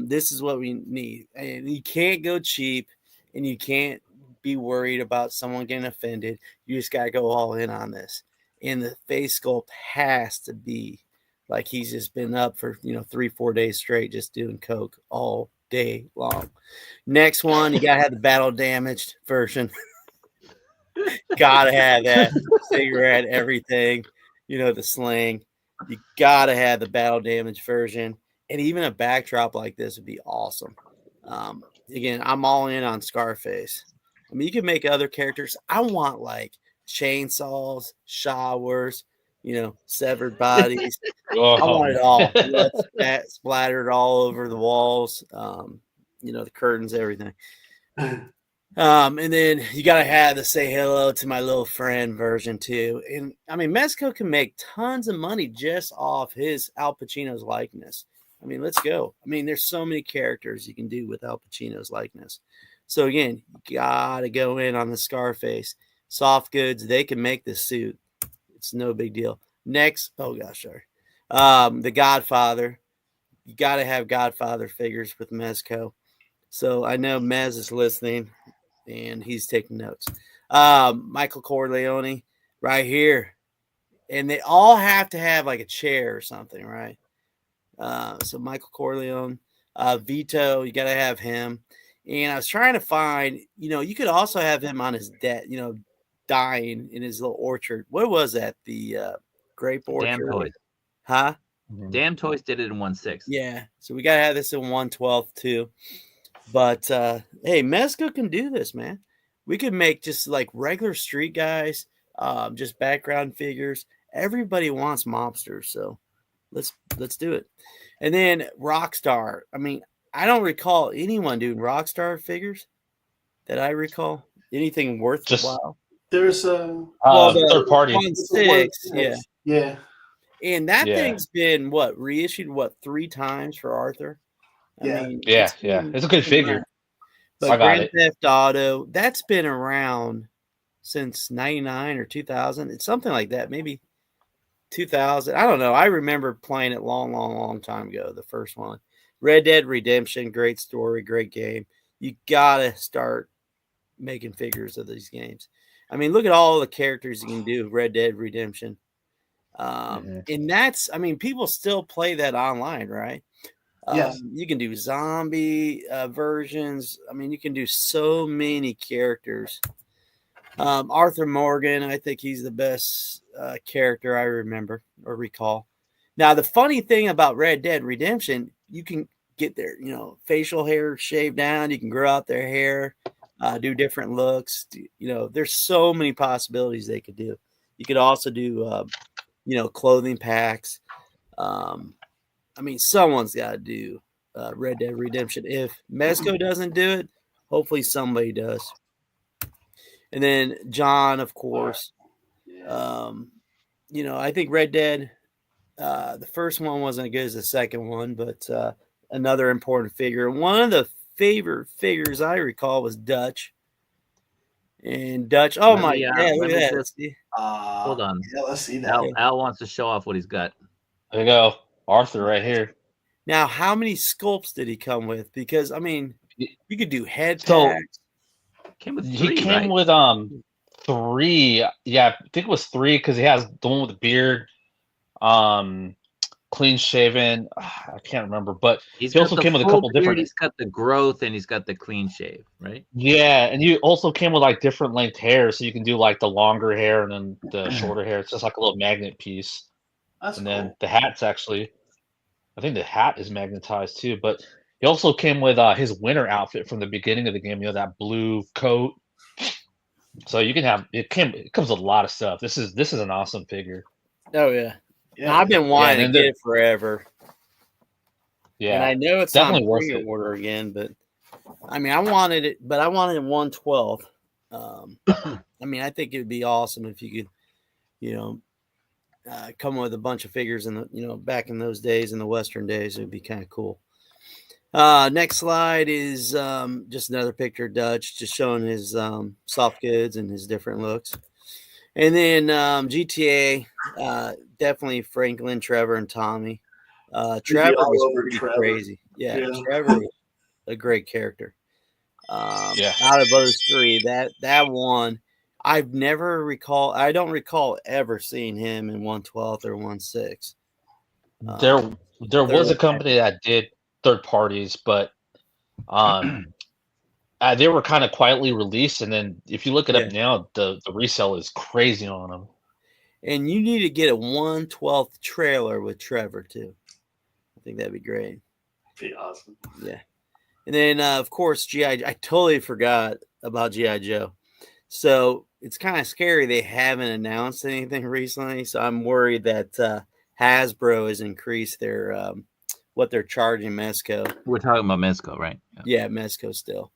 [SPEAKER 2] This is what we need. And you can't go cheap, and you can't be worried about someone getting offended. You just gotta go all in on this. And the face sculpt has to be like he's just been up for 3-4 days straight, just doing coke all day long. Next one, you gotta have the battle damaged version. Gotta have that cigarette, everything, the sling. You gotta have the battle damage version, and even a backdrop like this would be awesome. Again, I'm all in on Scarface. I mean, you can make other characters. I want like chainsaws, showers, severed bodies. I want it all. Blood splattered all over the walls. The curtains, everything. And then you gotta have the say hello to my little friend version too. And I mean, Mezco can make tons of money just off his Al Pacino's likeness. I mean, let's go. I mean, there's so many characters you can do with Al Pacino's likeness. So again, you gotta go in on the Scarface. Soft goods, they can make the suit. It's no big deal. Next, oh gosh, sorry. The Godfather. You gotta have Godfather figures with Mezco. So I know Mez is listening and he's taking notes. Michael Corleone right here. And they all have to have like a chair or something, right? So Michael Corleone, Vito, you got to have him. And I was trying to find, you could also have him on his debt, dying in his little orchard. What was that? The grape orchard?
[SPEAKER 1] Damn Toys.
[SPEAKER 2] Huh?
[SPEAKER 1] Damn Toys did it in 1/6.
[SPEAKER 2] Yeah. So we got to have this in 1/12 too. But hey, Mezco can do this, man. We could make just like regular street guys, just background figures. Everybody wants mobsters, so let's do it. And then Rockstar. I mean, I don't recall anyone doing Rockstar figures that I recall. Anything worthwhile.
[SPEAKER 3] There's a
[SPEAKER 4] third party.
[SPEAKER 2] 1/6, yeah.
[SPEAKER 3] Yeah.
[SPEAKER 2] And that thing's been reissued 3 times for Arthur. I mean,
[SPEAKER 4] it's a good figure.
[SPEAKER 2] But Grand Theft Auto, that's been around since 99 or 2000. It's something like that, maybe 2000. I don't know. I remember playing it long time ago, the first one. Red Dead Redemption, great story, great game. You got to start making figures of these games. I mean, look at all the characters you can do, Red Dead Redemption. And that's, I mean, people still play that online, right?
[SPEAKER 3] Yes.
[SPEAKER 2] You can do zombie versions. I mean, you can do so many characters. Arthur Morgan, I think he's the best character I remember or recall. Now, the funny thing about Red Dead Redemption, you can get their, facial hair shaved down. You can grow out their hair, do different looks. There's so many possibilities they could do. You could also do, clothing packs. I mean, someone's got to do Red Dead Redemption. If Mezco doesn't do it, hopefully somebody does. And then John, of course. I think Red Dead, the first one wasn't as good as the second one, but another important figure. One of the favorite figures I recall was Dutch. And Dutch, oh my God, look at that.
[SPEAKER 1] Hold on.
[SPEAKER 3] Yeah, let's see that.
[SPEAKER 1] Al wants to show off what he's got.
[SPEAKER 4] There you go. Arthur right here.
[SPEAKER 2] Now, how many sculpts did he come with? Because, I mean, you could do head
[SPEAKER 4] So-
[SPEAKER 2] packs.
[SPEAKER 1] Came with 3,
[SPEAKER 4] He came
[SPEAKER 1] right?
[SPEAKER 4] with 3. Yeah, I think it was 3 because he has the one with the beard, clean shaven. I can't remember, but he also came with a couple different.
[SPEAKER 1] He's got the growth and he's got the clean shave, right?
[SPEAKER 4] Yeah, and you also came with like different length hair, so you can do like the longer hair and then the shorter hair. It's just like a little magnet piece.
[SPEAKER 3] That's
[SPEAKER 4] And
[SPEAKER 3] cool.
[SPEAKER 4] then the hat's actually, I think the hat is magnetized too. But He also came with his winter outfit from the beginning of the game. That blue coat. So you can have it. It comes with a lot of stuff. This is an awesome figure.
[SPEAKER 2] Oh yeah.
[SPEAKER 3] Yeah,
[SPEAKER 2] I've been wanting to
[SPEAKER 4] and
[SPEAKER 2] get it forever.
[SPEAKER 4] Yeah,
[SPEAKER 2] And I know it's
[SPEAKER 4] definitely
[SPEAKER 2] on
[SPEAKER 4] worth it.
[SPEAKER 2] pre-order again, but I mean, I wanted it 1/12. I mean, I think it would be awesome if you could, come with a bunch of figures in the, back in those days, in the Western days. It would be kind of cool. Next slide is just another picture of Dutch, just showing his soft goods and his different looks. And then GTA, definitely Franklin, Trevor, and Tommy. Trevor was pretty crazy. Yeah, Trevor was a great character. Out of those three, that one, I don't recall ever seeing him in 1/12 or 1/6.
[SPEAKER 4] There was a company that did third parties, but they were kind of quietly released, and then if you look it up now, the resale is crazy on them.
[SPEAKER 2] And you need to get a 1/12 trailer with Trevor too. I think that'd be great.
[SPEAKER 3] Be awesome.
[SPEAKER 2] Yeah. And then of course I totally forgot about G.I. Joe. So it's kind of scary they haven't announced anything recently. So I'm worried that Hasbro has increased their what they're charging Mezco.
[SPEAKER 1] We're talking about Mezco, right?
[SPEAKER 2] Yeah, Mezco still.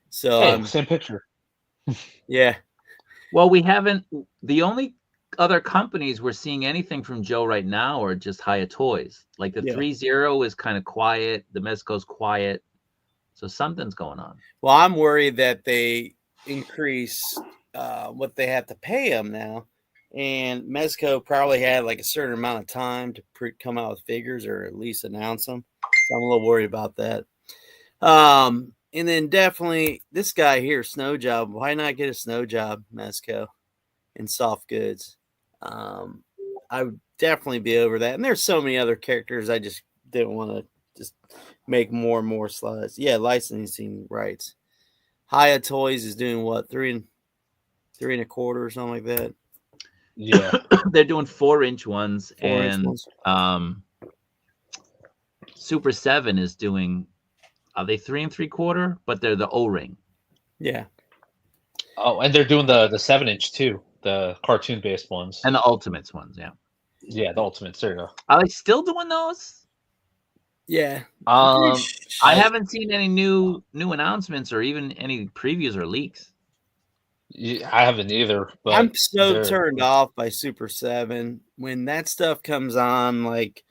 [SPEAKER 2] So
[SPEAKER 4] same picture.
[SPEAKER 2] Yeah.
[SPEAKER 1] Well, we haven't. The only other companies we're seeing anything from Joe right now are just Haya Toys. Like the 3-0 is kind of quiet. The Mezco's quiet. So something's going on.
[SPEAKER 2] Well, I'm worried that they increase what they have to pay them now. And Mezco probably had like a certain amount of time to come out with figures or at least announce them. So I'm a little worried about that. And then definitely this guy here, Snow Job. Why not get a Snow Job, Mezco, in soft goods? I would definitely be over that. And there's so many other characters I just didn't want to just make more and more slides. Yeah, licensing rights. Haya Toys is doing what, 3 1/4 or something like that.
[SPEAKER 1] Yeah, they're doing 4-inch ones,
[SPEAKER 2] 4-inch
[SPEAKER 1] and Super 7 is doing. Are they 3 3/4? But they're the O-ring.
[SPEAKER 2] Yeah.
[SPEAKER 4] Oh, and they're doing the 7-inch too, the cartoon based ones,
[SPEAKER 1] and the Ultimates ones. Yeah.
[SPEAKER 4] Yeah, the Ultimates. There you go.
[SPEAKER 1] Are they still doing those?
[SPEAKER 2] Yeah.
[SPEAKER 1] I haven't seen any new announcements or even any previews or leaks.
[SPEAKER 4] Yeah, I haven't either. But
[SPEAKER 2] I'm so turned off by Super 7 when that stuff comes on, like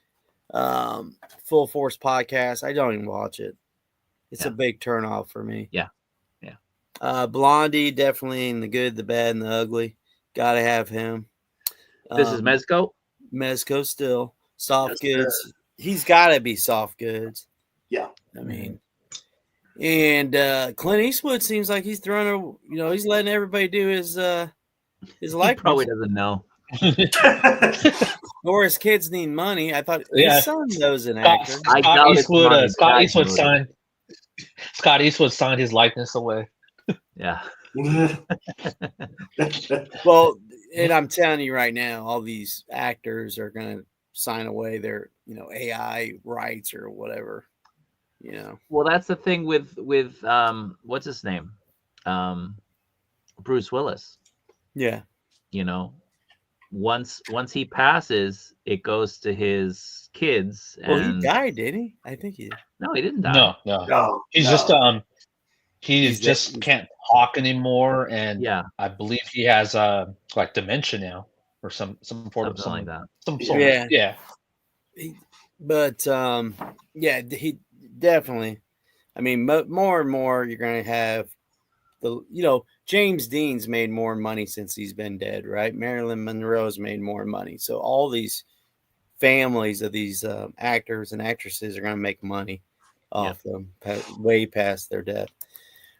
[SPEAKER 2] Full Force Podcast. I don't even watch it. It's a big turn off for me.
[SPEAKER 1] Yeah.
[SPEAKER 2] Blondie, definitely in the good, the bad, and the ugly. Gotta have him.
[SPEAKER 1] This is Mezco?
[SPEAKER 2] Mezco still. Soft goods. He's got to be soft goods.
[SPEAKER 3] Yeah.
[SPEAKER 2] I mean, and Clint Eastwood seems like he's throwing he's letting everybody do his likeness.
[SPEAKER 1] He probably doesn't know.
[SPEAKER 2] Or his kids need money. I thought his son knows an actor.
[SPEAKER 4] Scott Eastwood signed his likeness away.
[SPEAKER 1] Yeah.
[SPEAKER 2] Well, and I'm telling you right now, all these actors are going to sign away their, AI rights or whatever,
[SPEAKER 1] Well, that's the thing with what's his name? Bruce Willis.
[SPEAKER 2] Yeah.
[SPEAKER 1] Once he passes, it goes to his kids.
[SPEAKER 2] Well, he died, didn't he? I think he did.
[SPEAKER 1] No, he didn't die.
[SPEAKER 3] No.
[SPEAKER 4] He's just just can't talk anymore, and I believe he has like dementia now or some form of something like that. Some sort. Yeah.
[SPEAKER 2] But he definitely. I mean, more and more you're going to have James Dean's made more money since he's been dead, right? Marilyn Monroe's made more money, so all these families of these actors and actresses are going to make money off them way past their death.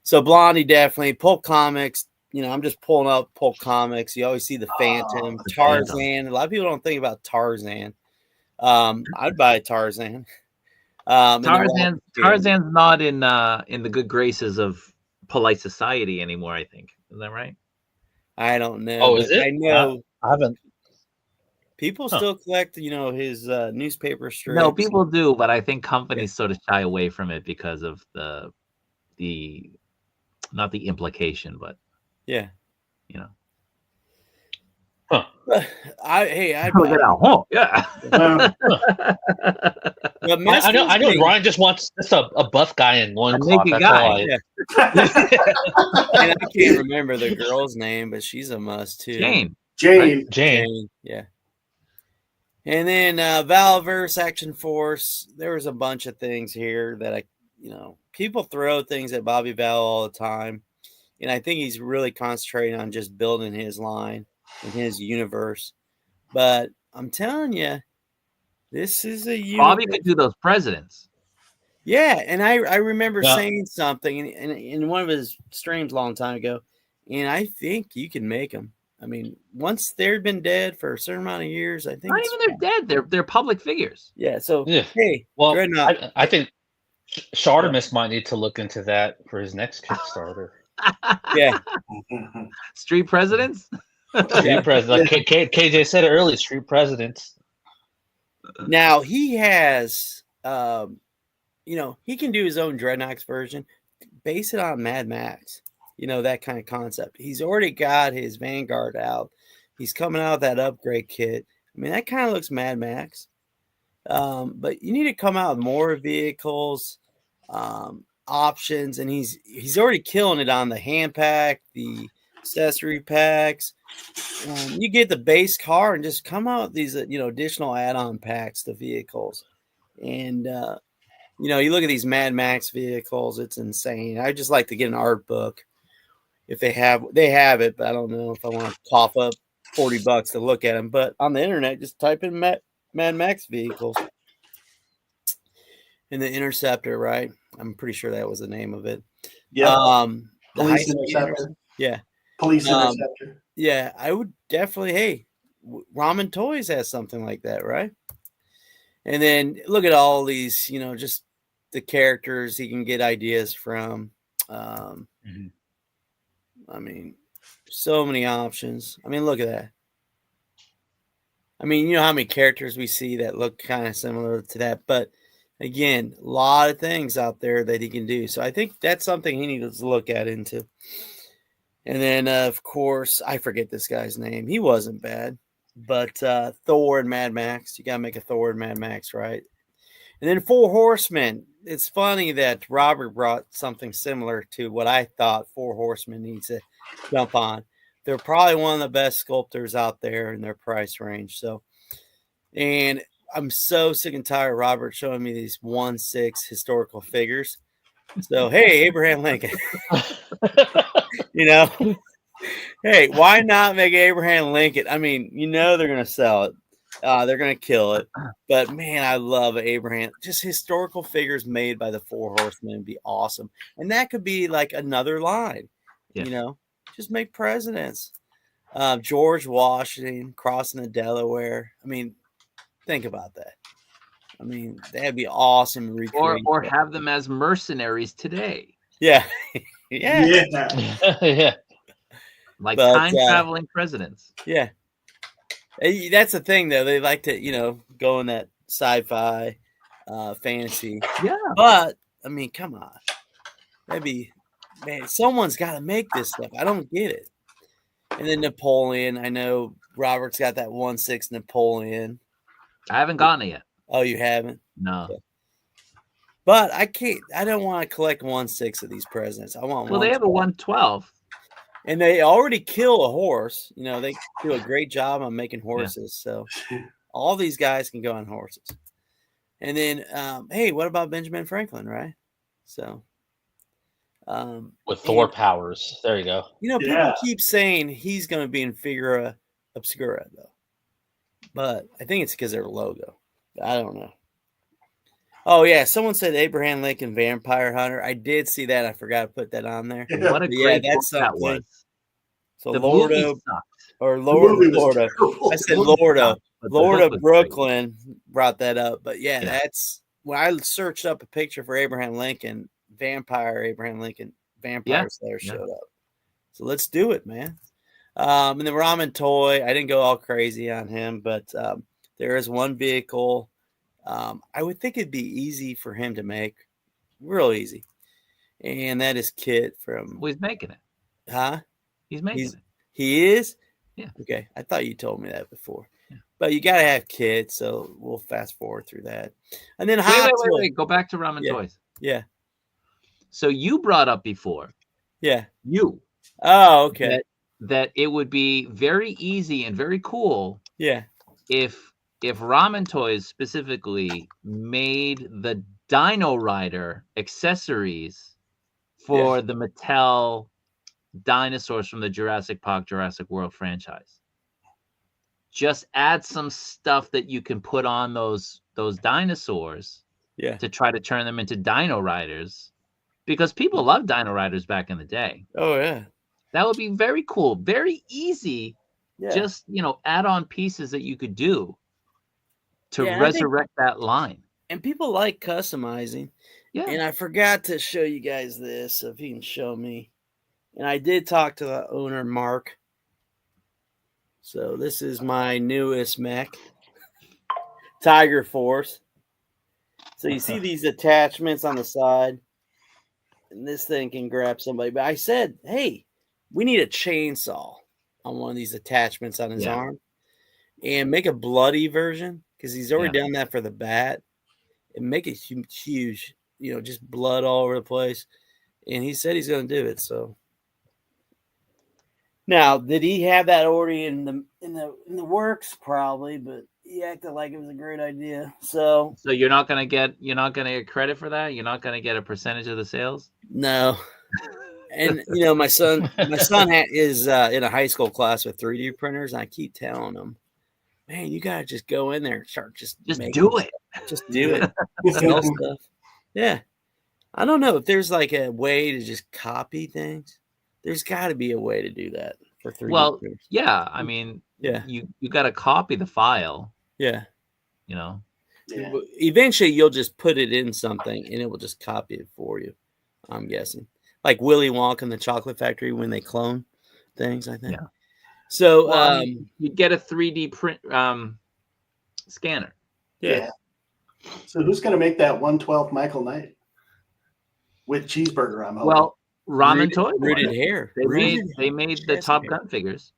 [SPEAKER 2] So Blondie definitely. Pulp Comics, I'm just pulling up Pulp Comics. You always see the Phantom, Tarzan. A lot of people don't think about Tarzan. I'd buy Tarzan.
[SPEAKER 1] Tarzan's not in the good graces of polite society anymore, I think. Is that right?
[SPEAKER 2] I don't know.
[SPEAKER 4] Oh, is it?
[SPEAKER 2] I know.
[SPEAKER 4] I haven't.
[SPEAKER 2] People still collect, his newspaper strips.
[SPEAKER 1] No, people do, but I think companies sort of shy away from it because of the not the implication, but
[SPEAKER 2] yeah.
[SPEAKER 4] Huh.
[SPEAKER 2] I
[SPEAKER 1] Look at that. Oh, yeah.
[SPEAKER 4] I know. Ryan just wants just a buff guy in one cloth.
[SPEAKER 1] naked
[SPEAKER 4] That's
[SPEAKER 1] guy.
[SPEAKER 4] all.
[SPEAKER 2] And I can't remember the girl's name, but she's a must too.
[SPEAKER 1] Jane.
[SPEAKER 3] Jane.
[SPEAKER 2] Jane, yeah. And then Valverse, Action Force. There was a bunch of things here that people throw things at Bobby Val all the time, and I think he's really concentrating on just building his line and his universe. But I'm telling you, this is a universe.
[SPEAKER 1] Bobby could do those presidents.
[SPEAKER 2] Yeah, and I remember saying something in one of his streams a long time ago, and I think you can make them. I mean, once they've been dead for a certain amount of years, I think
[SPEAKER 1] not even they're dead. They're public figures.
[SPEAKER 2] Yeah. So
[SPEAKER 4] hey, well, I think Shartimus might need to look into that for his next Kickstarter.
[SPEAKER 2] Yeah.
[SPEAKER 1] Street presidents.
[SPEAKER 4] Street presidents. Like KJ said it earlier. Street presidents.
[SPEAKER 2] Now he has, he can do his own Dreadnoks version, base it on Mad Max. That kind of concept. He's already got his Vanguard out. He's coming out with that upgrade kit. I mean, that kind of looks Mad Max. But you need to come out with more vehicles, options, and he's already killing it on the hand pack, the accessory packs. You get the base car and just come out with these, additional add-on packs to vehicles. And you look at these Mad Max vehicles, it's insane. I just like to get an art book. If they have it, but I don't know if I want to cough up $40 to look at them. But on the internet, just type in Mad Max vehicles. And the Interceptor, right? I'm pretty sure that was the name of it.
[SPEAKER 3] Yeah.
[SPEAKER 2] Police
[SPEAKER 3] Interceptor.
[SPEAKER 2] Yeah.
[SPEAKER 3] Police Interceptor.
[SPEAKER 2] Yeah, I would definitely. Ramen Toys has something like that, right? And then look at all these, just the characters he can get ideas from. I mean, so many options. I mean, look at that. I mean, how many characters we see that look kind of similar to that. But again, a lot of things out there that he can do. So I think that's something he needs to look at into. And then, of course, I forget this guy's name. He wasn't bad. But Thor and Mad Max. You got to make a Thor and Mad Max, right? And then Four Horsemen. It's funny that Robert brought something similar to what I thought Four Horsemen needs to jump on. They're probably one of the best sculptors out there in their price range. So, and I'm so sick and tired of Robert showing me these 1/6 historical figures. So, hey, Abraham Lincoln, hey, why not make Abraham Lincoln? I mean, they're going to sell it. They're going to kill it. But, man, I love Abraham. Just historical figures made by the Four Horsemen would be awesome. And that could be like another line, just make presidents. George Washington crossing the Delaware. I mean, think about that. I mean, that'd be awesome.
[SPEAKER 1] Or have them as mercenaries today.
[SPEAKER 2] Yeah.
[SPEAKER 3] Yeah.
[SPEAKER 4] Yeah.
[SPEAKER 1] Like time-traveling presidents.
[SPEAKER 2] Yeah. That's the thing, though. They like to, go in that sci-fi fantasy.
[SPEAKER 1] Yeah.
[SPEAKER 2] But, I mean, come on. Man, someone's got to make this stuff. I don't get it. And then Napoleon. I know Robert's got that 1/6 Napoleon.
[SPEAKER 1] I haven't gotten it yet.
[SPEAKER 2] Oh, you haven't?
[SPEAKER 1] No.
[SPEAKER 2] Okay. But I don't want to collect 1/6 of these presidents. I want
[SPEAKER 1] Well, they have a 1/12.
[SPEAKER 2] And they already kill a horse. They do a great job on making horses. Yeah. So all these guys can go on horses. And then, hey, what about Benjamin Franklin, right? So.
[SPEAKER 4] With Thor powers. There you go.
[SPEAKER 2] People keep saying he's going to be in Figura Obscura, though. But I think it's because of their logo. I don't know. Oh, yeah. Someone said Abraham Lincoln Vampire Hunter. I did see that. I forgot to put that on there.
[SPEAKER 1] What a great book that was.
[SPEAKER 2] So
[SPEAKER 1] the
[SPEAKER 2] Lordo or Lordo. I said Lordo. Lord of Brooklyn brought that up. But yeah, that's when I searched up a picture for Abraham Lincoln, Vampire Abraham Lincoln, Vampire Slayer showed up. So let's do it, man. And the ramen toy, I didn't go all crazy on him, but there is one vehicle. I would think it'd be easy for him to make, real easy, and that is Kit from.
[SPEAKER 1] Well, he's making it.
[SPEAKER 2] Huh?
[SPEAKER 1] He's making it.
[SPEAKER 2] He is.
[SPEAKER 1] Yeah.
[SPEAKER 2] Okay, I thought you told me that before.
[SPEAKER 1] Yeah.
[SPEAKER 2] But you gotta have Kit, so we'll fast forward through that, and then
[SPEAKER 1] wait. Go back to ramen toys.
[SPEAKER 2] Yeah.
[SPEAKER 1] So you brought up before.
[SPEAKER 2] Yeah.
[SPEAKER 1] You.
[SPEAKER 2] Oh, okay.
[SPEAKER 1] That it would be very easy and very cool.
[SPEAKER 2] Yeah.
[SPEAKER 1] If Ramen Toys specifically made the Dino Rider accessories for the Mattel dinosaurs from the Jurassic Park, Jurassic World franchise. Just add some stuff that you can put on those dinosaurs to try to turn them into Dino Riders, because people loved Dino Riders back in the day.
[SPEAKER 2] Oh, yeah.
[SPEAKER 1] That would be very cool, very easy. Yeah. Just, add on pieces that you could do to resurrect that line.
[SPEAKER 2] And people like customizing. Yeah. And I forgot to show you guys this, so if you can show me. And I did talk to the owner, Mark. So this is my newest mech, Tiger Force. So you see these attachments on the side, and this thing can grab somebody. But I said, hey, we need a chainsaw on one of these attachments on his arm, and make a bloody version, because he's already done that for the bat, and make it huge, just blood all over the place. And he said he's going to do it. So now, did he have that already in the works? Probably, but he acted like it was a great idea. So
[SPEAKER 1] you're not gonna get credit for that. You're not gonna get a percentage of the sales.
[SPEAKER 2] No. And my son is in a high school class with 3D printers, and I keep telling him, man, you gotta just go in there and start just
[SPEAKER 1] do it.
[SPEAKER 2] Just do it. Sell stuff. Yeah. I don't know if there's like a way to just copy things. There's got to be a way to do that for 3D.
[SPEAKER 1] Well, printers. Yeah. I mean, you got to copy the file.
[SPEAKER 2] Yeah.
[SPEAKER 3] Yeah.
[SPEAKER 2] Eventually, you'll just put it in something, and it will just copy it for you. I'm guessing, like Willy Wonka and the Chocolate Factory when they clone things. I think. Yeah. So
[SPEAKER 1] you get a 3D print scanner.
[SPEAKER 3] Yeah. So who's going to make that 1/12 Michael Knight with cheeseburger? I'm hoping.
[SPEAKER 1] Well, Ramen Toys.
[SPEAKER 2] Rooted hair.
[SPEAKER 1] They made the Top Gun figures.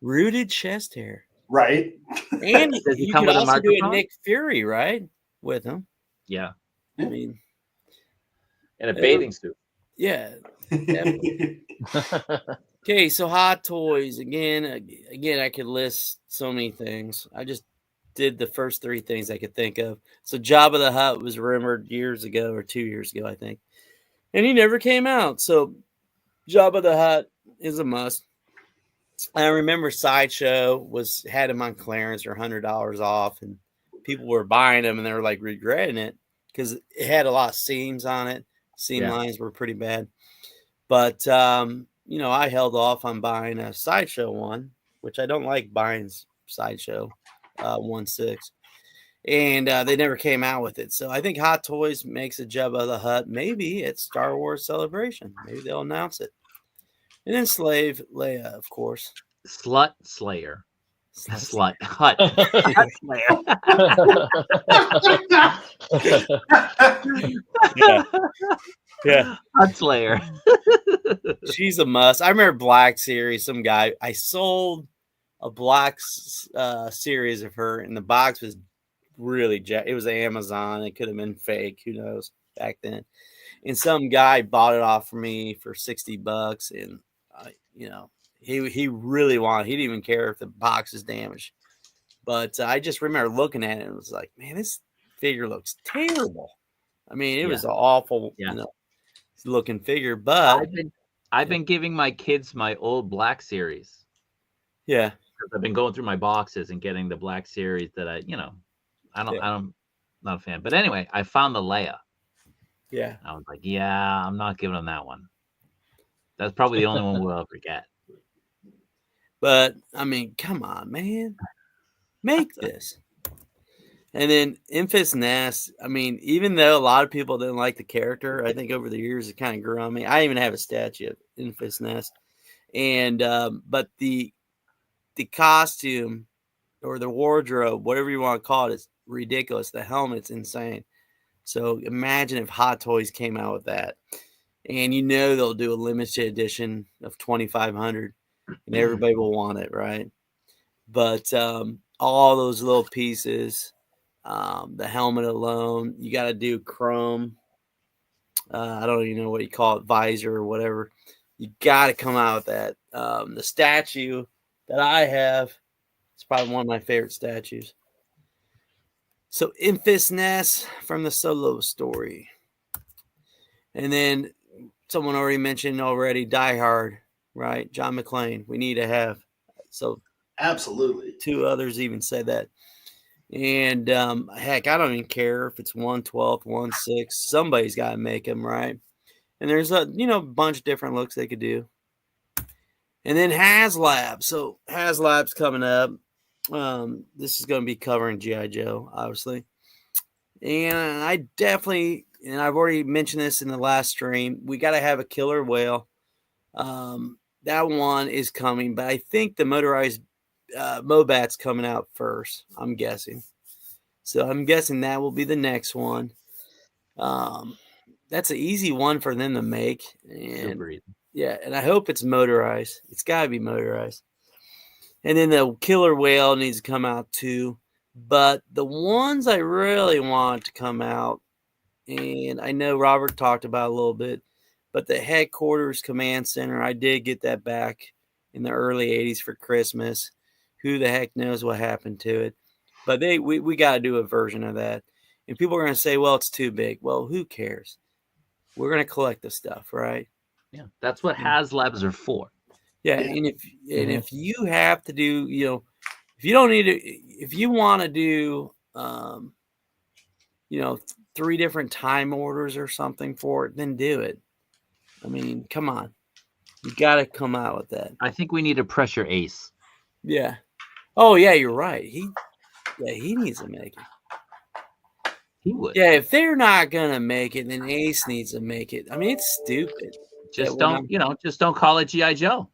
[SPEAKER 2] Rooted chest hair.
[SPEAKER 3] Right.
[SPEAKER 2] And you could also do a Nick Fury, right? With him.
[SPEAKER 1] Yeah.
[SPEAKER 2] I mean.
[SPEAKER 1] In a bathing suit.
[SPEAKER 2] Yeah. Okay, so Hot Toys. Again, I could list so many things. I just did the first three things I could think of. So Jabba the Hutt was rumored years ago, or 2 years ago, I think. And he never came out. So Jabba the Hutt is a must. I remember Sideshow had him on clearance or $100 off, and people were buying them, and they were like regretting it because it had a lot of seams on it. Seam lines were pretty bad. But, I held off on buying a Sideshow one, which I don't like buying Sideshow 1/6. And they never came out with it. So I think Hot Toys makes a Jabba the Hutt. Maybe it's Star Wars Celebration. Maybe they'll announce it. And then Slave Leia, of course.
[SPEAKER 1] Slut Slayer. Slut. Hut. Hut Slayer.
[SPEAKER 2] Yeah.
[SPEAKER 1] Hut Slayer.
[SPEAKER 2] She's a must. I remember Black Series. Some guy, I sold a Black series of her, and the box was really it was Amazon. It could have been fake. Who knows back then. And some guy bought it off for me for $60, and he really wanted. He didn't even care if the box is damaged. But I just remember looking at it and was like, man, this figure looks terrible. I mean, it was an awful, looking figure. But
[SPEAKER 1] I've been giving my kids my old Black Series.
[SPEAKER 2] Yeah,
[SPEAKER 1] I've been going through my boxes and getting the Black Series that I'm not a fan. But anyway, I found the Leia.
[SPEAKER 2] Yeah,
[SPEAKER 1] I was like, I'm not giving them that one. That's probably the only one we'll ever get.
[SPEAKER 2] But I mean, come on, man, make this. And then Enfys Nest. I mean, even though a lot of people didn't like the character, I think over the years it kind of grew on me. I even have a statue of Enfys Nest, And but the costume or the wardrobe, whatever you want to call it, is ridiculous. The helmet's insane. So imagine if Hot Toys came out with that. And they'll do a limited edition of 2,500 and everybody will want it, right? But all those little pieces, the helmet alone, you got to do chrome. I don't even know what you call it, visor or whatever. You got to come out with that. The statue that I have, it's probably one of my favorite statues. So Infus Ness from the Solo story. And then someone already mentioned Die Hard, right? John McClane. We need to have. So
[SPEAKER 3] absolutely.
[SPEAKER 2] 2 others even said that. And heck, I don't even care if it's 1/12, 1/6. Somebody's got to make them, right? And there's a bunch of different looks they could do. And then HasLab. So HasLab's coming up. This is going to be covering G.I. Joe, obviously. And I definitely, and I've already mentioned this in the last stream, we got to have a killer whale. That one is coming, but I think the motorized Mobat's coming out first, I'm guessing. So I'm guessing that will be the next one. That's an easy one for them to make. And yeah, and I hope it's motorized. It's got to be motorized. And then the killer whale needs to come out too. But the ones I really want to come out, and I know Robert talked about a little bit, but the headquarters command center, I did get that back in the early 80s for Christmas. Who the heck knows what happened to it? But we got to do a version of that. And people are going to say, well, it's too big. Well, who cares? We're going to collect the stuff, right?
[SPEAKER 1] Yeah, that's what HasLabs are for.
[SPEAKER 2] Yeah, and if you have to do, if you don't need to, if you want to do, 3 different time orders or something for it, then do it. I mean, come on, you got to come out with that.
[SPEAKER 1] I think we need a pressure ace.
[SPEAKER 2] Yeah. Oh yeah, you're right. He needs to make it.
[SPEAKER 1] He would.
[SPEAKER 2] Yeah, if they're not gonna make it, then Ace needs to make it. I mean, it's stupid.
[SPEAKER 1] Just don't call it G.I. Joe.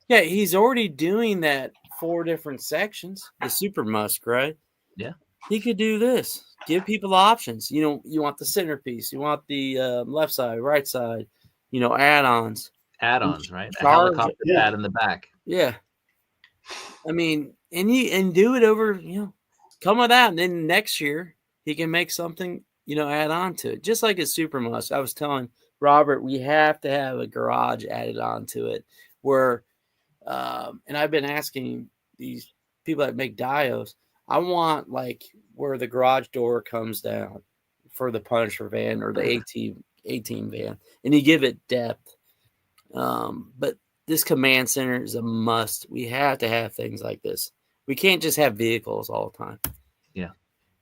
[SPEAKER 2] Yeah, he's already doing that 4 different sections. The Super Musk, right?
[SPEAKER 1] Yeah.
[SPEAKER 2] He could do this. Give people options. You want the centerpiece. You want the left side, right side. Add-ons.
[SPEAKER 1] Add-ons, right? A helicopter pad in the back.
[SPEAKER 2] Yeah. I mean, and do it over. Come with that, and then next year he can make something. Add on to it, just like a Super Musk. I was telling Robert, we have to have a garage added on to it, where, and I've been asking these people that make dios. I want where the garage door comes down for the Punisher van or the A-Team van, and you give it depth. But this command center is a must. We have to have things like this. We can't just have vehicles all the time.
[SPEAKER 1] Yeah.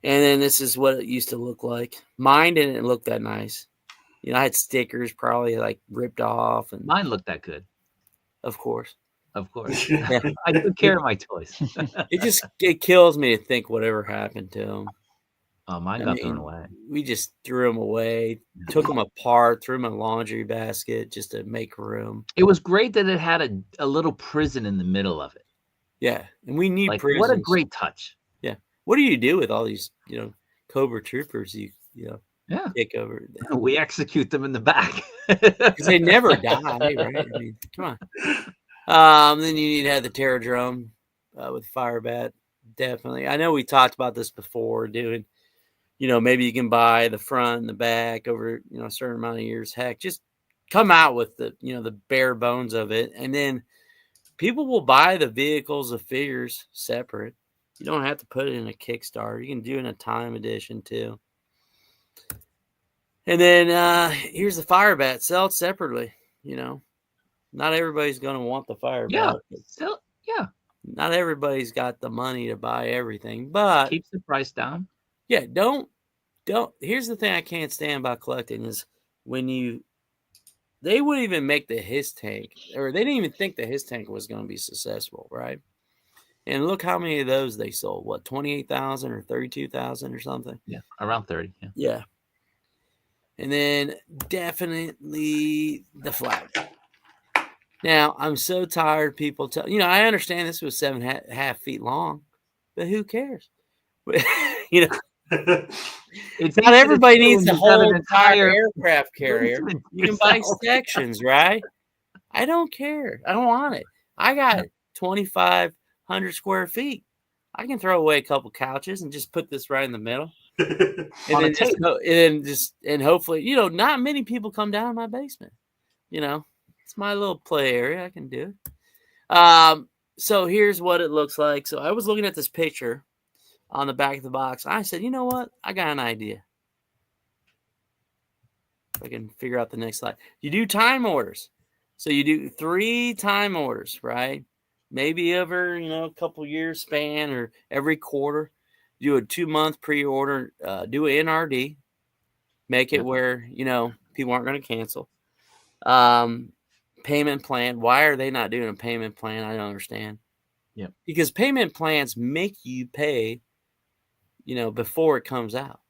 [SPEAKER 2] And then this is what it used to look like. Mine didn't look that nice. I had stickers probably ripped off, and
[SPEAKER 1] mine looked that good.
[SPEAKER 2] Of course.
[SPEAKER 1] Yeah. I took care of my toys.
[SPEAKER 2] It kills me to think whatever happened to them.
[SPEAKER 1] Oh, mine got thrown away.
[SPEAKER 2] We just threw them away, took them apart, threw them in a laundry basket just to make room.
[SPEAKER 1] It was great that it had a little prison in the middle of it.
[SPEAKER 2] Yeah, and we need prisons.
[SPEAKER 1] What a great touch.
[SPEAKER 2] Yeah. What do you do with all these, Cobra troopers take over?
[SPEAKER 1] We execute them in the back.
[SPEAKER 2] Because they never die, right? I mean, come on. Then you need to have the Terradrome with Firebat. Definitely. I know we talked about this before, doing, maybe you can buy the front and the back over, a certain amount of years. Heck, just come out with the, the bare bones of it. And then people will buy the vehicles, the figures separate. You don't have to put it in a Kickstarter. You can do it in a time edition too. And then here's the Firebat. Sell it separately. Not everybody's going to want the Firebat.
[SPEAKER 1] Yeah.
[SPEAKER 2] Not everybody's got the money to buy everything, but
[SPEAKER 1] keeps the price down.
[SPEAKER 2] Yeah, don't. Here's the thing I can't stand about collecting is when they wouldn't even make the His Tank, or they didn't even think the His Tank was going to be successful, right? And look how many of those they sold. What, 28,000 or 32,000 or something?
[SPEAKER 1] Yeah, around 30.
[SPEAKER 2] Yeah. And then definitely the flag. Now, I'm so tired of people I understand this was 7.5 feet long, but who cares? you know,
[SPEAKER 1] It's
[SPEAKER 2] not everybody needs the
[SPEAKER 1] you've got
[SPEAKER 2] whole
[SPEAKER 1] an
[SPEAKER 2] entire
[SPEAKER 1] entire
[SPEAKER 2] aircraft carrier.
[SPEAKER 1] basement
[SPEAKER 2] You can buy
[SPEAKER 1] yourself.
[SPEAKER 2] sections, right? I don't care. I don't want it. I got 2,500 square feet. I can throw away a couple couches and just put this right in the middle. And
[SPEAKER 1] On a
[SPEAKER 2] then just
[SPEAKER 1] tape.
[SPEAKER 2] and hopefully, not many people come down in my basement. It's my little play area. I can do it. So here's what it looks like. So I was looking at this picture on the back of the box. I said, you know what? I got an idea. If I can figure out the next slide. You do time orders. So you do 3 time orders, right? Maybe over, a couple years span or every quarter. Do a 2-month pre-order, do an NRD, make it where, people aren't going to cancel. Payment plan. Why are they not doing a payment plan? I don't understand.
[SPEAKER 1] Yep.
[SPEAKER 2] Because payment plans make you pay, before it comes out.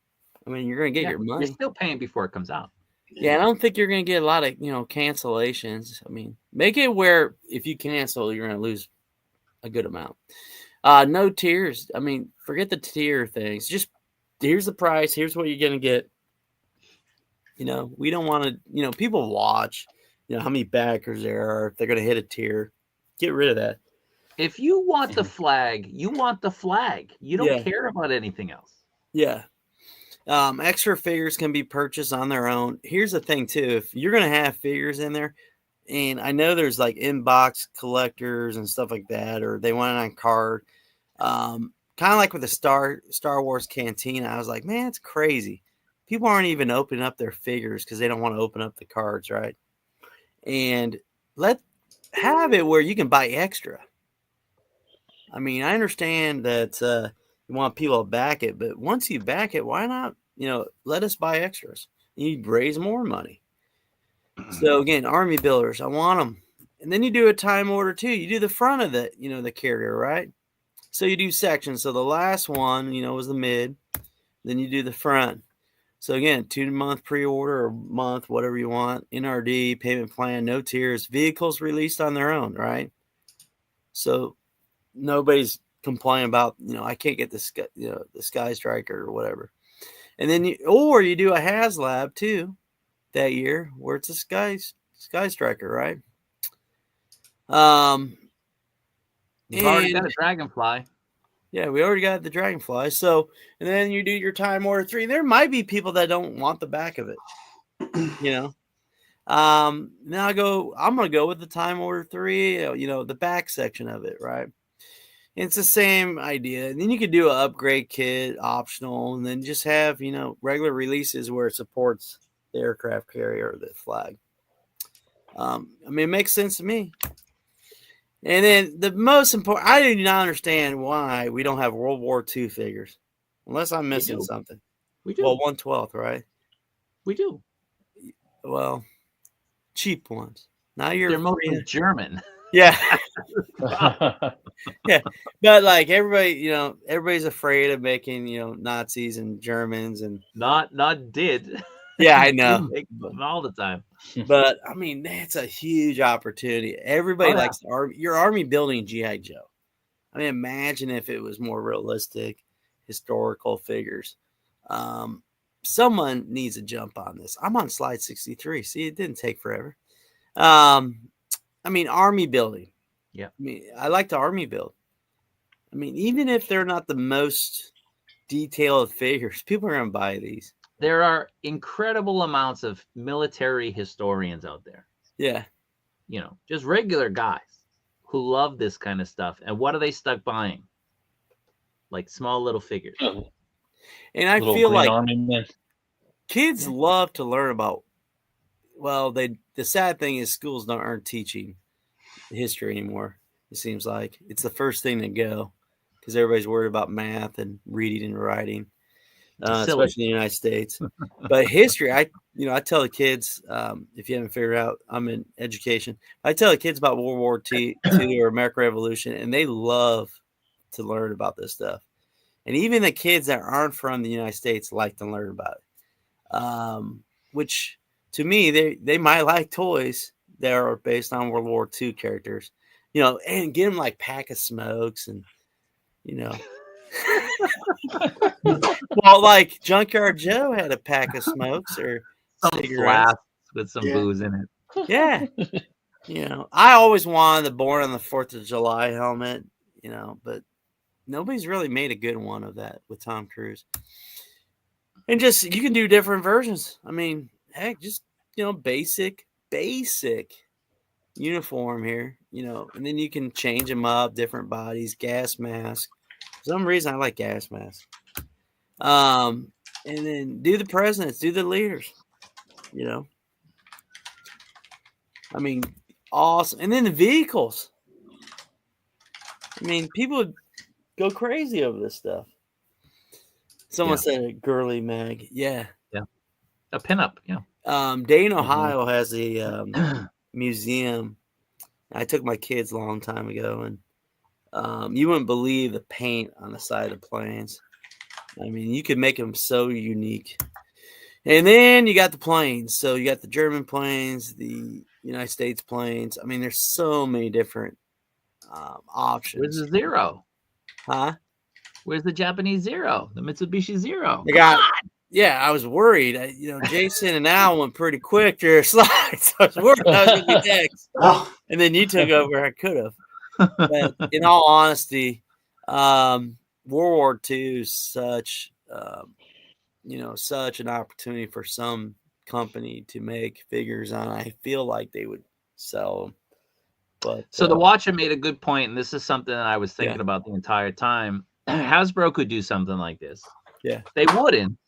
[SPEAKER 2] I mean, you're going to get your money.
[SPEAKER 1] You're still paying before it comes out.
[SPEAKER 2] Yeah, I don't think you're going to get a lot of, cancellations. I mean, make it where if you cancel, you're going to lose a good amount. No tiers. I mean, forget the tier things. Just here's the price. Here's what you're going to get. We don't want to, people watch, how many backers there are. If they're going to hit a tier, get rid of that.
[SPEAKER 1] If you want the flag, you want the flag. You don't
[SPEAKER 2] Yeah.
[SPEAKER 1] care about anything else.
[SPEAKER 2] Yeah. Extra figures can be purchased on their own. Here's the thing too. If you're going to have figures in there, and I know there's like inbox collectors and stuff like that, or they want it on card. Kind of like with the Star Wars Cantina. I was like, man, it's crazy. People aren't even opening up their figures because they don't want to open up the cards, right? And have it where you can buy extra. I mean, I understand that you want people to back it, but once you back it, why not, let us buy extras? You raise more money. So again, Army builders, I want them. And then you do a time order too. You do the front of the, the carrier, right? So you do sections. So the last one, was the mid. Then you do the front. So again, 2-month pre-order or month, whatever you want. NRD, payment plan, no tiers. Vehicles released on their own, right? So nobody's complaining about, I can't get the Sky Striker or whatever. And then you do a HasLab too that year where it's a Sky Striker, right?
[SPEAKER 1] You've already got a Dragonfly.
[SPEAKER 2] Yeah, we already got the Dragonfly. So, and then you do your time order 3. There might be people that don't want the back of it, Now I'm going to go with the time order 3, the back section of it, right? It's the same idea. And then you could do an upgrade kit, optional, and then just have, regular releases where it supports the aircraft carrier or the flag. I mean, it makes sense to me. And then the most important, I do not understand why we don't have World War II figures, unless I'm missing something.
[SPEAKER 1] We do.
[SPEAKER 2] Well, 1/12, right?
[SPEAKER 1] We do.
[SPEAKER 2] Well, cheap ones. Now you're
[SPEAKER 1] They're mostly German.
[SPEAKER 2] Yeah. Yeah. But like everybody, everybody's afraid of making, Nazis and Germans and
[SPEAKER 1] not did.
[SPEAKER 2] Yeah, I know.
[SPEAKER 1] All the time.
[SPEAKER 2] But I mean, that's a huge opportunity. Everybody likes your army building G.I. Joe. I mean, imagine if it was more realistic, historical figures. Someone needs to jump on this. I'm on slide 63. See, it didn't take forever. I mean, army building.
[SPEAKER 1] Yeah.
[SPEAKER 2] I mean, I like to army build. I mean, even if they're not the most detailed figures, people are going to buy these.
[SPEAKER 1] There are incredible amounts of military historians out there.
[SPEAKER 2] Yeah.
[SPEAKER 1] Just regular guys who love this kind of stuff. And what are they stuck buying? Like small little figures.
[SPEAKER 2] And I feel like kids love to learn about, the sad thing is schools aren't teaching history anymore. It seems like it's the first thing to go because everybody's worried about math and reading and writing. Especially in the United States. But history, I tell the kids, if you haven't figured out, I'm in education. I tell the kids about World War II or American Revolution, and they love to learn about this stuff. And even the kids that aren't from the United States like to learn about it. Which, to me, they might like toys, that are based on World War II characters, and get them like pack of smokes and, well, like Junkyard Joe had a pack of smokes or
[SPEAKER 1] some
[SPEAKER 2] cigarettes
[SPEAKER 1] flasks with some booze in it.
[SPEAKER 2] Yeah. I always wanted the Born on the 4th of July helmet, but nobody's really made a good one of that with Tom Cruise. And just, you can do different versions. I mean, heck, just, basic uniform here, and then you can change them up, different bodies, gas mask. For some reason, I like gas mask. And then do the presidents, do the leaders, I mean, awesome. And then the vehicles. I mean, people would go crazy over this stuff. Someone said a girly mag. Yeah.
[SPEAKER 1] Yeah. A pinup. Yeah.
[SPEAKER 2] Dayton, Ohio has a museum. I took my kids a long time ago, and you wouldn't believe the paint on the side of the planes. I mean, you could make them so unique. And then you got the planes. So you got the German planes, the United States planes. I mean, there's so many different options.
[SPEAKER 1] Where's the Zero?
[SPEAKER 2] Huh?
[SPEAKER 1] Where's the Japanese Zero? The Mitsubishi Zero?
[SPEAKER 2] I was worried. Jason and Al went pretty quick through their slides. I was worried I was going to be next. And then you took over. I could have. But in all honesty, World War II is such, such an opportunity for some company to make figures on. I feel like they would sell them. But
[SPEAKER 1] so the Watcher made a good point, and this is something that I was thinking about the entire time. Hasbro could do something like this.
[SPEAKER 2] Yeah.
[SPEAKER 1] They wouldn't,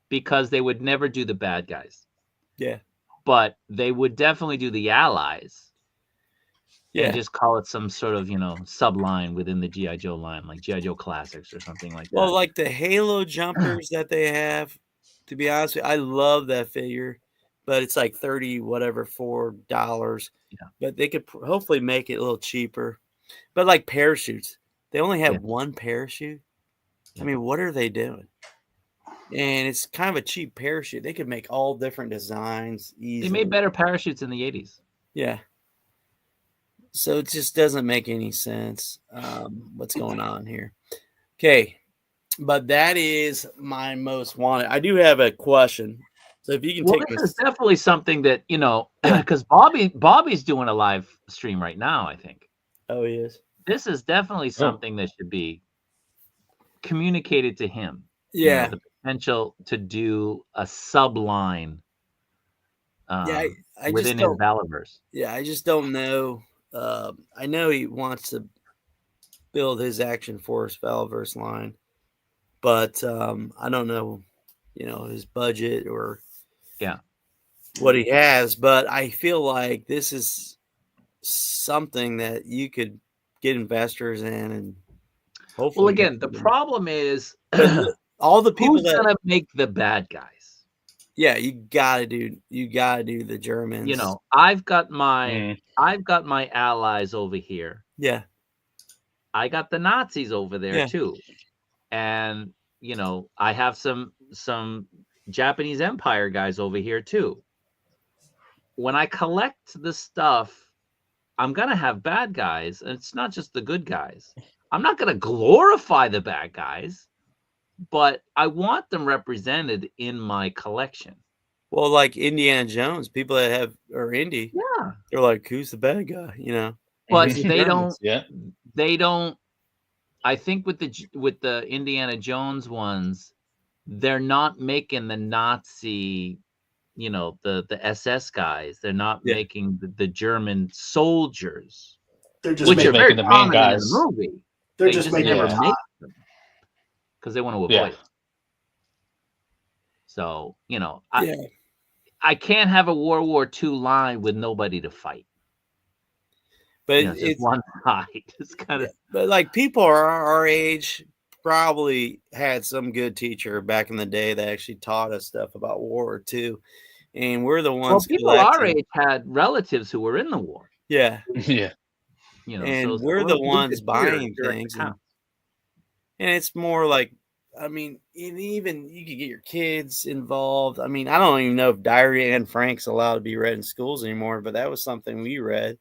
[SPEAKER 1] because they would never do the bad guys.
[SPEAKER 2] Yeah.
[SPEAKER 1] But they would definitely do the allies.
[SPEAKER 2] Yeah.
[SPEAKER 1] And just call it some sort of, subline within the G.I. Joe line, like G.I. Joe Classics or something like that.
[SPEAKER 2] Well, like the Halo jumpers that they have, to be honest with you, I love that figure, but it's like $4.
[SPEAKER 1] Yeah.
[SPEAKER 2] But they could hopefully make it a little cheaper. But like parachutes, they only have one parachute. I mean, what are they doing? And it's kind of a cheap parachute. They could make all different designs easily.
[SPEAKER 1] They made better parachutes in the 80s.
[SPEAKER 2] Yeah. So it just doesn't make any sense what's going on here. Okay. But that is my most wanted. I do have a question. So if you can take
[SPEAKER 1] this is definitely something that, because Bobby's doing a live stream right now, I think.
[SPEAKER 2] Oh, he is.
[SPEAKER 1] This is definitely something that should be communicated to him.
[SPEAKER 2] Yeah.
[SPEAKER 1] The potential to do a subline within his Valorverse.
[SPEAKER 2] Yeah, I just don't know. I know he wants to build his Action Force Valorverse line, but I don't know, his budget or what he has. But I feel like this is something that you could get investors in, and hopefully.
[SPEAKER 1] Well, again, the problem is
[SPEAKER 2] all the people
[SPEAKER 1] who's gonna make the bad guys.
[SPEAKER 2] Yeah, you gotta do the Germans.
[SPEAKER 1] I've got my allies over here.
[SPEAKER 2] Yeah.
[SPEAKER 1] I got the Nazis over there too. And I have some Japanese Empire guys over here too. When I collect the stuff, I'm gonna have bad guys, and it's not just the good guys. I'm not gonna glorify the bad guys, but I want them represented in my collection.
[SPEAKER 2] Well, like Indiana Jones, people that are indie, they're like, "Who's the bad guy?"
[SPEAKER 1] But they don't. They don't. I think with the Indiana Jones ones, they're not making the Nazi, the SS guys. They're not making the German soldiers.
[SPEAKER 3] They're just
[SPEAKER 1] which are very
[SPEAKER 4] making the main guys.
[SPEAKER 1] In the movie.
[SPEAKER 3] They're just making
[SPEAKER 1] never
[SPEAKER 3] them
[SPEAKER 1] make them because they want to avoid it. So I can't have a World War II line with nobody to fight.
[SPEAKER 2] But
[SPEAKER 1] it's one side. It's kind of.
[SPEAKER 2] But like people our age probably had some good teacher back in the day that actually taught us stuff about World War II, and we're the ones.
[SPEAKER 1] Well, people our age had relatives who were in the war.
[SPEAKER 2] Yeah.
[SPEAKER 4] Yeah.
[SPEAKER 2] And we're the ones buying things, and it's more like I mean, and even you could get your kids involved. I mean, I don't even know if Diary Anne Frank's allowed to be read in schools anymore, but that was something we read.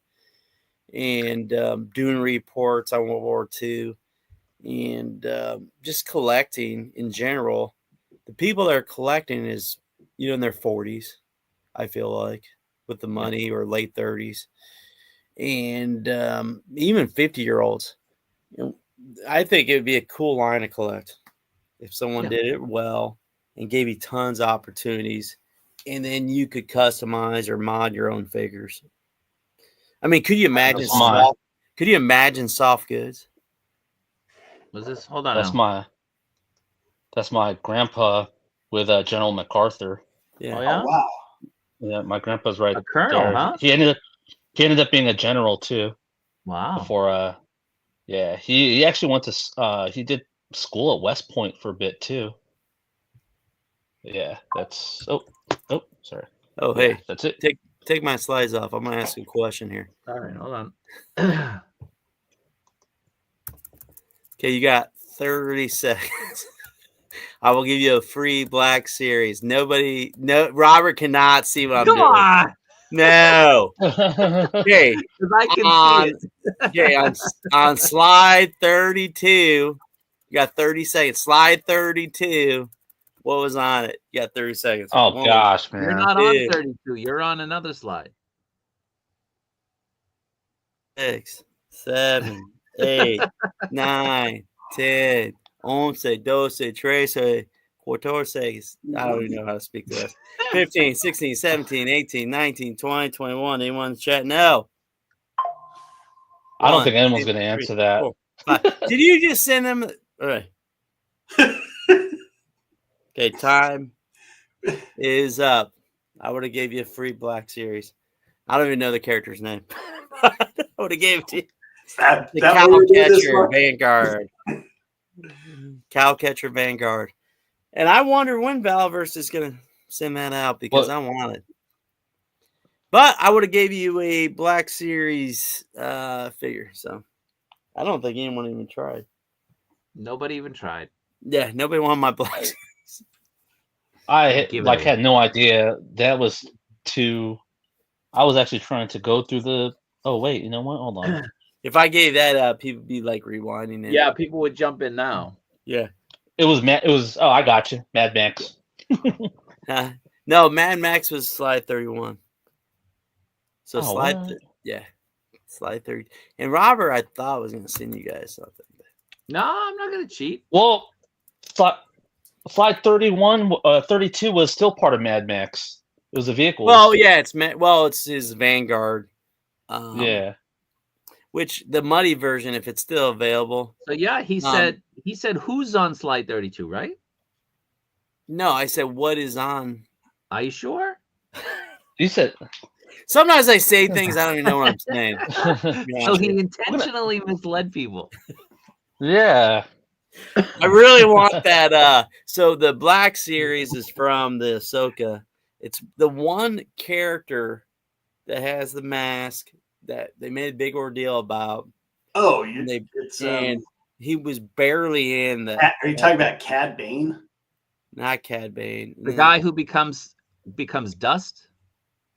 [SPEAKER 2] And doing reports on World War II, and just collecting in general. The people that are collecting is, in their 40s, I feel like, with the money, or late 30s. And even 50-year-olds. I think it would be a cool line to collect if someone did it well and gave you tons of opportunities, and then you could customize or mod your own figures. I mean, could you imagine soft goods?
[SPEAKER 1] Was this? Hold on.
[SPEAKER 4] That's my grandpa with General MacArthur.
[SPEAKER 2] Yeah.
[SPEAKER 1] Oh, yeah?
[SPEAKER 3] Oh, wow.
[SPEAKER 4] Yeah, my grandpa's right
[SPEAKER 1] A colonel,
[SPEAKER 4] there.
[SPEAKER 1] huh?
[SPEAKER 4] He ended up being a general too.
[SPEAKER 1] Wow.
[SPEAKER 4] Before yeah, he actually went to he did school at West Point for a bit too. Yeah, that's sorry.
[SPEAKER 2] Oh, hey,
[SPEAKER 4] that's it.
[SPEAKER 2] Take my slides off. I'm gonna ask you a question here.
[SPEAKER 1] All right, hold on.
[SPEAKER 2] Okay, you got 30 seconds. I will give you a free Black Series. Robert cannot see what I'm doing. Come on. No. Okay.
[SPEAKER 1] Because I can see it.
[SPEAKER 2] Okay, on slide 32, you got 30 seconds. Slide 32. What was on it? You got 30 seconds.
[SPEAKER 4] Oh, gosh, man.
[SPEAKER 1] You're not on 32. You're on another slide.
[SPEAKER 2] 6, 7, 8, 9, 10, 11, 12, 13, 14. I don't even know how to speak to this. 15, 16, 17, 18, 19, 20, 21. Anyone in the chat? No.
[SPEAKER 4] I don't think anyone's going to answer that.
[SPEAKER 2] 4, 5. Did you just send them? All right. Okay, time is up. I would have gave you a free Black Series. I don't even know the character's name. I would have gave it to you. The Cowcatcher Vanguard. Cowcatcher Vanguard. And I wonder when Valverse is going to send that out, because I want it. But I would have gave you a Black Series figure. So I don't think anyone even tried.
[SPEAKER 1] Nobody even tried.
[SPEAKER 2] Yeah, nobody wanted my Black Series.
[SPEAKER 4] I had no idea that was too. I was actually trying to go through the. Oh wait, you know what? Hold on.
[SPEAKER 2] If I gave that up, people would be like rewinding it.
[SPEAKER 1] Yeah, people would jump in now.
[SPEAKER 2] Yeah,
[SPEAKER 4] it was. Oh, I got you, Mad Max.
[SPEAKER 2] No, Mad Max was slide 31. So slide 30. And Robert, I thought was going to send you guys something.
[SPEAKER 1] No, I'm not going to cheat.
[SPEAKER 4] Well, slide 31, 32 was still part of Mad Max. It was a vehicle.
[SPEAKER 2] Well, yeah, it's his Vanguard.
[SPEAKER 4] Yeah.
[SPEAKER 2] Which the muddy version, if it's still available.
[SPEAKER 1] So yeah, he said who's on slide 32, right?
[SPEAKER 2] No, I said what is on.
[SPEAKER 1] Are you sure?
[SPEAKER 4] You said.
[SPEAKER 2] Sometimes I say things I don't even know what I'm saying.
[SPEAKER 1] So he intentionally misled people.
[SPEAKER 4] Yeah.
[SPEAKER 2] I really want that. So the Black Series is from the Ahsoka. It's the one character that has the mask that they made a big ordeal about.
[SPEAKER 3] Oh,
[SPEAKER 2] and he was barely in the.
[SPEAKER 3] Are you talking about Cad Bane?
[SPEAKER 2] Not Cad Bane.
[SPEAKER 1] The guy who becomes dust,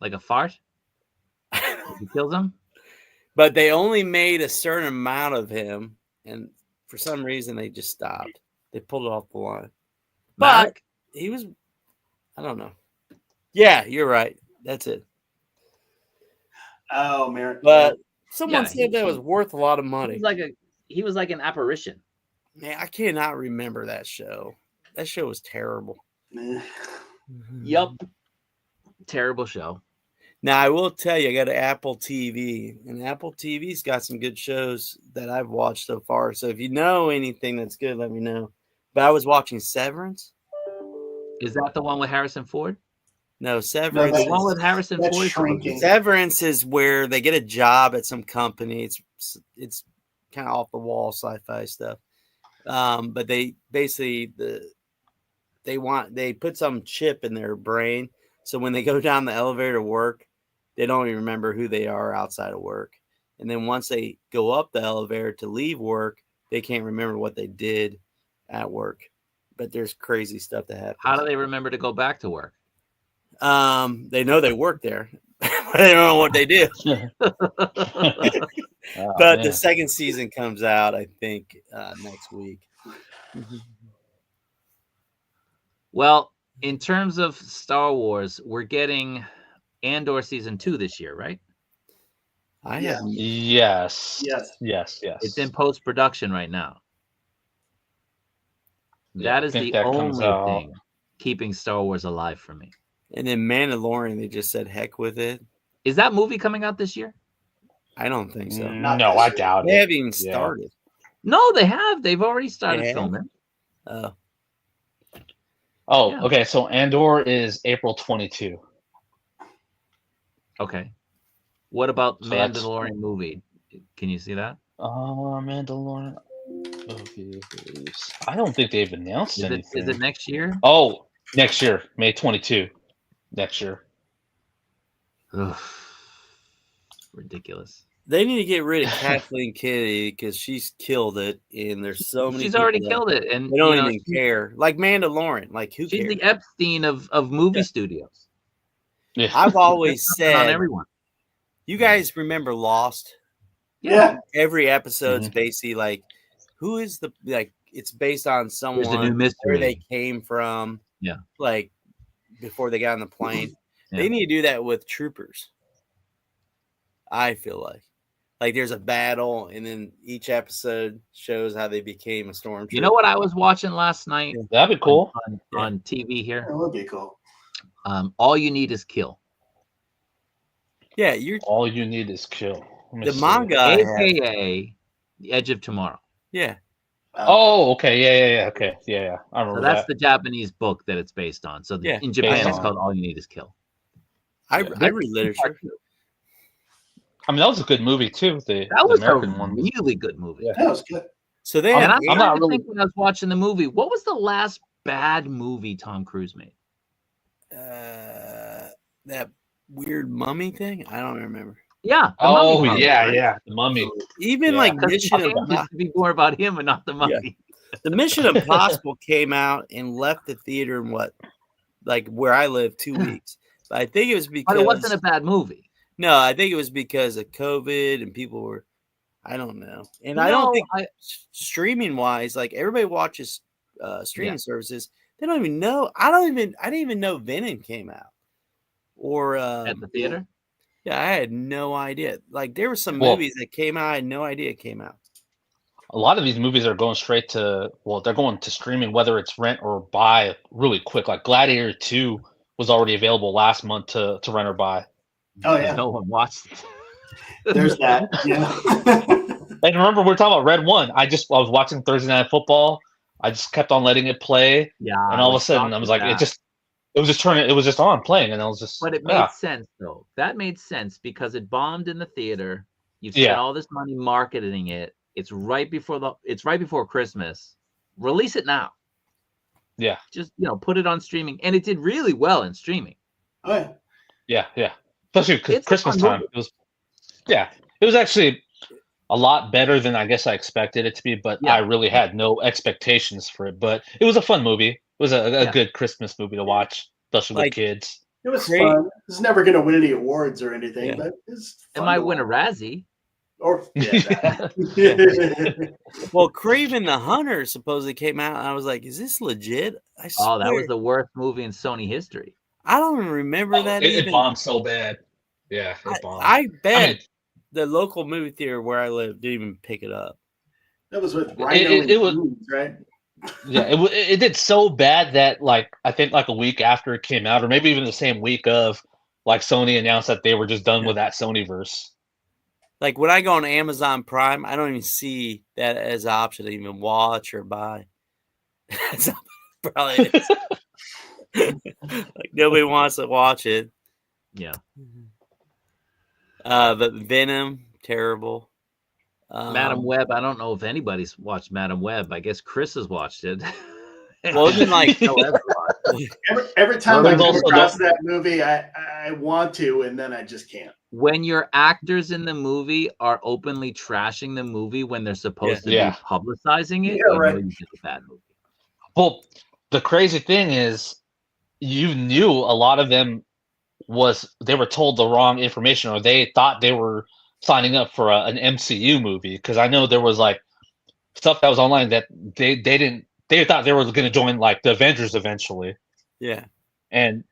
[SPEAKER 1] like a fart. He kills him.
[SPEAKER 2] But they only made a certain amount of him, and for some reason they just stopped. They pulled it off the line. But he was, I don't know. Yeah, you're right. That's it.
[SPEAKER 3] Oh, Merrick.
[SPEAKER 2] But someone said that was worth a lot of money.
[SPEAKER 1] He was like an apparition.
[SPEAKER 2] Man, I cannot remember that show. That show was terrible.
[SPEAKER 1] Yup. Terrible show.
[SPEAKER 2] Now, I will tell you, I got an Apple TV, and Apple TV's got some good shows that I've watched so far. So if you know anything that's good, let me know. But I was watching Severance.
[SPEAKER 1] Is that the one with Harrison Ford?
[SPEAKER 2] No, Severance.
[SPEAKER 1] The one with Harrison Ford.
[SPEAKER 3] Shrinking.
[SPEAKER 2] Severance is where they get a job at some company. It's kind of off the wall sci-fi stuff. But they basically they put some chip in their brain, so when they go down the elevator to work, they don't even remember who they are outside of work. And then once they go up the elevator to leave work, they can't remember what they did at work. but there's crazy stuff that happens.
[SPEAKER 1] How do they remember to go back to work?
[SPEAKER 2] They know they work there. They don't know what they do. But the second season comes out, I think, next week.
[SPEAKER 1] Well, in terms of Star Wars, we're getting Andor season 2 this year, right?
[SPEAKER 4] Yes.
[SPEAKER 1] It's in post-production right now. That is the only thing keeping Star Wars alive for me.
[SPEAKER 2] And then Mandalorian, they just said heck with it.
[SPEAKER 1] Is that movie coming out this year?
[SPEAKER 2] I don't think so.
[SPEAKER 4] No, I doubt it.
[SPEAKER 2] They haven't even started.
[SPEAKER 1] No, they have. They've already started filming.
[SPEAKER 4] Okay. So Andor is April 22.
[SPEAKER 1] Okay. What about Mandalorian movie? Can you see that?
[SPEAKER 4] Mandalorian. I don't think they've announced anything.
[SPEAKER 1] Is it next year?
[SPEAKER 4] Oh, next year, May 22. Next year.
[SPEAKER 1] Ugh. Ridiculous.
[SPEAKER 2] They need to get rid of Kathleen Kennedy because she's killed it, and there's so many.
[SPEAKER 1] She's already killed it, and
[SPEAKER 2] they don't even care. Like Mandalorian, like who cares?
[SPEAKER 1] She's the Epstein of movie studios.
[SPEAKER 4] Yeah.
[SPEAKER 2] I've always said
[SPEAKER 1] on everyone.
[SPEAKER 2] You guys remember Lost?
[SPEAKER 3] Yeah.
[SPEAKER 2] Every episode's basically like, who is the It's based on someone.
[SPEAKER 1] There's a new mystery.
[SPEAKER 2] Where they came from.
[SPEAKER 1] Yeah.
[SPEAKER 2] Like before they got on the plane.
[SPEAKER 1] Yeah.
[SPEAKER 2] They need to do that with troopers. I feel like there's a battle, and then each episode shows how they became a stormtrooper.
[SPEAKER 1] You know what I was watching last night?
[SPEAKER 4] That'd be cool
[SPEAKER 1] on TV here.
[SPEAKER 3] That would be cool.
[SPEAKER 1] All You Need Is Kill.
[SPEAKER 2] Yeah,
[SPEAKER 4] All You Need Is Kill.
[SPEAKER 2] The manga,
[SPEAKER 1] AKA The Edge of Tomorrow.
[SPEAKER 2] Yeah.
[SPEAKER 4] Oh, okay. Yeah. Okay. Yeah. I remember
[SPEAKER 1] so that's the Japanese book that it's based on. So in Japan, it's called All You Need Is Kill.
[SPEAKER 2] I read literature.
[SPEAKER 4] I mean, that was a good movie too.
[SPEAKER 1] That was American one. Really good movie.
[SPEAKER 3] Yeah, that was good.
[SPEAKER 2] So they
[SPEAKER 1] I'm not really thinking when I was watching the movie. What was the last bad movie Tom Cruise made?
[SPEAKER 2] That weird mummy thing. I don't remember.
[SPEAKER 1] Yeah.
[SPEAKER 4] The Mummy.
[SPEAKER 2] Even like Mission
[SPEAKER 1] Impossible to be more about him and not the Mummy.
[SPEAKER 2] Yeah. The Mission Impossible came out and left the theater in where I live 2 weeks. But I think it was because
[SPEAKER 1] it wasn't a bad movie.
[SPEAKER 2] No, I think it was because of COVID and people were, I don't know. And I don't think streaming wise, like everybody watches streaming services. They don't even know. I didn't even know Venom came out. Or
[SPEAKER 1] at the theater?
[SPEAKER 2] Yeah, I had no idea. Like there were some movies that came out. I had no idea it came out.
[SPEAKER 4] A lot of these movies are going straight to, they're going to streaming, whether it's rent or buy really quick. Like Gladiator 2 was already available last month to rent or buy.
[SPEAKER 3] Oh yeah,
[SPEAKER 1] no one watched it.
[SPEAKER 3] There's that. Yeah.
[SPEAKER 4] And remember, we were talking about Red 1. I was watching Thursday Night Football. I just kept on letting it play.
[SPEAKER 1] Yeah.
[SPEAKER 4] And all of a sudden, I was like, it was just on playing, and I was just.
[SPEAKER 1] But it made sense though. That made sense because it bombed in the theater. You've spent all this money marketing it. It's right before Christmas. Release it now.
[SPEAKER 4] Yeah.
[SPEAKER 1] Just put it on streaming, and it did really well in streaming.
[SPEAKER 3] Oh
[SPEAKER 4] yeah. Yeah. Especially because Christmas time. It was actually a lot better than I guess I expected it to be, but I really had no expectations for it. But it was a fun movie. It was a good Christmas movie to watch, especially with kids.
[SPEAKER 3] It was fun. It's never going to win any awards or anything, but it's fun.
[SPEAKER 1] It might win a Razzie.
[SPEAKER 3] Or
[SPEAKER 2] well, Kraven the Hunter supposedly came out, and I was like, "Is this legit?" I swear.
[SPEAKER 1] That was the worst movie in Sony history.
[SPEAKER 2] I don't even remember that.
[SPEAKER 4] It bombed so bad. Yeah, it bombed.
[SPEAKER 2] I bet the local movie theater where I live didn't even pick it up.
[SPEAKER 3] That was with Rhino and Goonies, right?
[SPEAKER 4] Yeah, it did so bad that I think a week after it came out, or maybe even the same week of, Sony announced that they were just done with that Sonyverse.
[SPEAKER 2] Like when I go on Amazon Prime, I don't even see that as an option to even watch or buy. That's probably like nobody wants to watch it.
[SPEAKER 1] Yeah.
[SPEAKER 2] But Venom, terrible.
[SPEAKER 1] Madam Web, I don't know if anybody's watched Madam Web. I guess Chris has watched it.
[SPEAKER 2] Well, even
[SPEAKER 3] every time I come across that movie, I want to, and then I just can't.
[SPEAKER 1] When your actors in the movie are openly trashing the movie when they're supposed to be publicizing it,
[SPEAKER 3] right.
[SPEAKER 1] it's a bad movie.
[SPEAKER 4] Well, the crazy thing is, you knew a lot of them they were told the wrong information, or they thought they were signing up for an MCU movie. Because I know there was like stuff that was online that they thought they were going to join like the Avengers eventually.
[SPEAKER 2] Yeah.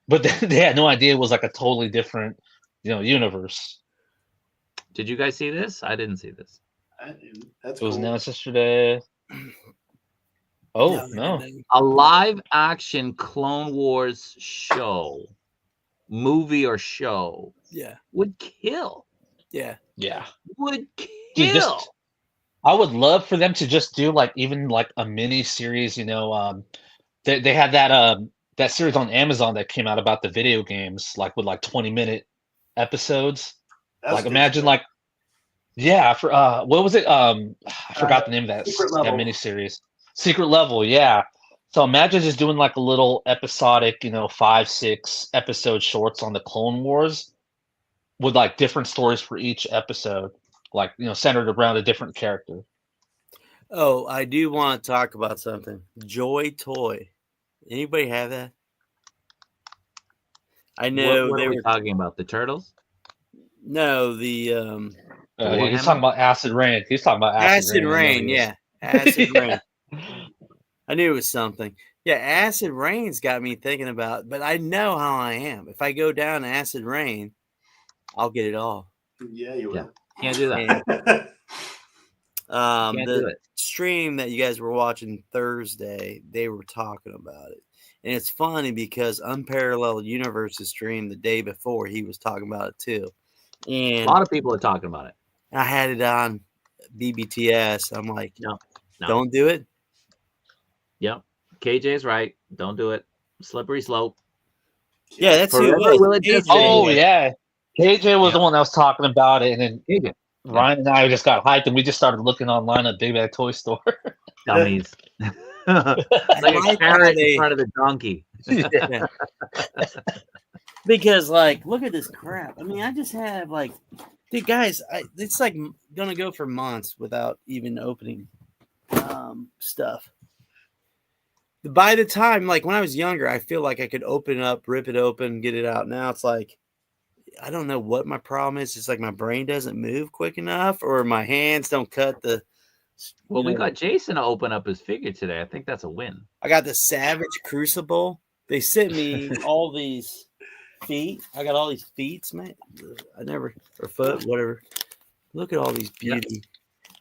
[SPEAKER 4] But they had no idea it was like a totally different, universe.
[SPEAKER 1] Did you guys see this? I didn't see this.
[SPEAKER 3] That's
[SPEAKER 4] It was
[SPEAKER 3] cool.
[SPEAKER 4] announced yesterday. Oh, no.
[SPEAKER 1] A live action Clone Wars show, movie or show, would kill.
[SPEAKER 2] Yeah.
[SPEAKER 1] Would kill.
[SPEAKER 4] Dude, I would love for them to just do like even like a mini series. They had that series on Amazon that came out about the video games, like with like 20-minute episodes.
[SPEAKER 3] That's
[SPEAKER 4] like imagine like, for what was it? I forgot the name of that mini series. Secret Level, yeah. So imagine just doing like a little episodic, 5-6 episode shorts on the Clone Wars with like different stories for each episode, like centered around a different character.
[SPEAKER 2] Oh, I do want to talk about something. Joy Toy. Anybody have that? I know
[SPEAKER 1] what are we talking about? The Turtles?
[SPEAKER 2] No, the
[SPEAKER 4] he's talking about Acid Rain. He's talking about Acid
[SPEAKER 2] Rain. Yeah, Acid Rain. I knew it was something. Yeah, Acid Rain's got me thinking about, but I know how I am. If I go down Acid Rain, I'll get it all.
[SPEAKER 3] Yeah, you will.
[SPEAKER 1] Can't do that.
[SPEAKER 2] The stream that you guys were watching Thursday, they were talking about it. And it's funny because Unparalleled Universe's stream the day before, he was talking about it too. And
[SPEAKER 1] a lot of people are talking about it.
[SPEAKER 2] I had it on BBTS. I'm like,
[SPEAKER 1] no.
[SPEAKER 2] Don't do it.
[SPEAKER 1] Yep. KJ's right. Don't do it. Slippery slope.
[SPEAKER 2] Yeah, that's who it was.
[SPEAKER 4] Oh, yeah. KJ was the one that was talking about it. And then Ryan and I just got hyped and we just started looking online at Big Bad Toy Store.
[SPEAKER 1] Dummies. Like a carrot in front of the donkey.
[SPEAKER 2] Yeah. Because, like, look at this crap. I mean, I just have, like, dude, guys, it's like going to go for months without even opening stuff. By the time, like, when I was younger, I feel like I could open up, rip it open, get it out. Now it's like, I don't know what my problem is. It's like my brain doesn't move quick enough, or my hands don't cut the.
[SPEAKER 1] Well, we got Jason to open up his figure today. I think that's a win.
[SPEAKER 2] I got the Savage Crucible. They sent me all these feet. I got all these feet, man. Or foot, whatever. Look at all these beauty.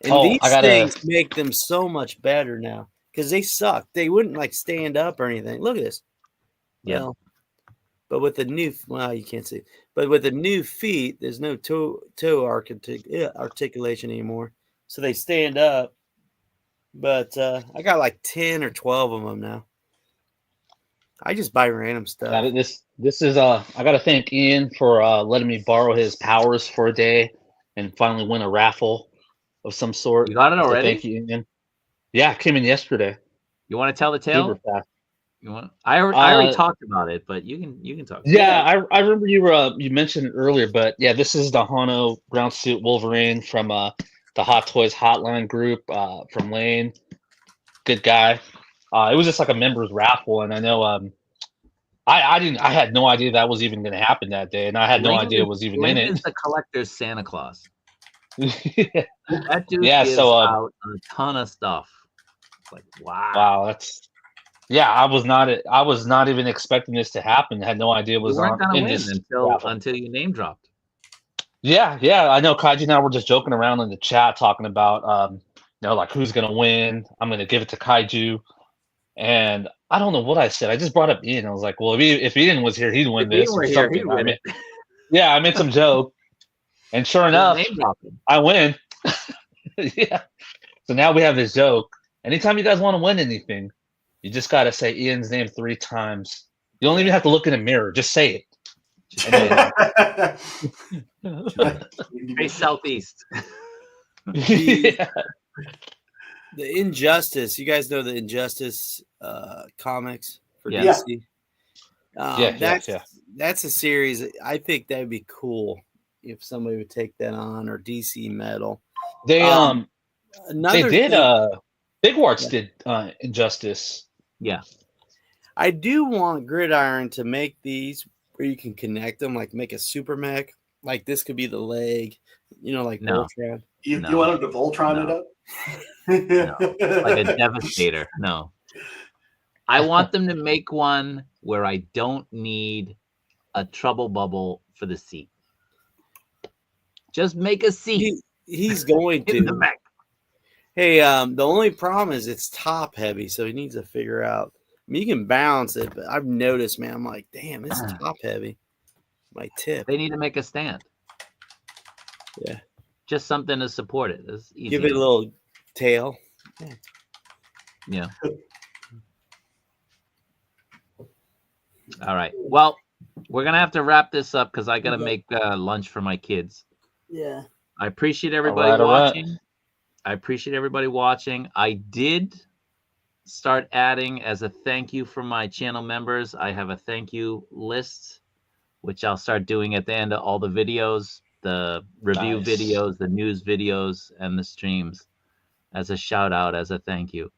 [SPEAKER 2] And these things make them so much better now because they suck. They wouldn't like stand up or anything. Look at this.
[SPEAKER 1] Yeah.
[SPEAKER 2] Well, but with the new, you can't see. But with the new feet, there's no toe articulation anymore. So they stand up. But I got like 10 or 12 of them now. I just buy random stuff.
[SPEAKER 4] Yeah, this is I gotta thank Ian for letting me borrow his powers for a day and finally win a raffle of some sort.
[SPEAKER 1] You got it already?
[SPEAKER 4] So thank you, Ian. Yeah, it came in yesterday.
[SPEAKER 1] You want to tell the tale?
[SPEAKER 4] Super fast.
[SPEAKER 1] You want? I already talked about it, but you can talk.
[SPEAKER 4] Yeah, I remember you mentioned it earlier, but yeah, this is the Hano brown suit Wolverine from the Hot Toys Hotline group from Lane. Good guy. It was just like a members raffle, and I know I had no idea that was even going to happen that day, and I had no idea it was even in it.
[SPEAKER 1] Is the collector's Santa Claus.
[SPEAKER 4] Yeah.
[SPEAKER 1] That dude gives out a ton of stuff. It's like wow.
[SPEAKER 4] That's I was not even expecting this to happen. I had no idea it was
[SPEAKER 1] in this until you name dropped.
[SPEAKER 4] Yeah, I know Kaiji and I were just joking around in the chat talking about like who's gonna win. I'm gonna give it to Kaiju. And I don't know what I said. I just brought up Ian. I was like, well, if Ian was here, he'd win this. Or something. I made some joke. And sure enough, I win. Yeah. So now we have this joke. Anytime you guys want to win anything, you just got to say Ian's name 3 times. You don't even have to look in a mirror. Just say
[SPEAKER 1] it. Face southeast.
[SPEAKER 2] Yeah. The Injustice, you guys know the Injustice comics for DC? That's a series. I think that'd be cool if somebody would take that on, or DC Metal.
[SPEAKER 4] They did Big Warts did Injustice.
[SPEAKER 1] Yeah.
[SPEAKER 2] I do want Gridiron to make these where you can connect them, like make a super mech. Like this could be the leg, like
[SPEAKER 1] No.
[SPEAKER 2] Voltron.
[SPEAKER 3] You want them to Voltron it up?
[SPEAKER 1] No. Like a Devastator. No. I want them to make one where I don't need a trouble bubble for the seat. Just make a seat.
[SPEAKER 2] He's going
[SPEAKER 1] in the
[SPEAKER 2] to.
[SPEAKER 1] mech.
[SPEAKER 2] Hey, the only problem is it's top heavy, so he needs to figure out. I mean, you can balance it, but I've noticed, man, I'm like, damn, it's top heavy. My tip.
[SPEAKER 1] They need to make a stand.
[SPEAKER 2] Yeah.
[SPEAKER 1] Just something to support it. It's easy.
[SPEAKER 2] Give it a little tail.
[SPEAKER 1] Yeah. All right. Well, we're going to have to wrap this up because I got to make lunch for my kids.
[SPEAKER 2] Yeah.
[SPEAKER 1] I appreciate everybody watching. I appreciate everybody watching. I did start adding as a thank you for my channel members. I have a thank you list, which I'll start doing at the end of all the videos, the review videos, the news videos, and the streams as a shout out, as a thank you.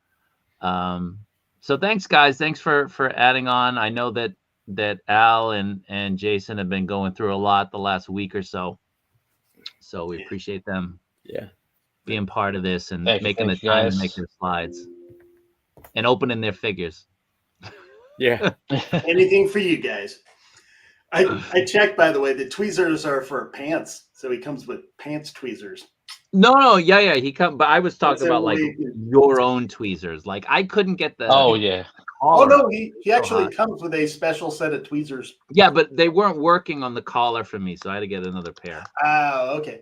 [SPEAKER 1] So thanks, guys. Thanks for adding on. I know that Al and Jason have been going through a lot the last week or so. So we appreciate them being part of this and making the time to make their slides and opening their figures.
[SPEAKER 2] Yeah.
[SPEAKER 3] Anything for you guys. I checked, by the way, the tweezers are for pants. So he comes with pants tweezers.
[SPEAKER 1] No, yeah, he come. But I was talking about like your own tweezers. Like I couldn't get the.
[SPEAKER 4] Oh yeah.
[SPEAKER 3] Oh no, he actually comes with a special set of tweezers.
[SPEAKER 1] Yeah, but they weren't working on the collar for me, so I had to get another pair.
[SPEAKER 3] Oh, okay.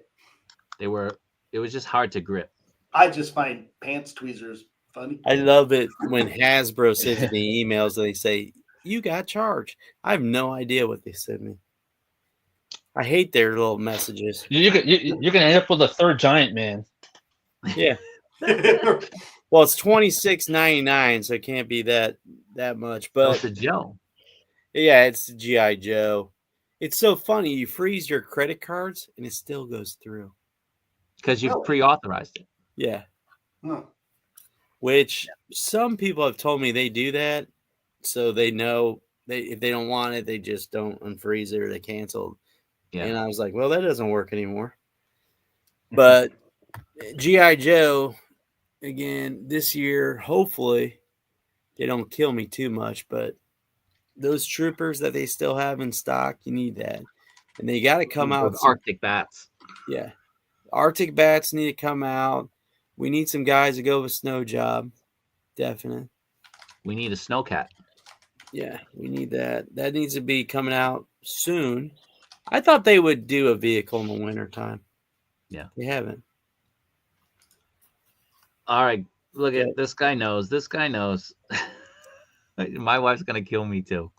[SPEAKER 1] It was just hard to grip.
[SPEAKER 3] I just find pants tweezers funny.
[SPEAKER 2] I love it when Hasbro sends me emails and they say, "You got charged." I have no idea what they send me. I hate their little messages.
[SPEAKER 4] You're gonna end up with a third giant man.
[SPEAKER 2] Yeah. Well, it's $26.99, so it can't be that much. But
[SPEAKER 1] it's a Joe.
[SPEAKER 2] Yeah, it's G.I. Joe. It's so funny. You freeze your credit cards and it still goes through
[SPEAKER 1] because you've pre-authorized it.
[SPEAKER 2] Yeah.
[SPEAKER 3] Huh.
[SPEAKER 2] Which some people have told me they do that, so they know if they don't want it, they just don't unfreeze it or they cancel. Yeah. And I was like, well, that doesn't work anymore. But G.I. Joe, again, this year, hopefully they don't kill me too much, but those troopers that they still have in stock, you need that. And they got to come out.
[SPEAKER 1] With Arctic bats.
[SPEAKER 2] Yeah. Arctic bats need to come out. We need some guys to go with Snow Job. Definite.
[SPEAKER 1] We need a snowcat.
[SPEAKER 2] Yeah, we need that. That needs to be coming out soon. I thought they would do a vehicle in the wintertime.
[SPEAKER 1] Yeah.
[SPEAKER 2] They haven't.
[SPEAKER 1] All right. Look at this guy knows. This guy knows. My wife's going to kill me too.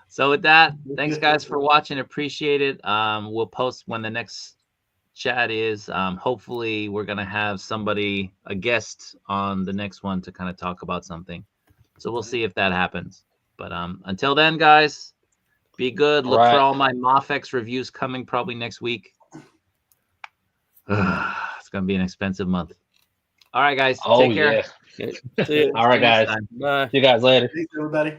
[SPEAKER 1] So with that, thanks guys for watching. Appreciate it. We'll post when the next chat is. Hopefully we're going to have somebody, a guest on the next one to kind of talk about something. So we'll see if that happens. But until then, guys, be good. Look for all my Muff reviews coming probably next week. It's going to be an expensive month. All right, guys. Take care.
[SPEAKER 4] Yeah. All right, guys.
[SPEAKER 2] Bye.
[SPEAKER 4] See you guys later.
[SPEAKER 3] Thanks, everybody.